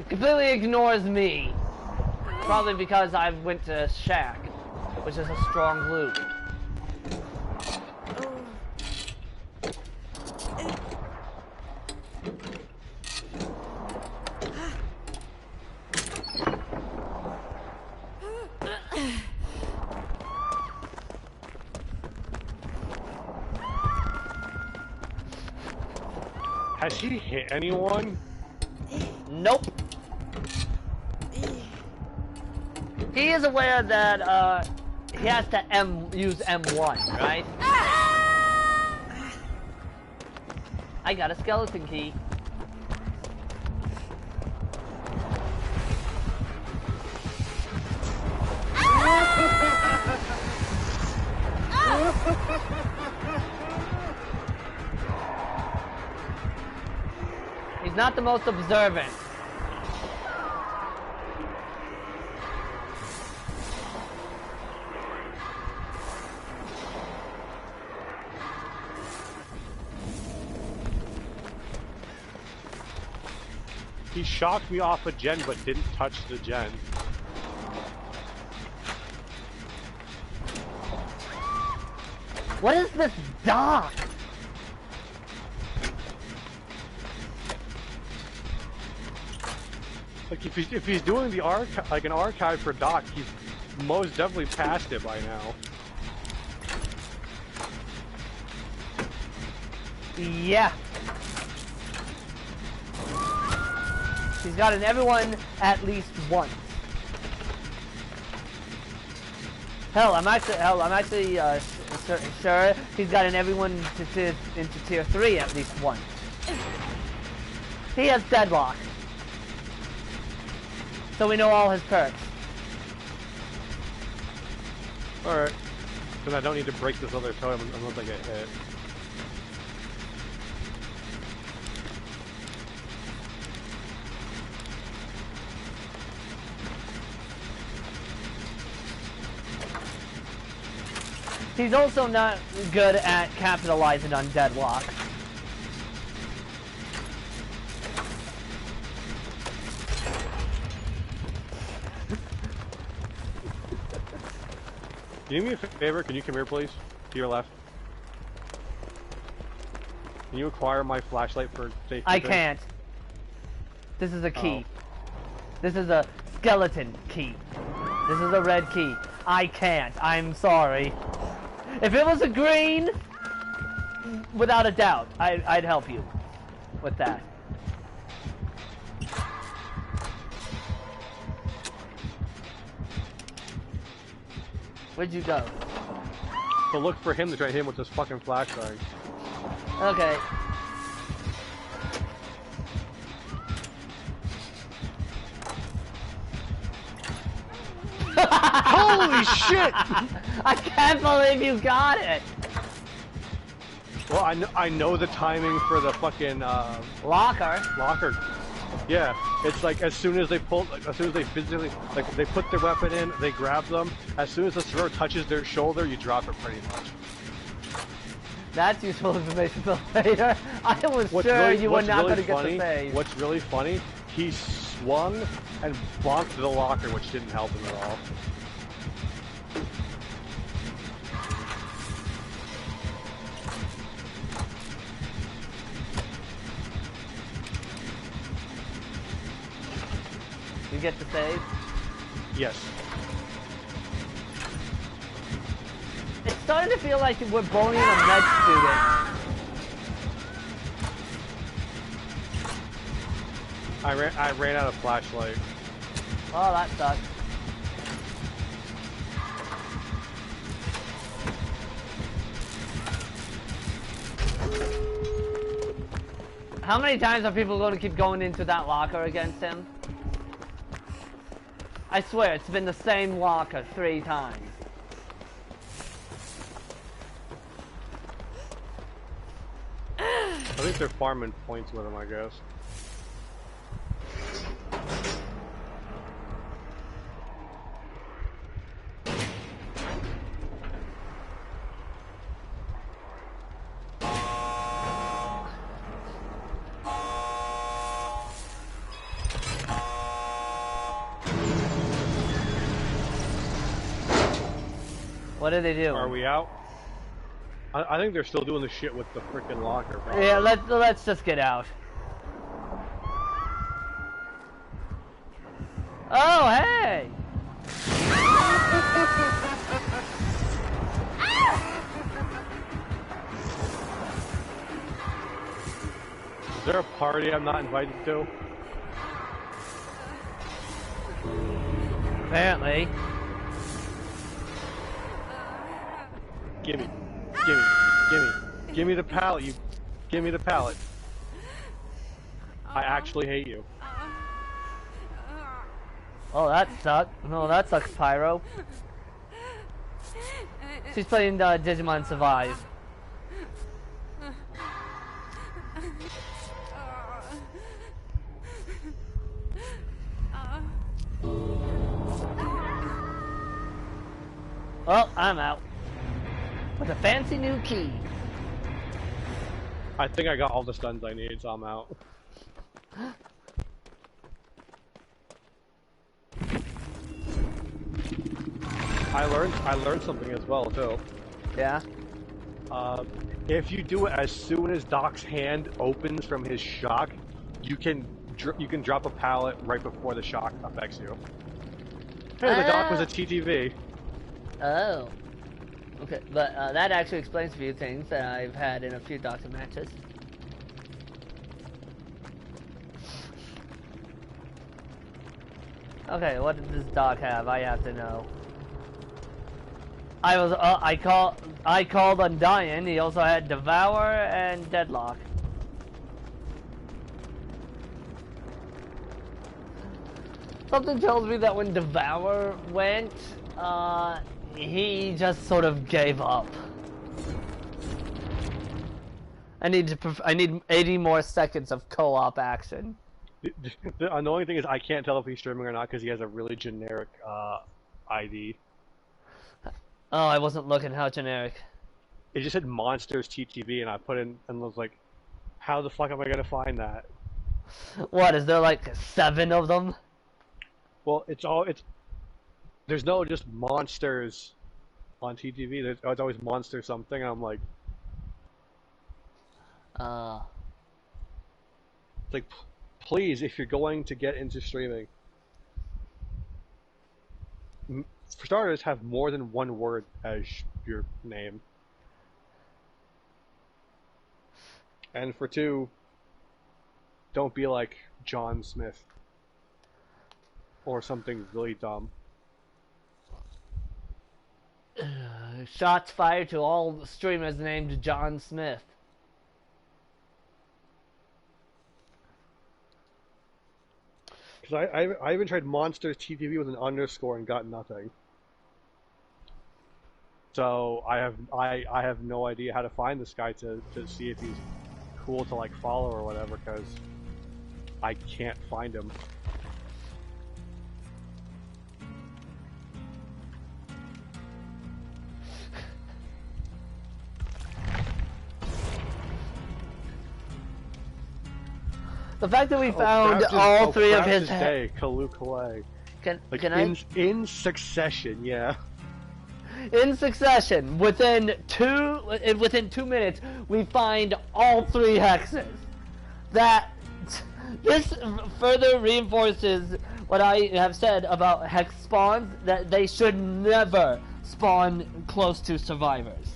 Completely ignores me. Probably because I went to Shack, which is a strong loot. Has he hit anyone? Nope. He is aware that he has to use M1, right? I got a skeleton key. He's not the most observant. He shocked me off a gen but didn't touch the gen. What is this dock? Like if he's doing the an archive for Doc, he's most definitely passed it by now. Yeah. He's gotten everyone at least once. Hell, I'm actually sure he's gotten everyone into tier 3 at least once. He has Deadlock. So we know all his perks. Alright. Because I don't need to break this other totem unless I get hit. He's also not good at capitalizing on Deadlock. Can you do me a favor? Can you come here, please? To your left. Can you acquire my flashlight for safety? I can't. This is a key. This is a skeleton key. This is a red key. I can't. I'm sorry. If it was a green, without a doubt, I'd help you with that. Where'd you go? So look for him to try to hit him with this fucking flashlight. Okay. Holy shit! I can't believe you got it! Well, I know the timing for the fucking Locker? locker. Yeah, it's like as soon as they pull, like, as soon as they physically, like they put their weapon in, they grab them. As soon as the throw touches their shoulder, you drop it pretty much. That's useful information for later. I was sure you were not going to get the save. What's really funny, he swung and bonked the locker, which didn't help him at all. You get the save? Yes. It's starting to feel like we're bullying a med student. I ran out of flashlight. Oh, that sucks. How many times are people going to keep going into that locker against him? I swear, it's been the same locker 3 times. I think they're farming points with him, I guess. What do they do? Are we out? I think they're still doing the shit with the freaking locker, bro. Yeah, let's just get out. Oh, hey! Is there a party I'm not invited to? Apparently. Gimme the pallet, you. Give me the pallet. I actually hate you. Oh, that sucks. No, that sucks, Pyro. She's playing Digimon Survive. Well, I'm out. With a fancy new key. I think I got all the stuns I need, so I'm out. I learned something as well too. Yeah. If you do it as soon as Doc's hand opens from his shock, you can drop a pallet right before the shock affects you. Hey, the Doc was a TTV. Oh. Okay, but that actually explains a few things that I've had in a few Doctor matches. Okay, what did this Doc have? I have to know. I called Undying. He also had Devour and Deadlock. Something tells me that when Devour went, he just sort of gave up. I need 80 more seconds of co-op action. The annoying thing is I can't tell if he's streaming or not because he has a really generic ID. Oh, I wasn't looking. How generic. It just said Monsters TTV, and I put in and was like, how the fuck am I gonna find that? What, is there like 7 of them? Well, there's no just Monsters on TTV. It's always Monster something. And I'm like, like, please, if you're going to get into streaming, for starters, have more than one word as your name. And for two, don't be like John Smith. Or something really dumb. Shots fired to all streamers named John Smith. Because I even tried Monsters TTV with an underscore and got nothing. So I have no idea how to find this guy to see if he's cool to like follow or whatever, because I can't find him. The fact that we found all three of his day, Kalu Kalay. In succession, yeah. In succession, within 2 minutes, we find all 3 hexes. This further reinforces what I have said about hex spawns, that they should never spawn close to survivors.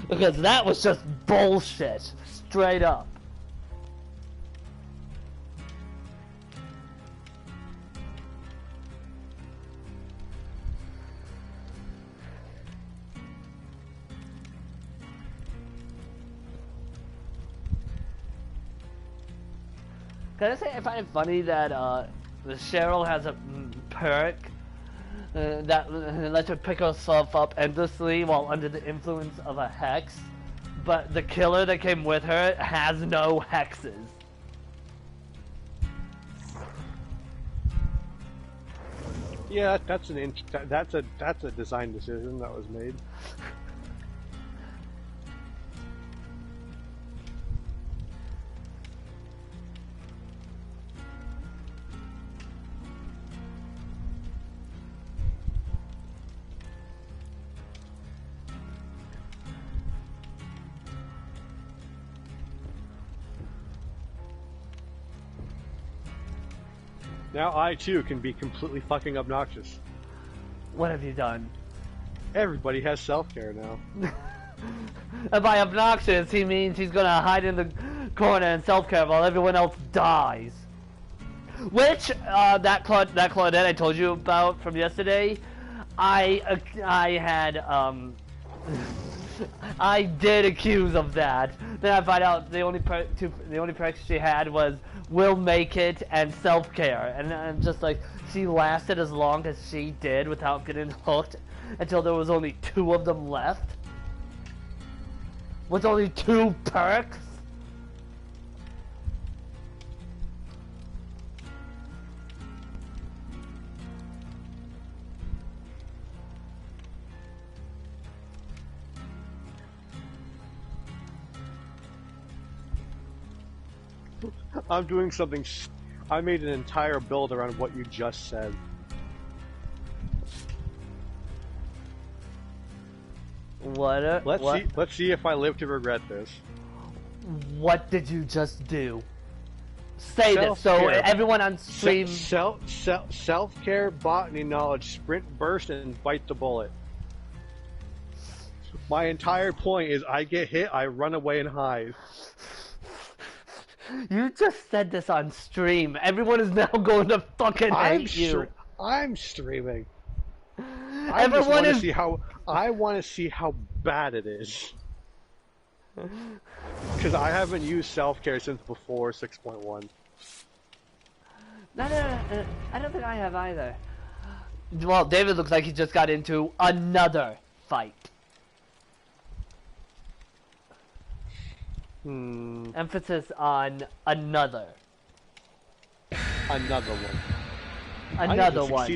Because that was just bullshit, straight up. Can I say I find it funny that Cheryl has a perk that lets her pick herself up endlessly while under the influence of a hex, but the killer that came with her has no hexes. Yeah, that's a design decision that was made. Now I too can be completely fucking obnoxious. What have you done? Everybody has self-care now. And by obnoxious, he means he's gonna hide in the corner and self-care while everyone else dies. Which, that Claudette I told you about from yesterday, I did accuse of that. Then I find out the only perks she had was will make it and self-care, and I'm just like, she lasted as long as she did without getting hooked until there was only 2 of them left. With only 2 perks. I'm doing something. I made an entire build around what you just said. Let's see if I live to regret this. What did you just do? Say this so everyone on stream. Self-care, botany knowledge, sprint, burst, and bite the bullet. My entire point is I get hit, I run away and hide. You just said this on stream. Everyone is now going to fucking hate you. I'm streaming. I want to see how bad it is. Because I haven't used self-care since before 6.1. No, I don't think I have either. Well, David looks like he just got into another fight. Emphasis on another. Another one. Another one.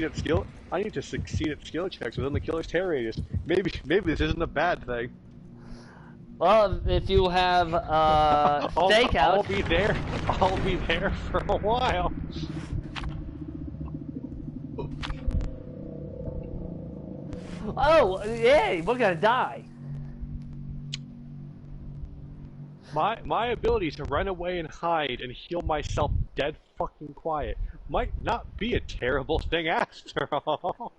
I need to succeed at skill checks within the killer's terror radius. Maybe this isn't a bad thing. Well, if you have stakeout, I'll be there for a while. Oh, yeah, we're gonna die. My ability to run away and hide and heal myself dead fucking quiet might not be a terrible thing after all.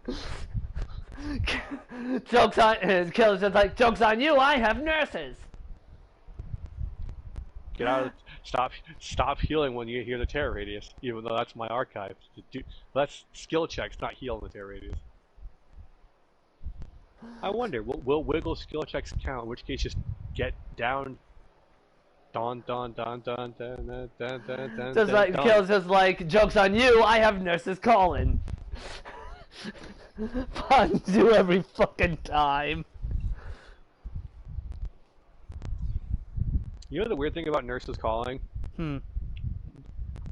Joke's on his killer's just like, joke's on you, I have nurses. Get out of stop healing when you hear the terror radius, even though that's my archive. That's skill checks, not heal in the terror radius. I wonder, will wiggle skill checks count? In which case, just get down. Don don don don don don don don don. Just like kills, just like, joke's on you, I have nurses calling. Puns you every fucking time. You know the weird thing about nurses calling?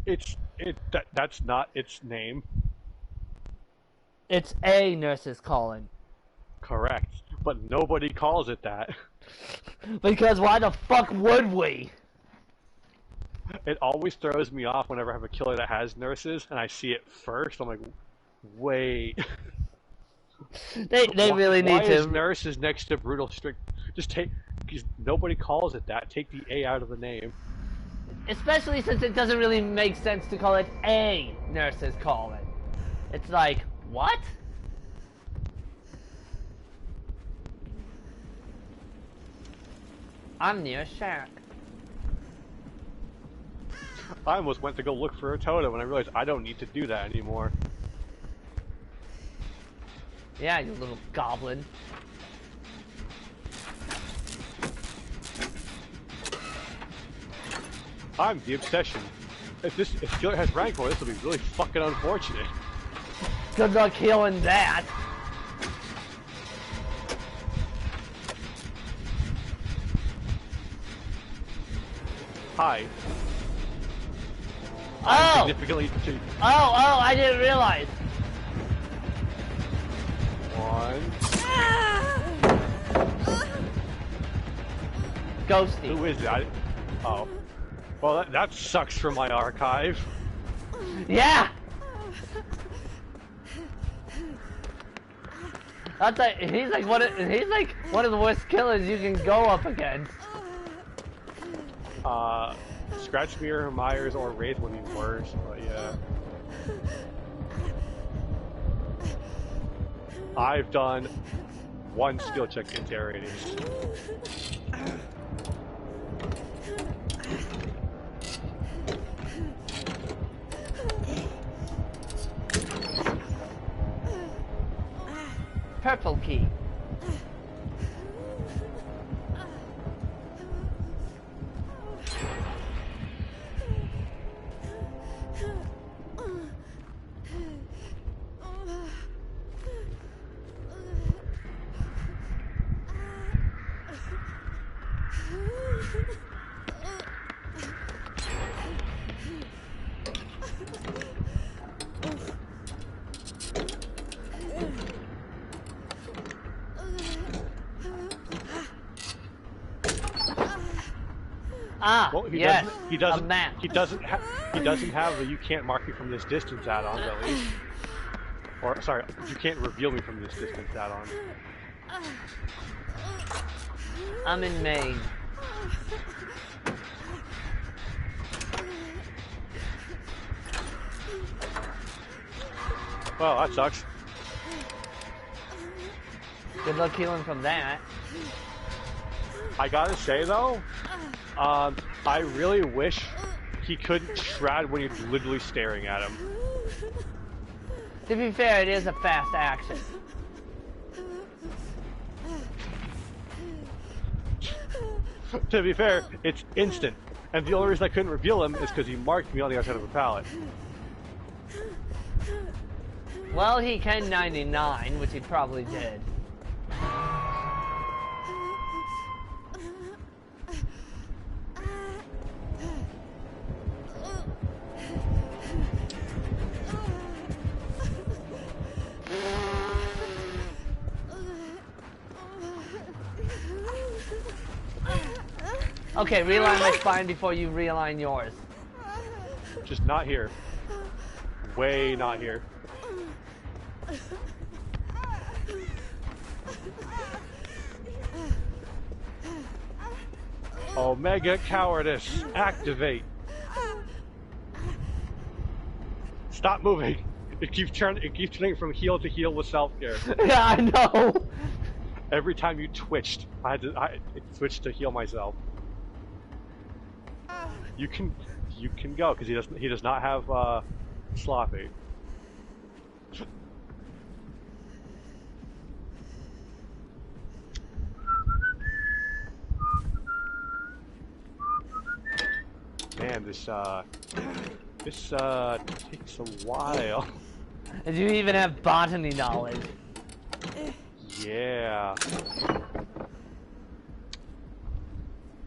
That's not its name. It's a nurses calling. Correct, but nobody calls it that. Because why the fuck would we? It always throws me off whenever I have a killer that has nurses and I see it first. I'm like, wait. They really need why to. Is nurses next to brutal strict? Just take. Because nobody calls it that. Take the A out of the name. Especially since it doesn't really make sense to call it a nurses calling. It's like, what? I'm near a shack. I almost went to go look for a totem and I realized I don't need to do that anymore. Yeah, you little goblin. I'm the obsession. If killer has Rancor, this will be really fucking unfortunate. Good luck healing that. Hi. Oh! Significantly. Oh, I didn't realize. One. Ghosty. Who is it? Oh. Well, that sucks for my archive. Yeah! That's like, he's like one of the worst killers you can go up against. Scratchmere, Myers, or Wraith would be worse, but yeah. I've done one skill check in terror radius. Purple key. Ah, well, yes, he doesn't, a map. He doesn't have the "you can't mark me from this distance" add-on, at least. Or sorry, "you can't reveal me from this distance" add-on. I'm in Maine. Well, that sucks. Good luck healing from that. I gotta say though, I really wish he couldn't shroud when you're literally staring at him. To be fair, it is a fast action. To be fair, it's instant. And the only reason I couldn't reveal him is because he marked me on the outside of a pallet. Well, he can 99, which he probably did. Okay, realign my spine before you realign yours. Just not here. Way not here. Omega Cowardice, activate. Stop moving. It keeps turning from heal to heal with self-care. Yeah, I know. Every time you twitched, it switched to heal myself. You can go because he does not have sloppy. Man, this takes a while. And you even have botany knowledge. Yeah.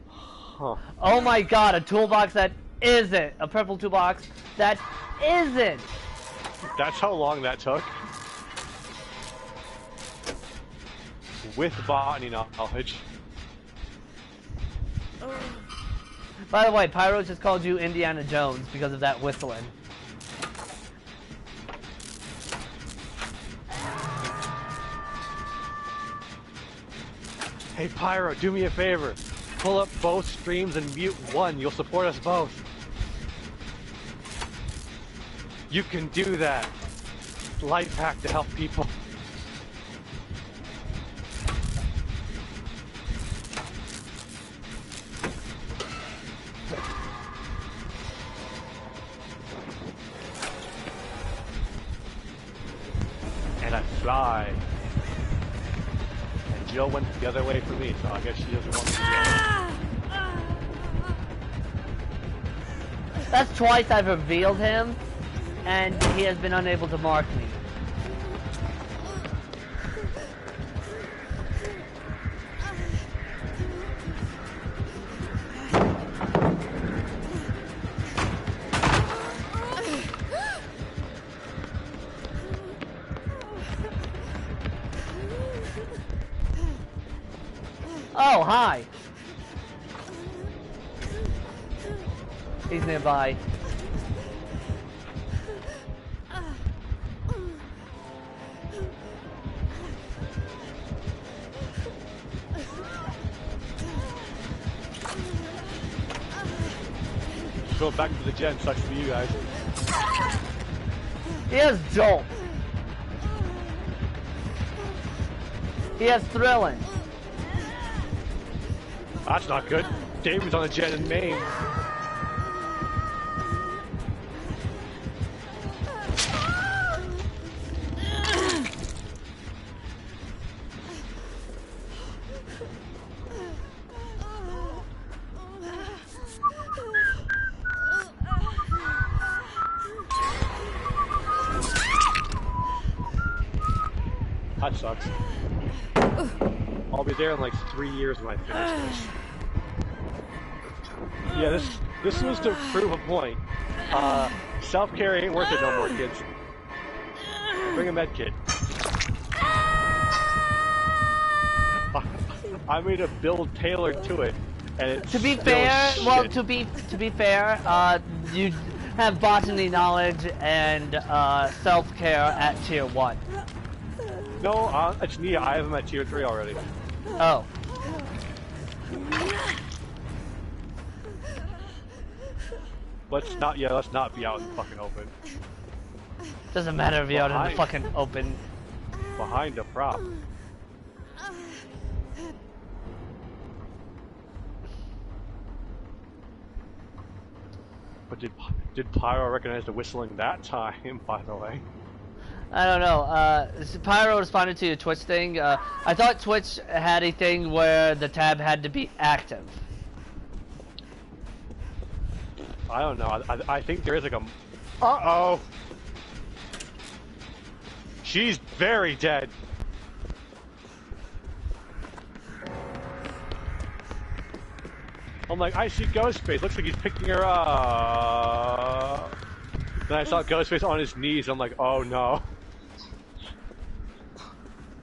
Huh. Oh my god, a toolbox that isn't! A purple toolbox that isn't! That's how long that took? With botany knowledge. By the way, Pyro just called you Indiana Jones because of that whistling. Hey Pyro, do me a favor. Pull up both streams and mute one. You'll support us both. You can do that. Life hack to help people. And I fly. And Jill went the other way for me, so I guess she doesn't want me to go. That's twice I've revealed him, and he has been unable to mark me. Oh, hi. He's nearby. Go back to the gen, sucks for you guys. He has Jolt. He has Thrilling. That's not good. David's on a jet in Maine. That sucks. I'll be there in like 3 years when I finish this. Yeah, this was to prove a point. Self-care ain't worth it no more, kids. Bring a med kit. I made a build tailored to it, and it's To be fair, well, to be fair, you have botany knowledge and self-care at tier 1. No, it's Nia. I have him at tier 3 already. Oh. Let's not be out in the fucking open. Doesn't matter if you're out in the fucking open. Behind a prop. But did Pyro recognize the whistling that time, by the way? I don't know. Pyro responded to your Twitch thing. I thought Twitch had a thing where the tab had to be active. I don't know. I think there is like a... Uh-oh! She's very dead. I'm like, I see Ghostface. Looks like he's picking her up. Then I saw Ghostface on his knees. I'm like, oh no.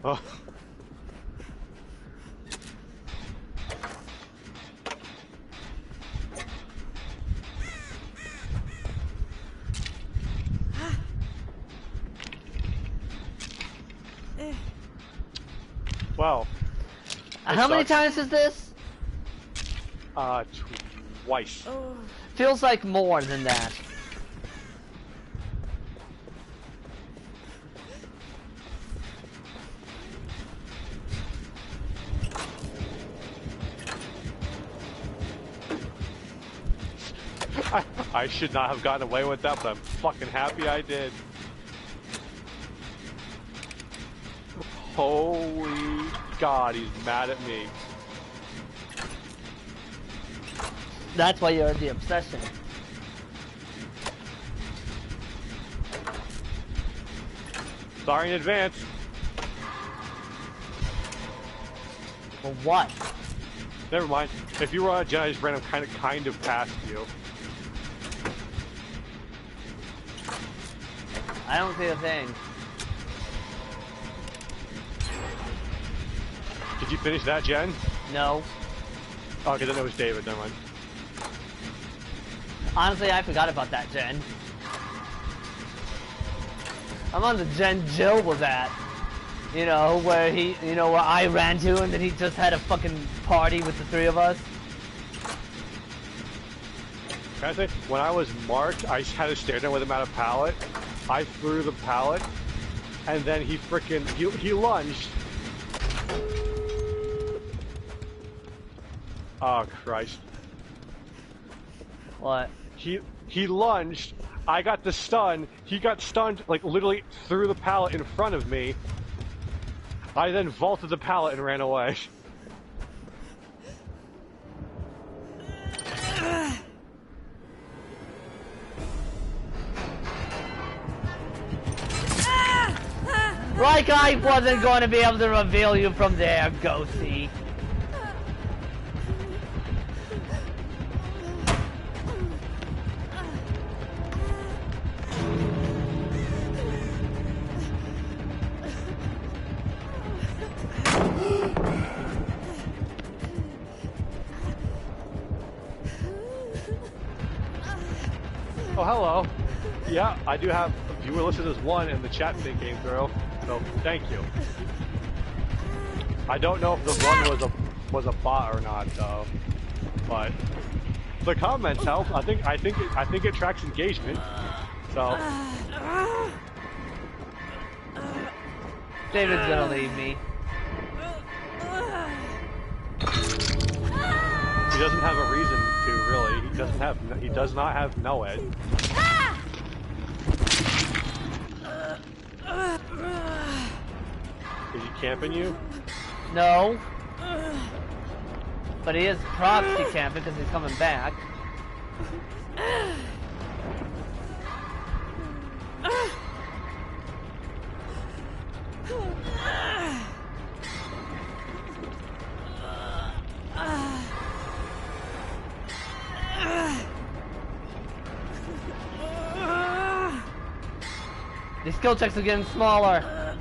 Oh. Well. How many times is this? Twice. Feels like more than that. I should not have gotten away with that, but I'm fucking happy I did. Holy God, he's mad at me. That's why you're the obsession. Sorry in advance. For what? Never mind. If you were on a jet, I just ran kind of past you. I don't see a thing. Did you finish that, Jen? No. Oh, okay, then it was David. Never mind. Honestly, I forgot about that gen. I'm on the gen Jill was at. You know, where where I ran to and then he just had a fucking party with the three of us. Can I say, when I was marked, I had to stare down with him at a pallet. I threw the pallet, and then he lunged. Oh, Christ. What? He lunged, I got the stun, he got stunned, like, literally through the pallet in front of me. I then vaulted the pallet and ran away. Like I wasn't going to be able to reveal you from there, Ghosty. Oh, hello. Yeah, I do have viewer listed as 1 and the chat thing came through, so thank you. I don't know if the 1 was a bot or not though, but the comments help. I think it tracks engagement. So David's gonna leave me. he doesn't have a reason to really. He does not have Noed. Is he camping you? No. But he is proxy camping because he's coming back. These skill checks are getting smaller.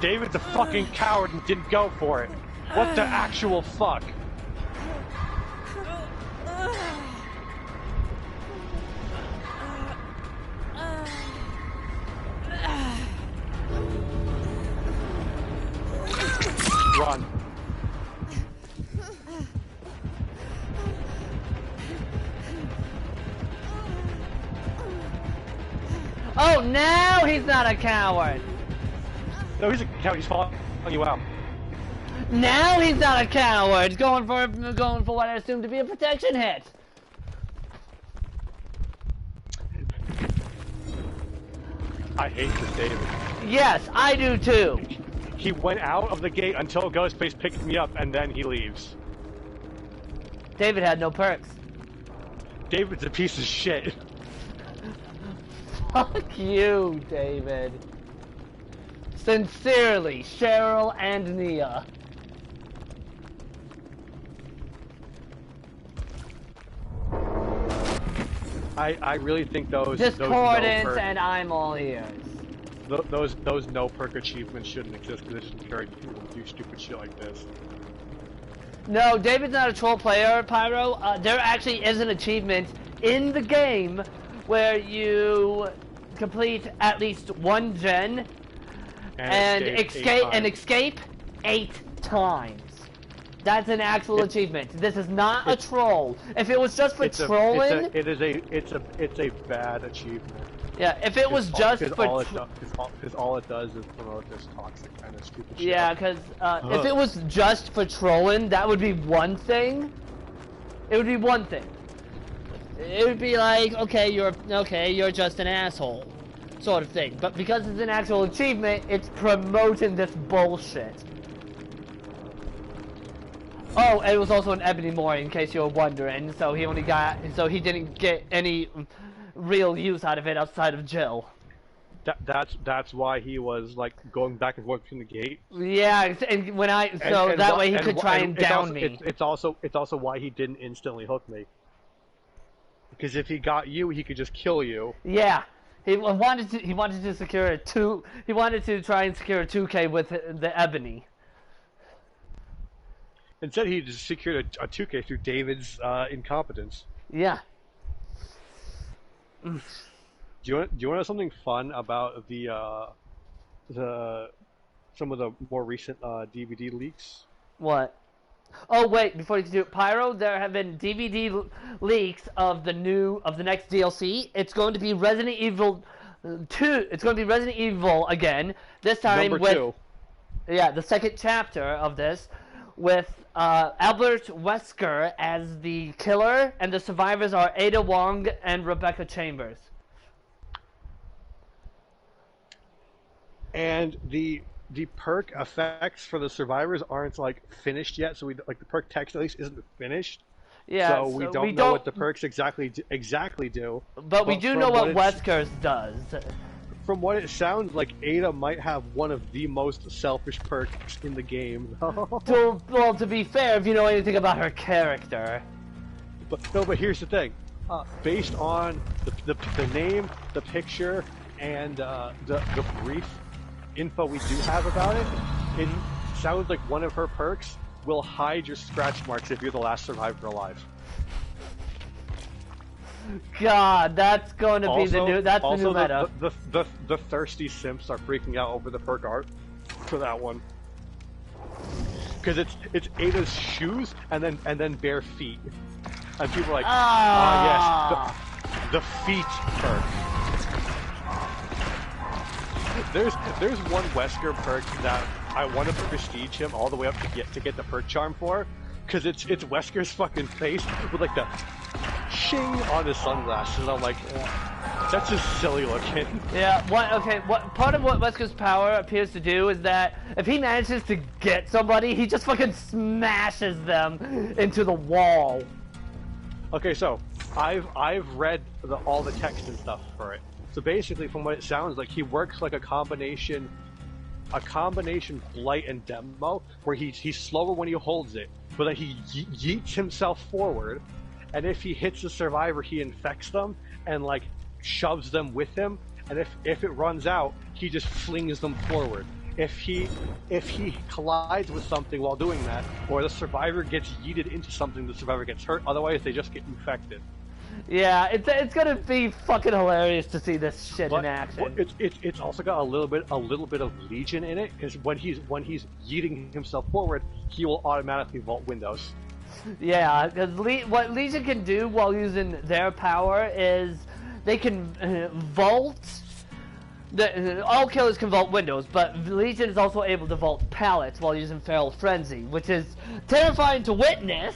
David's a fucking coward and didn't go for it. What the actual fuck? Run. Oh, now he's not a coward. No, he's a coward. He's following you out. Now he's not a coward. Going for what I assume to be a protection hit. I hate this David. Yes, I do too. He went out of the gate until Ghostface picked me up, and then he leaves. David had no perks. David's a piece of shit. Fuck you, David. Sincerely, Cheryl and Nia. I really think those Discordance no and I'm all ears. those no perk achievements shouldn't exist because it should encourage people to do stupid shit like this. No, David's not a troll player, Pyro. There actually is an achievement in the game where you complete at least one gen, And escape escape 8 times. That's an actual achievement. This is not a troll. If it was just for trolling, it's a bad achievement. Yeah, if it was just for because all it does is promote this toxic kind of stupid shit. Yeah, because if it was just for trolling, that would be one thing. It would be one thing. It would be like, okay, you're just an asshole, sort of thing. But because it's an actual achievement, it's promoting this bullshit. Oh, and it was also an Ebony Mori, in case you were wondering. So he didn't get any real use out of it outside of Jill. That's why he was like going back and forth between the gate. Yeah, and that way he could try and down me. It's also why he didn't instantly hook me. Because if he got you, he could just kill you. Yeah, he wanted to secure a 2. He wanted to try and secure a 2K with the Ebony. Instead, he just secured a 2K through David's incompetence. Yeah. Do you want to know something fun about some of the more recent DVD leaks? What? Oh wait, before you do it, Pyro, there have been DVD leaks of the next DLC. It's going to be Resident Evil 2. It's going to be Resident Evil again. This time Number 2. Yeah, the second chapter of this, with Albert Wesker as the killer, and the survivors are Ada Wong and Rebecca Chambers. And the perk effects for the survivors aren't like finished yet, so the perk text at least isn't finished. Yeah, so we don't know what the perks exactly do. But we do know what Wesker's does. From what it sounds like, Ada might have one of the most selfish perks in the game. Well, to be fair, if you know anything about her character. But here's the thing. Based on the name, the picture, and the brief info we do have about it, it sounds like one of her perks will hide your scratch marks if you're the last survivor alive. God, that's going to be the new. That's the new meta. The thirsty simps are freaking out over the perk art for that one, because it's Ada's shoes and then bare feet, and people are like, yes, the feet perk. There's one Wesker perk that I want to prestige him all the way up to get the perk charm for, because it's Wesker's fucking face with like the shing on his sunglasses, and I'm like, that's just silly looking. Yeah. What part of what Wesker's power appears to do is that if he manages to get somebody, he just fucking smashes them into the wall. Okay, so I've read all the text and stuff for it. So basically, from what it sounds like, he works like a combination Blight and Demo, where he's slower when he holds it, but then he yeets himself forward, and if he hits the survivor, he infects them and like shoves them with him, and if it runs out, he just flings them forward. If he collides with something while doing that, or the survivor gets yeeted into something, the survivor gets hurt. Otherwise, they just get infected. Yeah, it's gonna be fucking hilarious to see this shit in action. It's also got a little bit of Legion in it, because when he's yeeting himself forward, he will automatically vault windows. Yeah, because what Legion can do while using their power is they can vault. All killers can vault windows, but Legion is also able to vault pallets while using Feral Frenzy, which is terrifying to witness.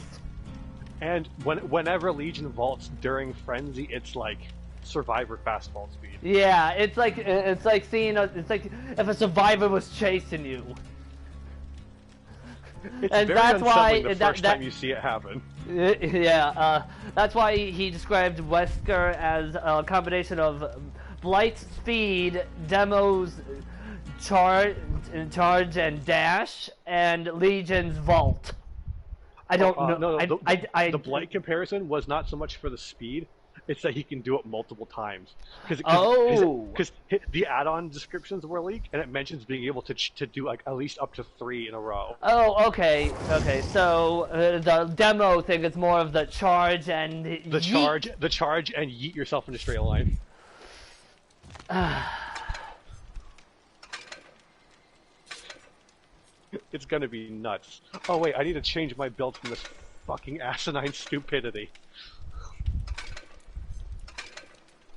And whenever Legion vaults during Frenzy, it's like Survivor fast vault speed. Yeah, it's like seeing it's like if a Survivor was chasing you. It's and very that's why the first time you see it happen. Yeah, that's why he described Wesker as a combination of Blight's speed, Demo's charge and dash, and Legion's vault. I don't know. No, the Blight comparison was not so much for the speed, it's that he can do it multiple times. Because the add-on descriptions were leaked, and it mentions being able to do like at least up to 3 in a row. Oh, okay. So the demo thing is more of the charge and the charge and yeet yourself in a straight line. It's gonna be nuts. Oh wait, I need to change my build from this fucking asinine stupidity.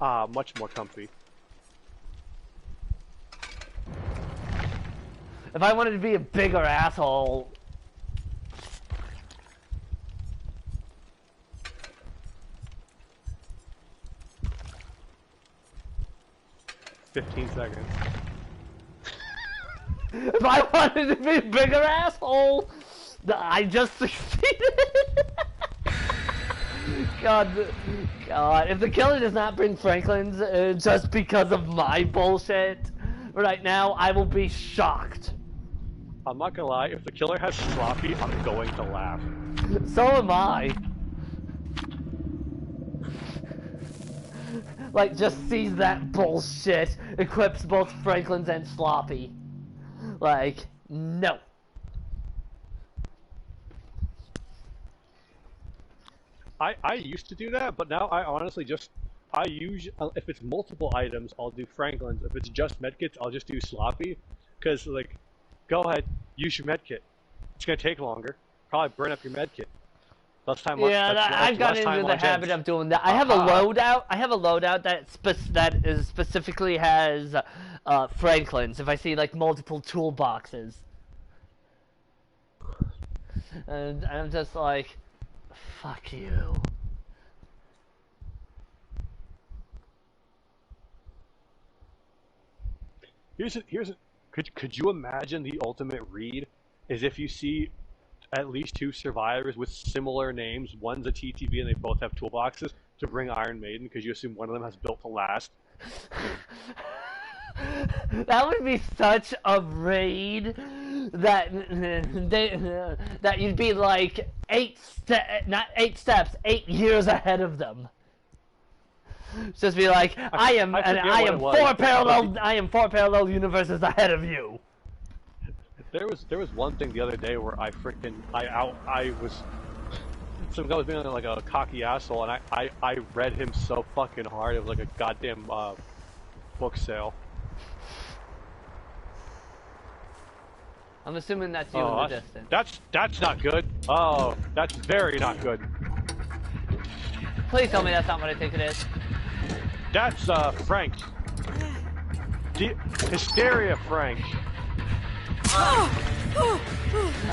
Ah, much more comfy. If I wanted to be a bigger asshole... 15 seconds. If I wanted to be a bigger asshole, I just succeeded. God, if the killer does not bring Franklin's just because of my bullshit right now, I will be shocked. I'm not gonna lie, if the killer has sloppy, I'm going to laugh. So am I. Like, just sees that bullshit, equips both Franklin's and sloppy. Like, no. I used to do that, but now I honestly just, I use, if it's multiple items, I'll do Franklin's. If it's just medkits, I'll just do sloppy. Because, like, go ahead, use your medkit. It's gonna take longer. Probably burn up your medkit. Less time. Yeah, I've got into the habit of doing that. I have a loadout. I have a loadout that is specifically has Franklin's. If I see like multiple toolboxes, and I'm just like, fuck you. Could you imagine the ultimate read is if you see at least two survivors with similar names, one's a TTV and they both have toolboxes, to bring Iron Maiden because you assume one of them has built to last. That would be such a raid that that you'd be like 8 steps, 8 years ahead of them. Just be like, I am four parallel universes ahead of you. There was one thing the other day where I was some guy was being like a cocky asshole, and I read him so fucking hard. It was like a goddamn book sale. I'm assuming that's you in the distance. That's not good. Oh, that's very not good. Please tell me that's not what I think it is. That's Frank. Hysteria Frank.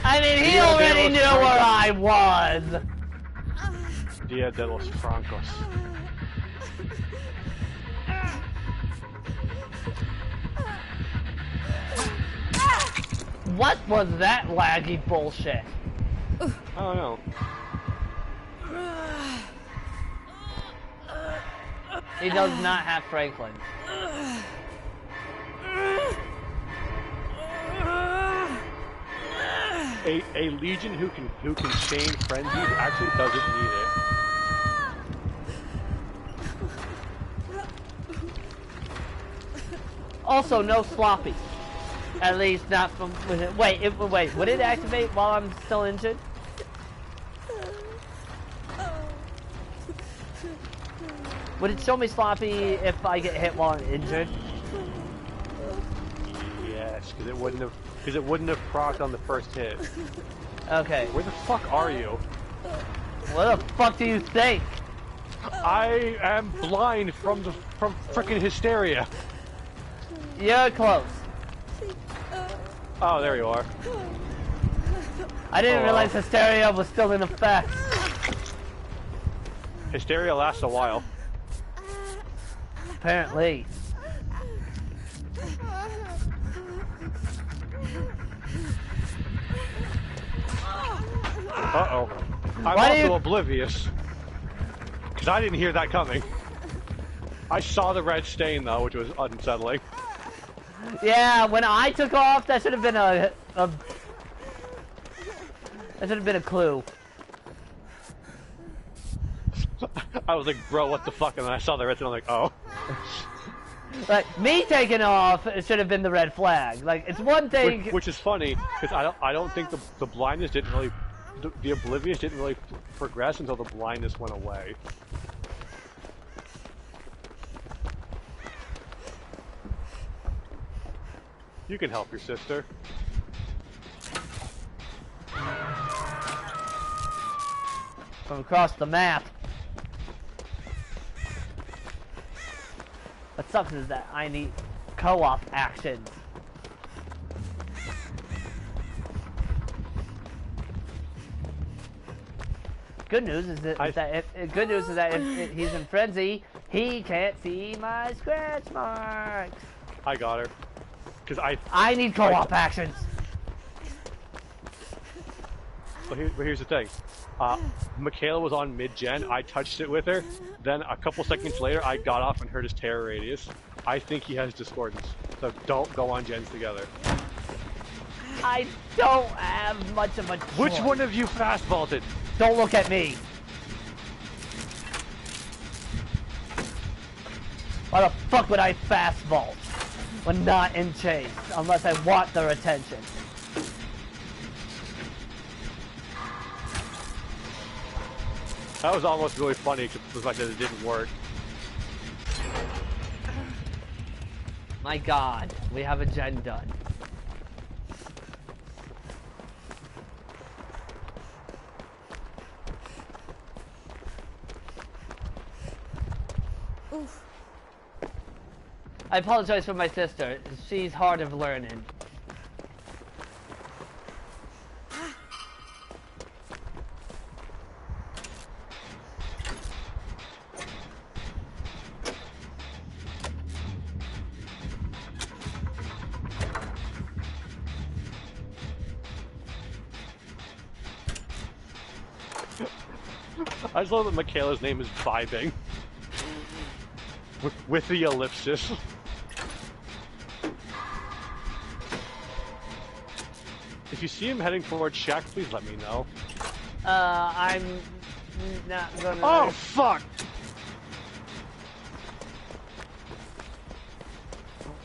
I mean, he already knew where I was. Dia de los Francos. What was that laggy bullshit? I don't know. He does not have Franklin. A legion who can chain frenzies actually doesn't need it. Also, no sloppy. At least not from. Wait, would it activate while I'm still injured? Would it show me sloppy if I get hit while I'm injured? Yes, because it wouldn't have procced on the first hit. Okay. Where the fuck are you? What the fuck do you think? I am blind from frickin' hysteria. You're close. Oh, there you are. I didn't realize hysteria was still in effect. Hysteria lasts a while. Apparently. Uh-oh. I'm also oblivious. Because I didn't hear that coming. I saw the red stain, though, which was unsettling. Yeah, when I took off, that should have been that should have been a clue. I was like, bro, what the fuck? And then I saw the red stain, I'm like, oh. Like, me taking off, it should have been the red flag. Like, it's one thing... Which is funny, because I don't think the blindness didn't really... The oblivious didn't really progress until the blindness went away. You can help your sister. from across the map. What sucks is that I need co-op actions. Good news is that, if he's in frenzy, he can't see my scratch marks. I got her. Cause I need co-op actions. But here's the thing. Michaela was on mid-gen, I touched it with her, then a couple seconds later I got off and heard his terror radius. I think he has discordance, so don't go on gens together. I don't have much of a choice. Which one of you fast vaulted? Don't look at me. Why the fuck would I fast vault when not in chase, unless I want their attention? That was almost really funny because the fact that it didn't work. My god, we have a gen done. Oof. I apologize for my sister. She's hard of learning. I just love that Michaela's name is Vibing. With the ellipsis. If you see him heading towards Shack, please let me know. I'm not gonna... Oh, fuck!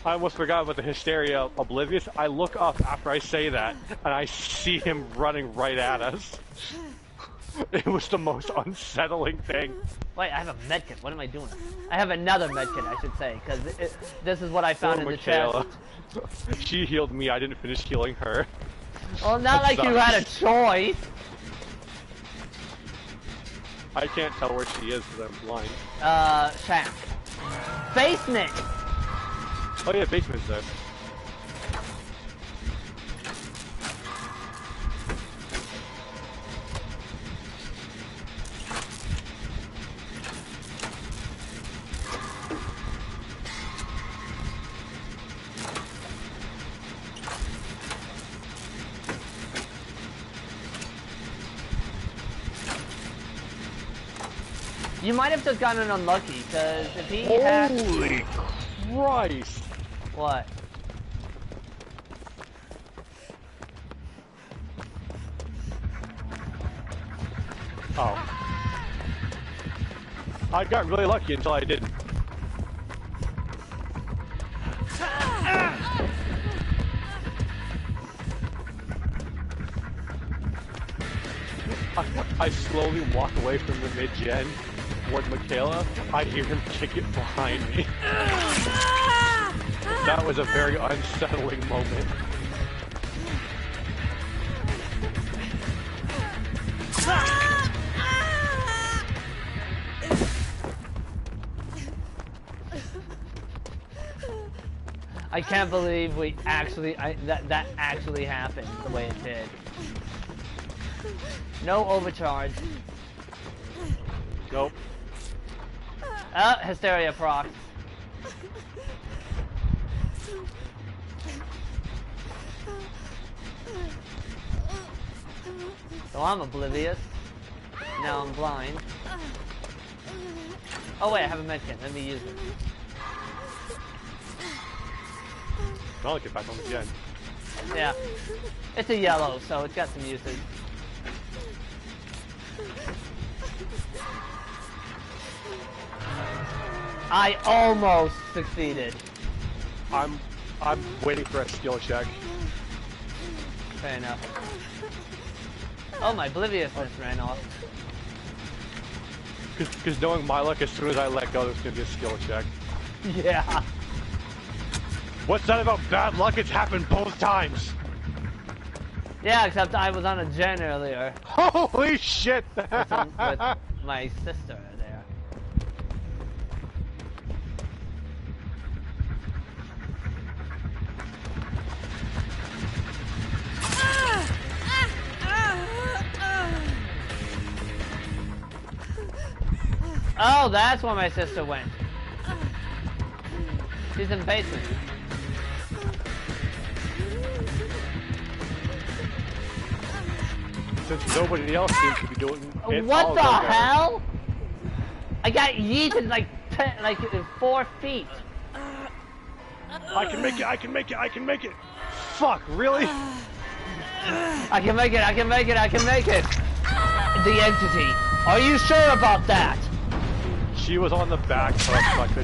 I almost forgot about the Hysteria Oblivious. I look up after I say that, and I see him running right at us. It was the most unsettling thing. Wait, I have a medkit. What am I doing? I have another medkit, I should say, because this is what I found in the chest. She healed me. I didn't finish healing her. Well, not like you had a choice. I can't tell where she is because I'm blind. Shack. Basement! Oh yeah, basement's there. You might have just gotten unlucky, because if he had... Holy Christ! What? Oh. I got really lucky until I didn't. I slowly walk away from the mid-gen toward Michaela. I hear him kick it behind me. That was a very unsettling moment. I can't believe we actually, that actually happened the way it did. No overcharge. Nope. Hysteria proc. So I'm oblivious. Now I'm blind. Oh wait, I have a medkit. Let me use it. I'll get back on the gen. Yeah. It's a yellow, so it's got some usage. I almost succeeded. I'm waiting for a skill check. Fair enough. Oh, my obliviousness ran off. Because knowing my luck, as soon as I let go, there's gonna be a skill check. Yeah. What's that about bad luck? It's happened both times. Yeah, except I was on a gen earlier Holy shit! with my sister there. Oh, that's where my sister went. She's in the basement. Since nobody else seems to be doing it, What I'll the go down. hell? I got yeeted like 4 feet. I can make it, I can make it, I can make it! Fuck, really? I can make it, I can make it, I can make it! The entity. Are you sure about that? She was on the back hook, so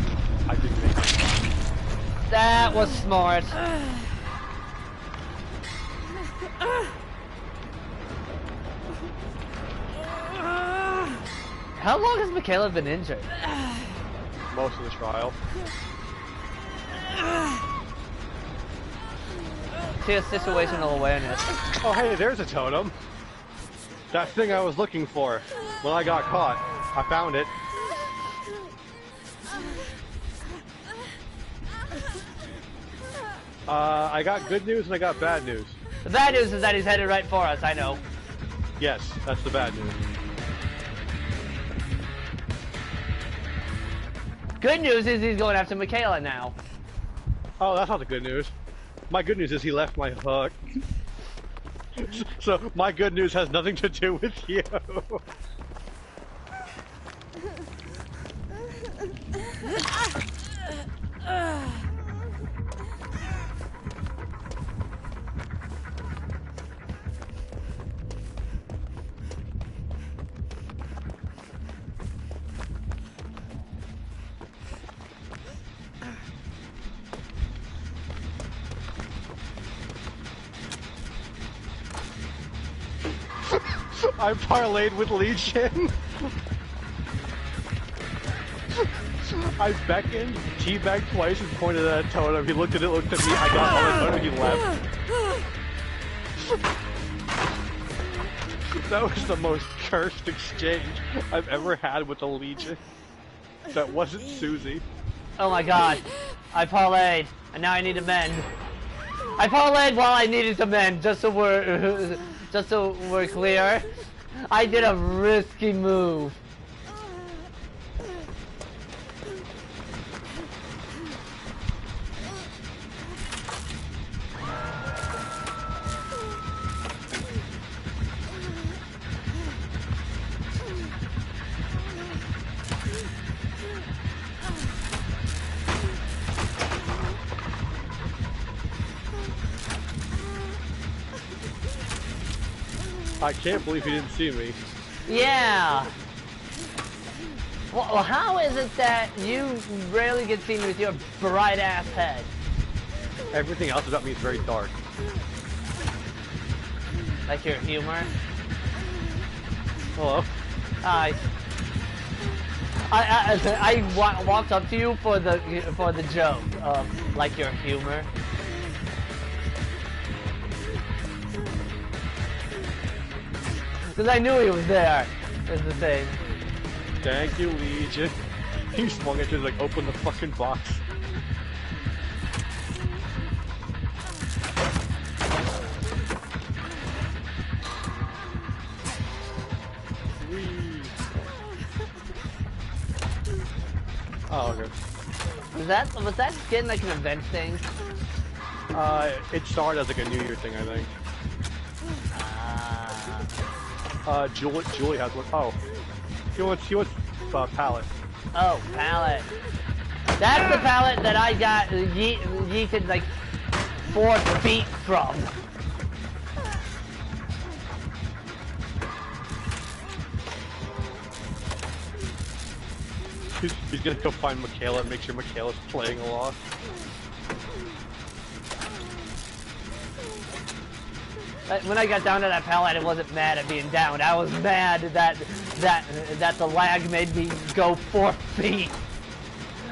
I didn't make it. That was smart. How long has Michaela been injured? Most of the trial. She has situational awareness. Oh hey, there's a totem. That thing I was looking for when I got caught. I found it. I got good news and I got bad news. The bad news is that he's headed right for us, I know. Yes, that's the bad news. Good news is he's going after Michaela now. Oh, that's not the good news. My good news is he left my hook. So my good news has nothing to do with you. I parlayed with Legion. I beckoned, teabagged twice, and pointed at a totem. He looked at it, looked at me. I got on the totem. He left. That was the most cursed exchange I've ever had with the Legion. That wasn't Susie. Oh my god. I parlayed, and now I need to mend. I parlayed while I needed to mend, just so we're clear. I did a risky move. I can't believe he didn't see me. Yeah. Well, how is it that you rarely get seen with your bright ass head? Everything else about me is very dark. Like your humor? Hello? Hi. I walked up to you for the joke of like your humor. Because I knew he was there, is the thing. Thank you, Legion. He swung it to like open the fucking box. Whee. Oh, okay. Was that skin like an event thing? It started as like a New Year thing, I think. Julie has one. Oh. He wants palette. Oh, palette. That's the palette that I got yeeted like 4 feet from. He's gonna go find Michaela and make sure Michaela's playing along. When I got down to that pallet, I wasn't mad at being down. I was mad that the lag made me go 4 feet.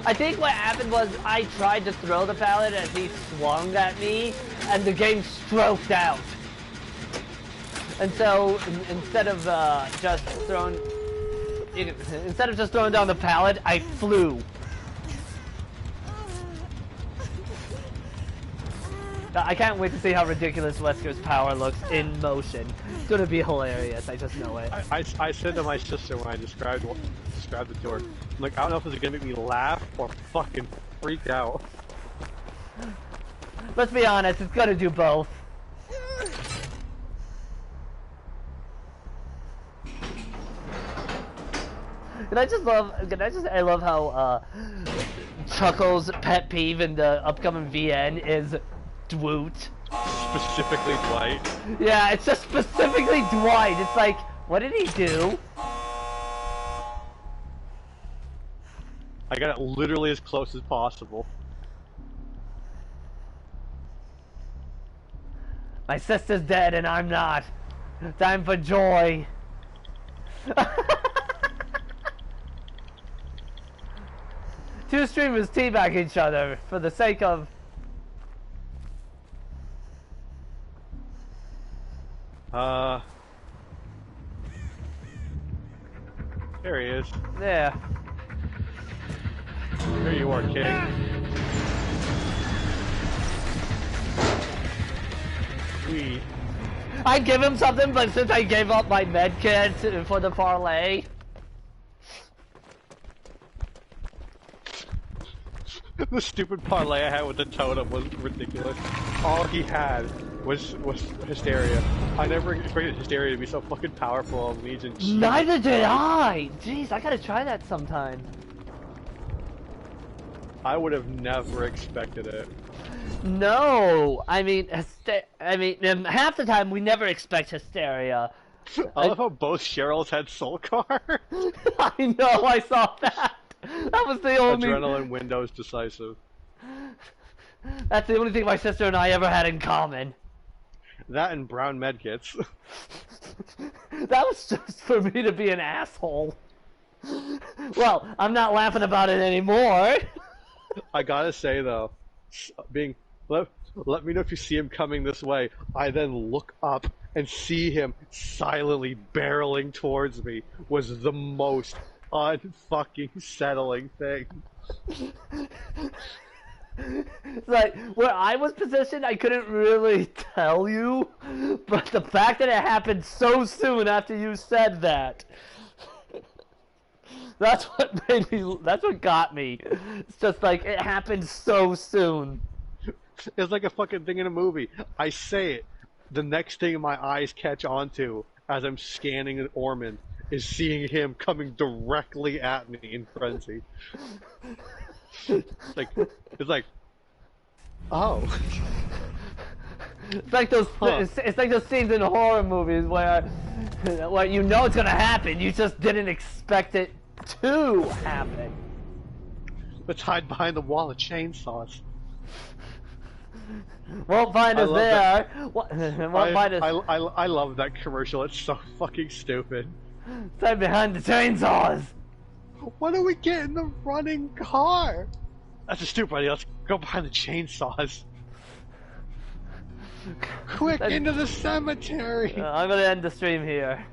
I think what happened was I tried to throw the pallet as he swung at me, and the game stroked out. And so instead of just throwing down the pallet, I flew. I can't wait to see how ridiculous Wesker's power looks in motion. It's gonna be hilarious. I just know it. I said to my sister when I described it to her, I'm like, I don't know if it's gonna make me laugh or fucking freak out. Let's be honest, it's gonna do both. I love how Chuckle's pet peeve in the upcoming VN is Dwoot. Specifically Dwight. Yeah, it's just specifically Dwight. It's like, what did he do? I got it literally as close as possible. My sister's dead and I'm not. Time for joy. Two streamers teabag each other for the sake of... There he is. Yeah. There you are, King. I'd give him something, but since I gave up my med kit for the parlay... The stupid parlay I had with the totem was ridiculous. All he had was Hysteria. I never expected Hysteria to be so fucking powerful on Legion. Neither did I! Jeez, I gotta try that sometime. I would have never expected it. No! I mean, half the time we never expect Hysteria. I love how both Cheryls had Soul Car. I know, I saw that! That was the only... Adrenaline Windows Decisive. That's the only thing my sister and I ever had in common. That and brown medkits. That was just for me to be an asshole. Well, I'm not laughing about it anymore. I gotta say though, let me know if you see him coming this way. I then look up and see him silently barreling towards me was the most unfucking settling thing. Like, where I was positioned, I couldn't really tell you, but the fact that it happened so soon after you said that, that's what got me. It's just like, it happened so soon. It's like a fucking thing in a movie. I say it, the next thing my eyes catch onto as I'm scanning Ormond is seeing him coming directly at me in frenzy. It's like, oh. It's like those, it's like those scenes in horror movies where you know it's gonna happen, you just didn't expect it to happen. Let's hide behind the wall of chainsaws. Won't find us there. Won't find us. I love that commercial. It's so fucking stupid. Hide behind the chainsaws. Why don't we get in the running car? That's a stupid idea. Let's go behind the chainsaws. Quick, into the cemetery! I'm gonna end the stream here.